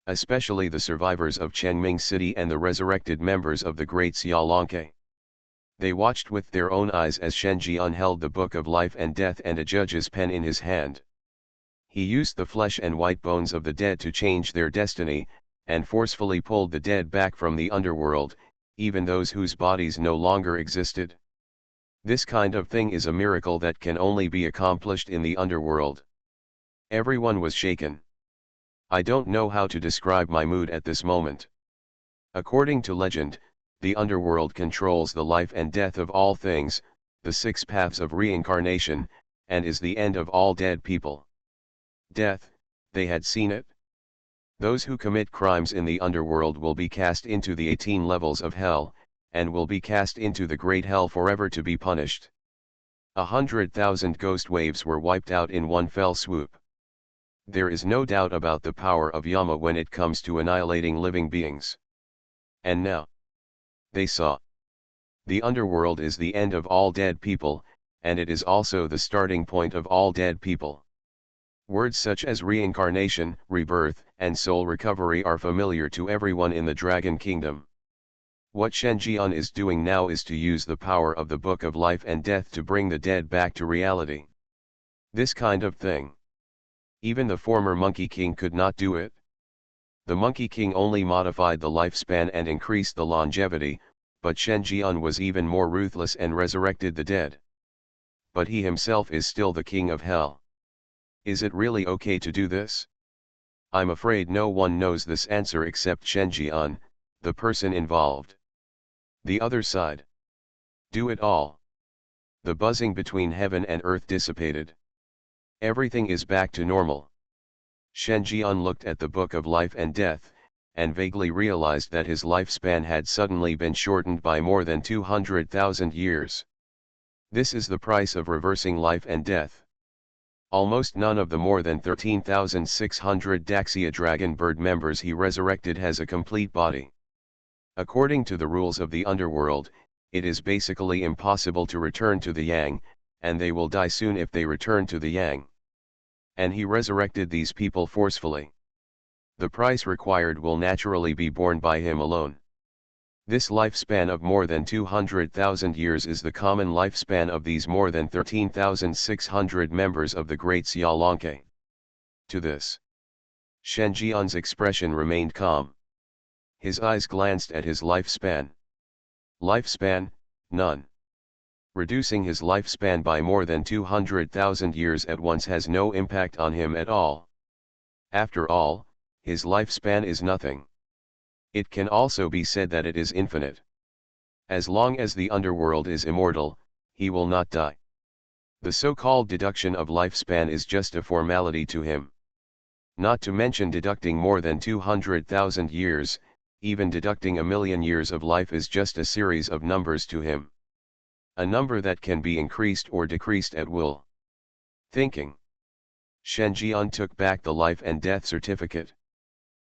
Especially the survivors of Chengming City and the resurrected members of the Great Xiaolonke. They watched with their own eyes as Shen Jian held the Book of Life and Death and a judge's pen in his hand. He used the flesh and white bones of the dead to change their destiny, and forcefully pulled the dead back from the underworld, even those whose bodies no longer existed. This kind of thing is a miracle that can only be accomplished in the underworld. Everyone was shaken. I don't know how to describe my mood at this moment. According to legend, the underworld controls the life and death of all things, the 6 paths of reincarnation, and is the end of all dead people. Death, they had seen it. Those who commit crimes in the underworld will be cast into the 18 levels of hell, and will be cast into the great hell forever to be punished. 100,000 ghost waves were wiped out in one fell swoop. There is no doubt about the power of Yama when it comes to annihilating living beings. And now, they saw. The underworld is the end of all dead people, and it is also the starting point of all dead people. Words such as reincarnation, rebirth, and soul recovery are familiar to everyone in the Dragon Kingdom. What Shen Jian is doing now is to use the power of the Book of Life and Death to bring the dead back to reality. This kind of thing. Even the former Monkey King could not do it. The Monkey King only modified the lifespan and increased the longevity, but Shen Jian was even more ruthless and resurrected the dead. But he himself is still the king of hell. Is it really okay to do this? I'm afraid no one knows this answer except Shen Jian, the person involved. The other side. Do it all. The buzzing between heaven and earth dissipated. Everything is back to normal. Shen Jian looked at the Book of Life and Death, and vaguely realized that his lifespan had suddenly been shortened by more than 200,000 years. This is the price of reversing life and death. Almost none of the more than 13,600 Daxia Dragon Bird members he resurrected has a complete body. According to the rules of the underworld, it is basically impossible to return to the Yang, and they will die soon if they return to the Yang. And he resurrected these people forcefully. The price required will naturally be borne by him alone. This lifespan of more than 200,000 years is the common lifespan of these more than 13,600 members of the Great Xiaolonke. To this, Shen Jian's expression remained calm. His eyes glanced at his lifespan. Lifespan, none. Reducing his lifespan by more than 200,000 years at once has no impact on him at all. After all, his lifespan is nothing. It can also be said that it is infinite. As long as the underworld is immortal, he will not die. The so-called deduction of lifespan is just a formality to him. Not to mention deducting more than 200,000 years, even deducting 1,000,000 years of life is just a series of numbers to him. A number that can be increased or decreased at will. Thinking. Shen Jian took back the life and death certificate.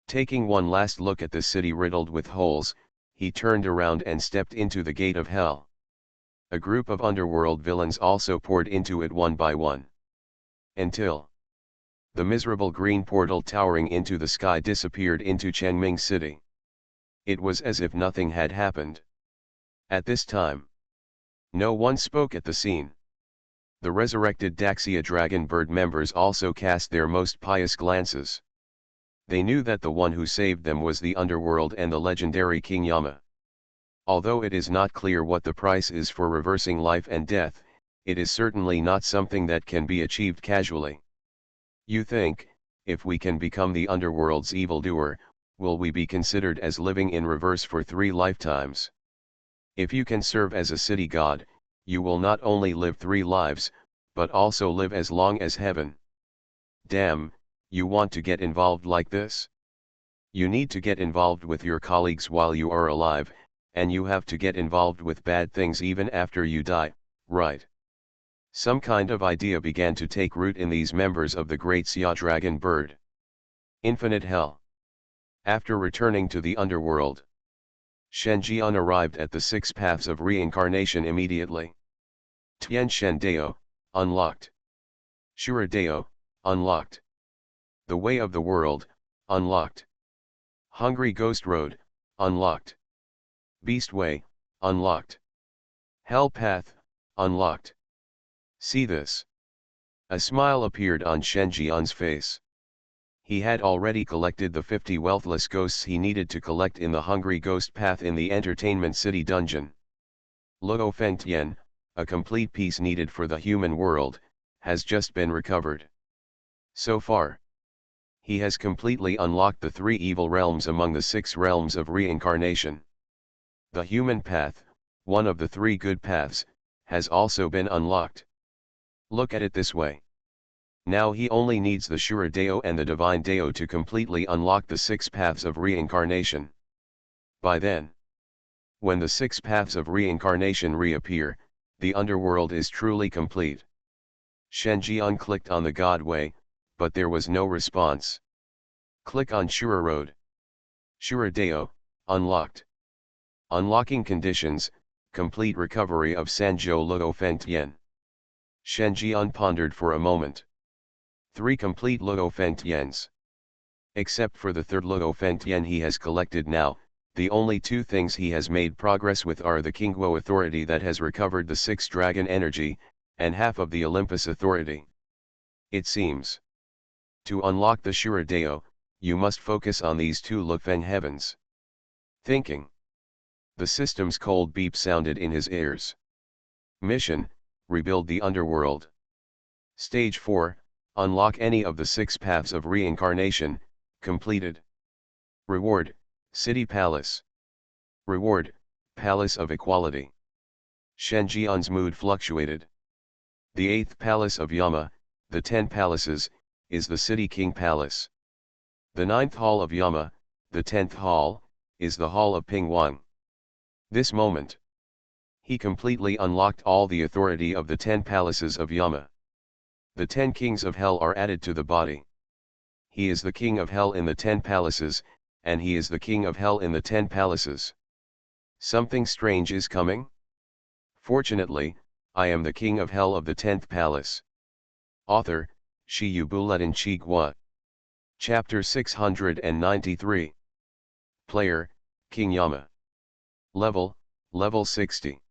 Taking one last look at the city riddled with holes, he turned around and stepped into the gate of hell. A group of underworld villains also poured into it one by one. Until the miserable green portal towering into the sky disappeared into Chengming City. It was as if nothing had happened. At this time, no one spoke at the scene. The resurrected Daxia Dragon Bird members also cast their most pious glances. They knew that the one who saved them was the underworld and the legendary King Yama. Although it is not clear what the price is for reversing life and death, it is certainly not something that can be achieved casually. You think, if we can become the underworld's evildoer, will we be considered as living in reverse for 3 lifetimes? If you can serve as a city god, you will not only live 3 lives, but also live as long as heaven. Damn, you want to get involved like this? You need to get involved with your colleagues while you are alive, and you have to get involved with bad things even after you die, right? Some kind of idea began to take root in these members of the great Xia dragon bird. Infinite hell. After returning to the underworld, Shen Jian arrived at the 6 paths of reincarnation immediately. Tian Shen Dao, unlocked. Shura Dao, unlocked. The Way of the World, unlocked. Hungry Ghost Road, unlocked. Beast Way, unlocked. Hell Path, unlocked. See this. A smile appeared on Shen Jian's face. He had already collected the 50 wealthless ghosts he needed to collect in the Hungry Ghost Path in the Entertainment City dungeon. Luo Fengtian, a complete piece needed for the human world, has just been recovered. So far, he has completely unlocked the 3 evil realms among the 6 realms of reincarnation. The human path, one of the 3 good paths, has also been unlocked. Look at it this way. Now he only needs the Shura Dao and the Divine Dao to completely unlock the 6 paths of reincarnation. By then, when the 6 paths of reincarnation reappear, the underworld is truly complete. Shen Jian clicked on the God Way, but there was no response. Click on Shura Road. Shura Dao, unlocked. Unlocking conditions, complete recovery of Sanzhou Luo Fengtian. Shen Jian pondered for a moment. 3 complete Luo Fengtians. Except for the 3rd Luo Fengtian he has collected now, the only 2 things he has made progress with are the Qingguo authority that has recovered the 6 dragon energy, and half of the Olympus authority. It seems. To unlock the Shura Dao, you must focus on these 2 Lufeng heavens. Thinking. The system's cold beep sounded in his ears. Mission, rebuild the underworld. Stage 4, unlock any of the 6 paths of reincarnation, completed. Reward, City Palace. Reward, Palace of Equality. Shen Jian's mood fluctuated. The 8th Palace of Yama, the 10 Palaces, is the City King Palace. The 9th Hall of Yama, the 10th Hall, is the Hall of Pingwang. This moment, he completely unlocked all the authority of the 10 Palaces of Yama. The 10 Kings of Hell are added to the body. He is the King of Hell in the 10 Palaces, and he is the King of Hell in the 10 Palaces. Something strange is coming? Fortunately, I am the King of Hell of the 10th Palace. Author, Shi Yubuletin Chigua. Chapter 693. Player, King Yama. Level 60.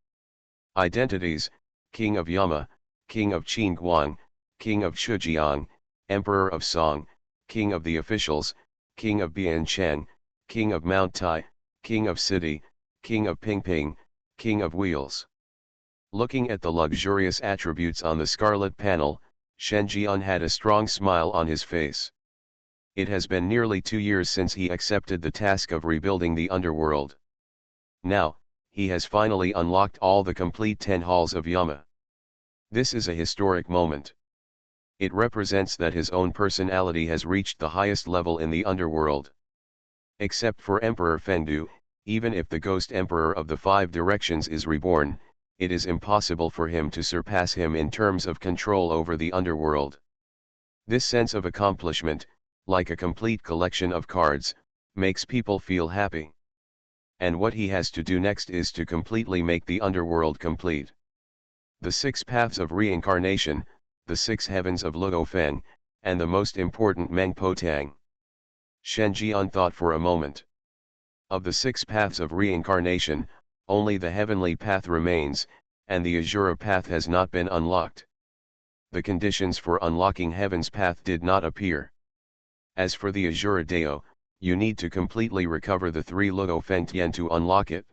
Identities, King of Yama, King of Qingguang, King of Shijiang, Emperor of Song, King of the Officials, King of Biancheng, King of Mount Tai, King of City, King of Pingping, King of Wheels. Looking at the luxurious attributes on the scarlet panel, Shen Jian had a strong smile on his face. It has been nearly 2 years since he accepted the task of rebuilding the underworld. Now, he has finally unlocked all the complete 10 halls of Yama. This is a historic moment. It represents that his own personality has reached the highest level in the underworld. Except for Emperor Fengdu, even if the Ghost Emperor of the 5 Directions is reborn, it is impossible for him to surpass him in terms of control over the underworld. This sense of accomplishment, like a complete collection of cards, makes people feel happy. And what he has to do next is to completely make the underworld complete. The 6 paths of reincarnation, the 6 heavens of Luo Feng, and the most important Meng Po Tang. Shen Jian thought for a moment. Of the 6 paths of reincarnation, only the heavenly path remains, and the Azura path has not been unlocked. The conditions for unlocking heaven's path did not appear. As for the Azura Deo, you need to completely recover the 3 Luo Fengtian to unlock it.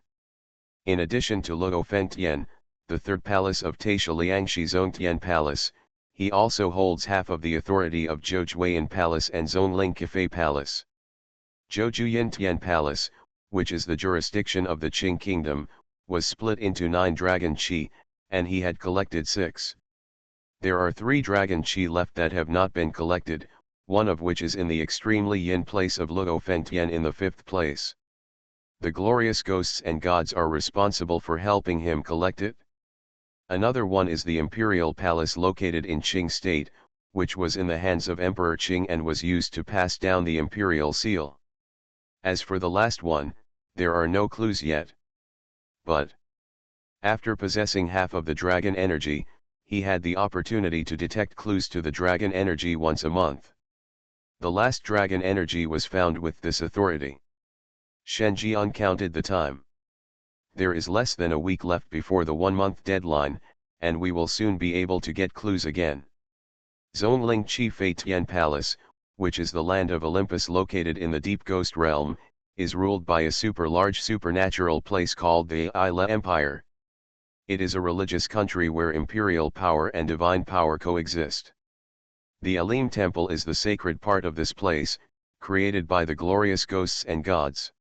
In addition to Luo Fengtian, the third palace of Taisha Liangshi Zongtian Palace, he also holds half of the authority of Zhoujuyan Palace and Zhongling Cafe Palace. Zhoujuyan Tian Palace, which is the jurisdiction of the Qing Kingdom, was split into 9 Dragon Qi, and he had collected 6. There are 3 Dragon Qi left that have not been collected, one of which is in the extremely yin place of Luo Fengtian in the 5th place. The glorious ghosts and gods are responsible for helping him collect it. Another one is the Imperial Palace located in Qing State, which was in the hands of Emperor Qing and was used to pass down the imperial seal. As for the last one, there are no clues yet. But after possessing half of the dragon energy, he had the opportunity to detect clues to the dragon energy once a month. The last dragon energy was found with this authority. Shen Jian counted the time. There is less than a week left before the 1-month deadline, and we will soon be able to get clues again. Zhongling Qi Fei Tian Palace, which is the land of Olympus located in the deep ghost realm, is ruled by a super-large supernatural place called the Ila Empire. It is a religious country where imperial power and divine power coexist. The Alim Temple is the sacred part of this place, created by the glorious ghosts and gods.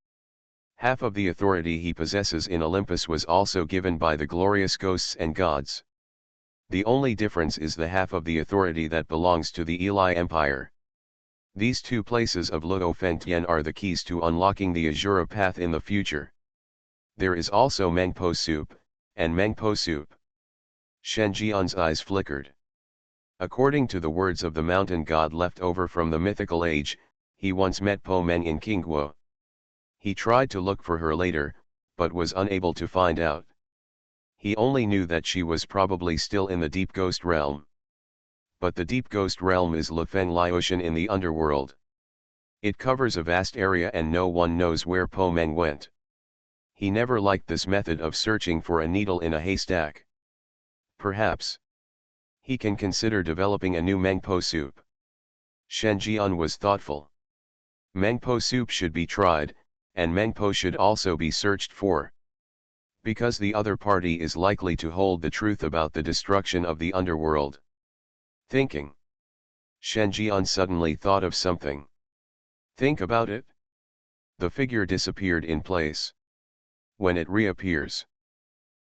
Half of the authority he possesses in Olympus was also given by the glorious ghosts and gods. The only difference is the half of the authority that belongs to the Eli Empire. These 2 places of Luo Fengtian are the keys to unlocking the Azura path in the future. There is also Mengpo Soup, and Mengpo Soup. Shen Jian's eyes flickered. According to the words of the mountain god left over from the mythical age, he once met Po Meng in Qingguo. He tried to look for her later, but was unable to find out. He only knew that she was probably still in the deep ghost realm. But the deep ghost realm is Lufeng Liuotian in the underworld. It covers a vast area and no one knows where Po Meng went. He never liked this method of searching for a needle in a haystack. Perhaps he can consider developing a new Mengpo soup. Shen Jian was thoughtful. Mengpo soup should be tried, and Mengpo should also be searched for. Because the other party is likely to hold the truth about the destruction of the underworld. Thinking. Shen Jian suddenly thought of something. Think about it. The figure disappeared in place. When it reappears,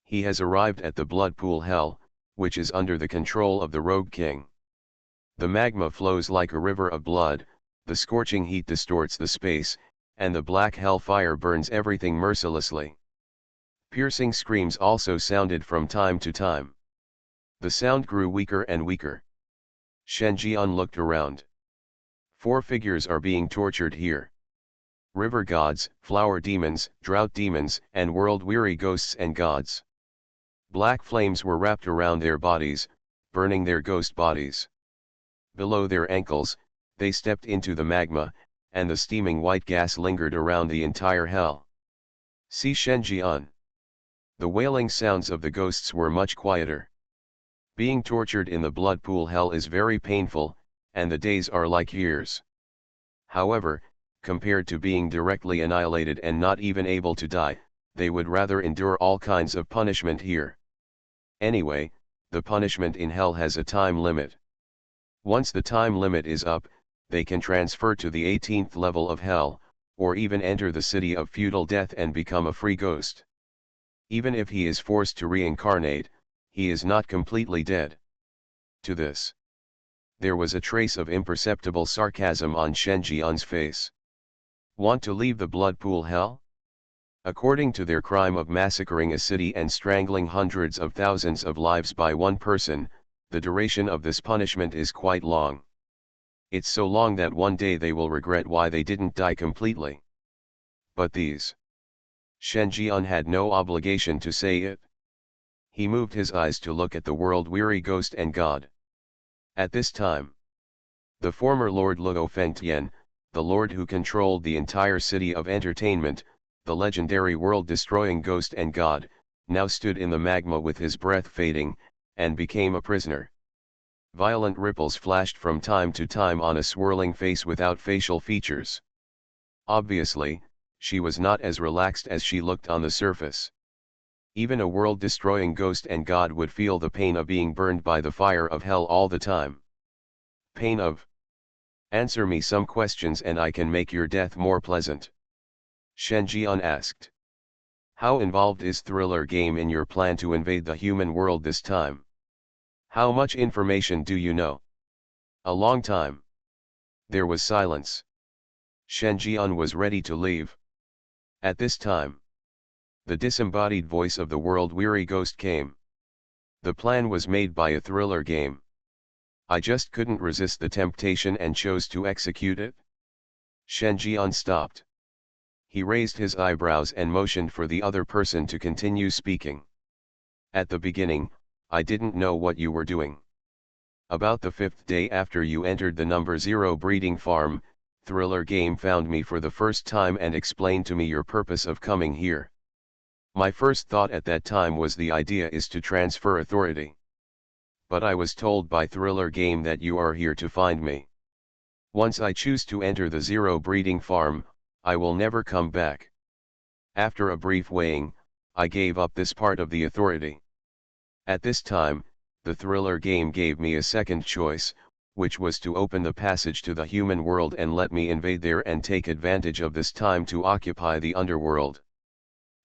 he has arrived at the blood pool hell, which is under the control of the Rogue King. The magma flows like a river of blood, the scorching heat distorts the space, and the black hellfire burns everything mercilessly. Piercing screams also sounded from time to time. The sound grew weaker and weaker. Shen Jian looked around. 4 figures are being tortured here. River gods, flower demons, drought demons, and world-weary ghosts and gods. Black flames were wrapped around their bodies, burning their ghost bodies. Below their ankles, they stepped into the magma, and the steaming white gas lingered around the entire hell. See Shen Jian. The wailing sounds of the ghosts were much quieter. Being tortured in the blood pool hell is very painful, and the days are like years. However, compared to being directly annihilated and not even able to die, they would rather endure all kinds of punishment here. Anyway, the punishment in hell has a time limit. Once the time limit is up, they can transfer to the 18th level of hell, or even enter the city of feudal death and become a free ghost. Even if he is forced to reincarnate, he is not completely dead. To this, there was a trace of imperceptible sarcasm on Shen Jian's face. Want to leave the blood pool hell? According to their crime of massacring a city and strangling hundreds of thousands of lives by one person, the duration of this punishment is quite long. It's so long that one day they will regret why they didn't die completely. But these. Shen Jian had no obligation to say it. He moved his eyes to look at the world-weary ghost and god. At this time, the former Lord Luo Fengtian, the lord who controlled the entire city of entertainment, the legendary world-destroying ghost and god, now stood in the magma with his breath fading, and became a prisoner. Violent ripples flashed from time to time on a swirling face without facial features. Obviously, she was not as relaxed as she looked on the surface. Even a world-destroying ghost and god would feel the pain of being burned by the fire of hell all the time. Pain of? Answer me some questions and I can make your death more pleasant. Shen Jian asked. How involved is Thriller Game in your plan to invade the human world this time? How much information do you know? A long time. There was silence. Shen Jian was ready to leave. At this time, the disembodied voice of the world-weary ghost came. The plan was made by a Thriller Game. I just couldn't resist the temptation and chose to execute it. Shen Jian stopped. He raised his eyebrows and motioned for the other person to continue speaking. At the beginning, I didn't know what you were doing. About the 5th day after you entered the number 0 breeding farm, Thriller Game found me for the first time and explained to me your purpose of coming here. My first thought at that time was the idea is to transfer authority. But I was told by Thriller Game that you are here to find me. Once I choose to enter the 0 breeding farm, I will never come back. After a brief weighing, I gave up this part of the authority. At this time, the Thriller Game gave me a second choice, which was to open the passage to the human world and let me invade there and take advantage of this time to occupy the underworld.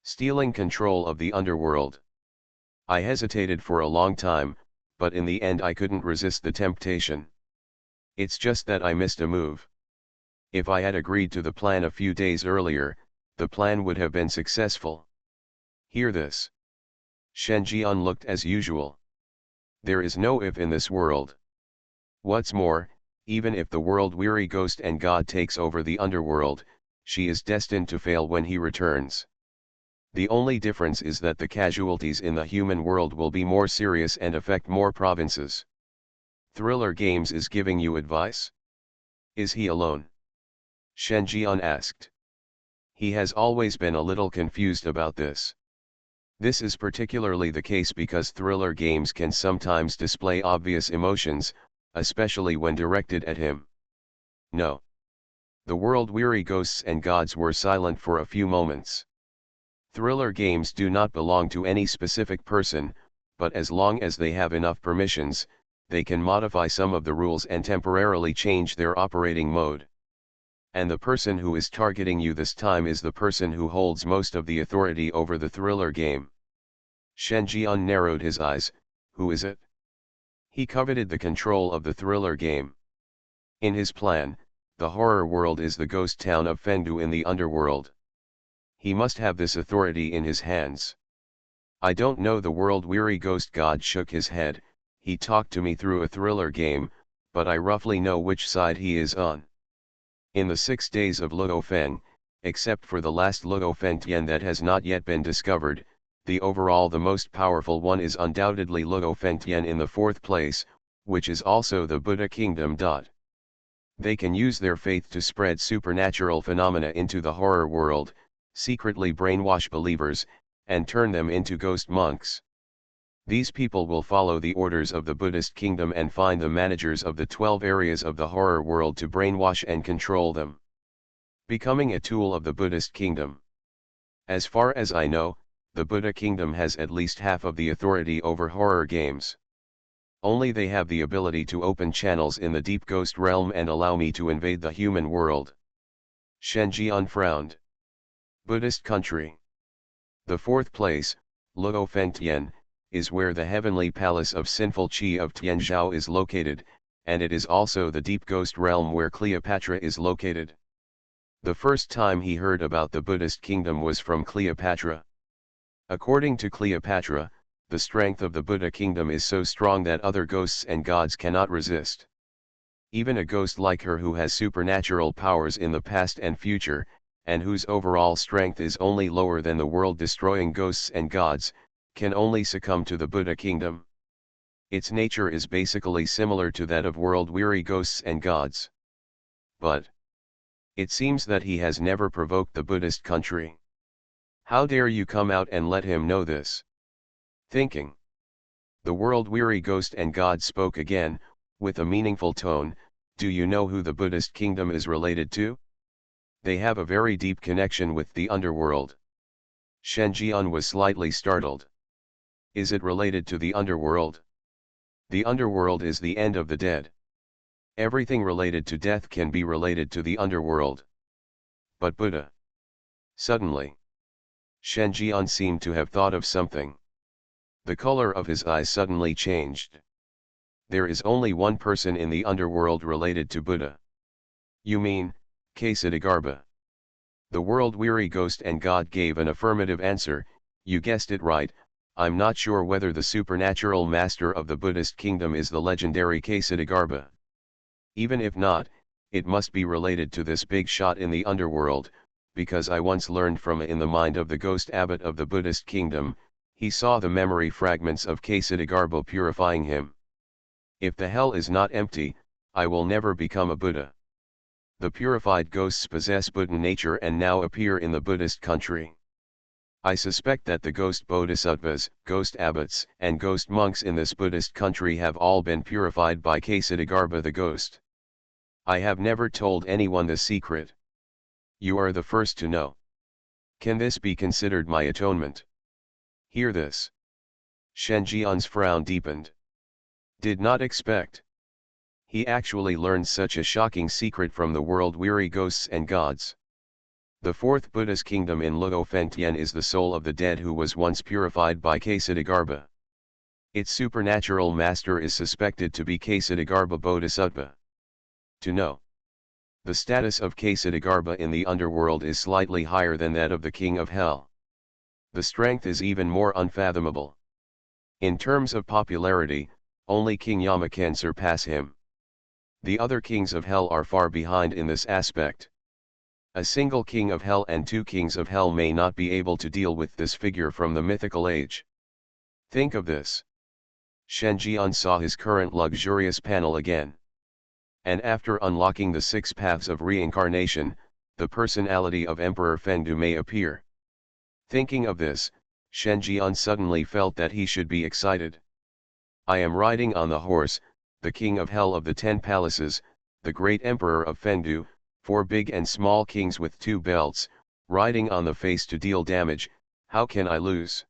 Stealing control of the underworld. I hesitated for a long time, but in the end I couldn't resist the temptation. It's just that I missed a move. If I had agreed to the plan a few days earlier, the plan would have been successful. Hear this. Shen Jian looked as usual. There is no if in this world. What's more, even if the world-weary ghost and god takes over the underworld, she is destined to fail when he returns. The only difference is that the casualties in the human world will be more serious and affect more provinces. Thriller Games is giving you advice? Is he alone? Shen Jian asked. He has always been a little confused about this. This is particularly the case because Thriller Games can sometimes display obvious emotions, especially when directed at him. No. The world-weary ghosts and gods were silent for a few moments. Thriller Games do not belong to any specific person, but as long as they have enough permissions, they can modify some of the rules and temporarily change their operating mode. And the person who is targeting you this time is the person who holds most of the authority over the Thriller Game. Shen Jian narrowed his eyes. Who is it? He coveted the control of the Thriller Game. In his plan, the horror world is the ghost town of Fengdu in the underworld. He must have this authority in his hands. I don't know. The world-weary ghost god shook his head. He talked to me through a Thriller Game, but I roughly know which side he is on. In the 6 days of Luo Feng, except for the last Luo Feng Tian that has not yet been discovered, the most powerful one is undoubtedly Luo Feng Tian in the 4th place, which is also the Buddha kingdom. They can use their faith to spread supernatural phenomena into the horror world, secretly brainwash believers, and turn them into ghost monks. These people will follow the orders of the Buddhist kingdom and find the managers of the 12 areas of the horror world to brainwash and control them. Becoming a tool of the Buddhist kingdom. As far as I know, the Buddha kingdom has at least half of the authority over horror games. Only they have the ability to open channels in the deep ghost realm and allow me to invade the human world. Shen Jian frowned. Buddhist country. The 4th place, Luo Feng Tian, is where the heavenly palace of sinful Qi of Tianzhou is located, and it is also the deep ghost realm where Cleopatra is located. The first time he heard about the Buddhist kingdom was from Cleopatra. According to Cleopatra, the strength of the Buddha kingdom is so strong that other ghosts and gods cannot resist. Even a ghost like her who has supernatural powers in the past and future, and whose overall strength is only lower than the world-destroying ghosts and gods, can only succumb to the Buddha kingdom. Its nature is basically similar to that of world-weary ghosts and gods. But it seems that he has never provoked the Buddhist country. How dare you come out and let him know this? Thinking. The world-weary ghost and god spoke again. With a meaningful tone, do you know who the Buddhist kingdom is related to? They have a very deep connection with the underworld. Shen Jian was slightly startled. Is it related to the underworld? The underworld is the end of the dead. Everything related to death can be related to the underworld. But Buddha. Suddenly, Shen Jian seemed to have thought of something. The color of his eyes suddenly changed. There is only one person in the underworld related to Buddha. You mean, Ksitigarbha? The world-weary ghost and God gave an affirmative answer. You guessed it right. I'm not sure whether the supernatural master of the Buddhist kingdom is the legendary Ksitigarbha. Even if not, it must be related to this big shot in the underworld, because I once learned from in the mind of the ghost abbot of the Buddhist kingdom, he saw the memory fragments of Ksitigarbha purifying him. If the hell is not empty, I will never become a Buddha. The purified ghosts possess Buddha nature and now appear in the Buddhist country. I suspect that the ghost bodhisattvas, ghost abbots, and ghost monks in this Buddhist country have all been purified by Ksitigarbha the ghost. I have never told anyone the secret. You are the first to know. Can this be considered my atonement? Hear this. Shen Jian's frown deepened. Did not expect. He actually learned such a shocking secret from the world-weary ghosts and gods. The fourth Buddha's kingdom in Luo Fengtian is the soul of the dead who was once purified by Ksitigarbha. Its supernatural master is suspected to be Ksitigarbha Bodhisattva. To know. The status of Ksitigarbha in the underworld is slightly higher than that of the king of hell. The strength is even more unfathomable. In terms of popularity, only King Yama can surpass him. The other kings of hell are far behind in this aspect. A single king of hell and two kings of hell may not be able to deal with this figure from the mythical age. Think of this. Shen Jian saw his current luxurious panel again. And after unlocking the 6 paths of reincarnation, the personality of Emperor Fengdu may appear. Thinking of this, Shen Jian suddenly felt that he should be excited. I am riding on the horse, the king of hell of the 10 palaces, the great emperor of Fengdu, 4 big and small kings with 2 belts, riding on the face to deal damage. How can I lose?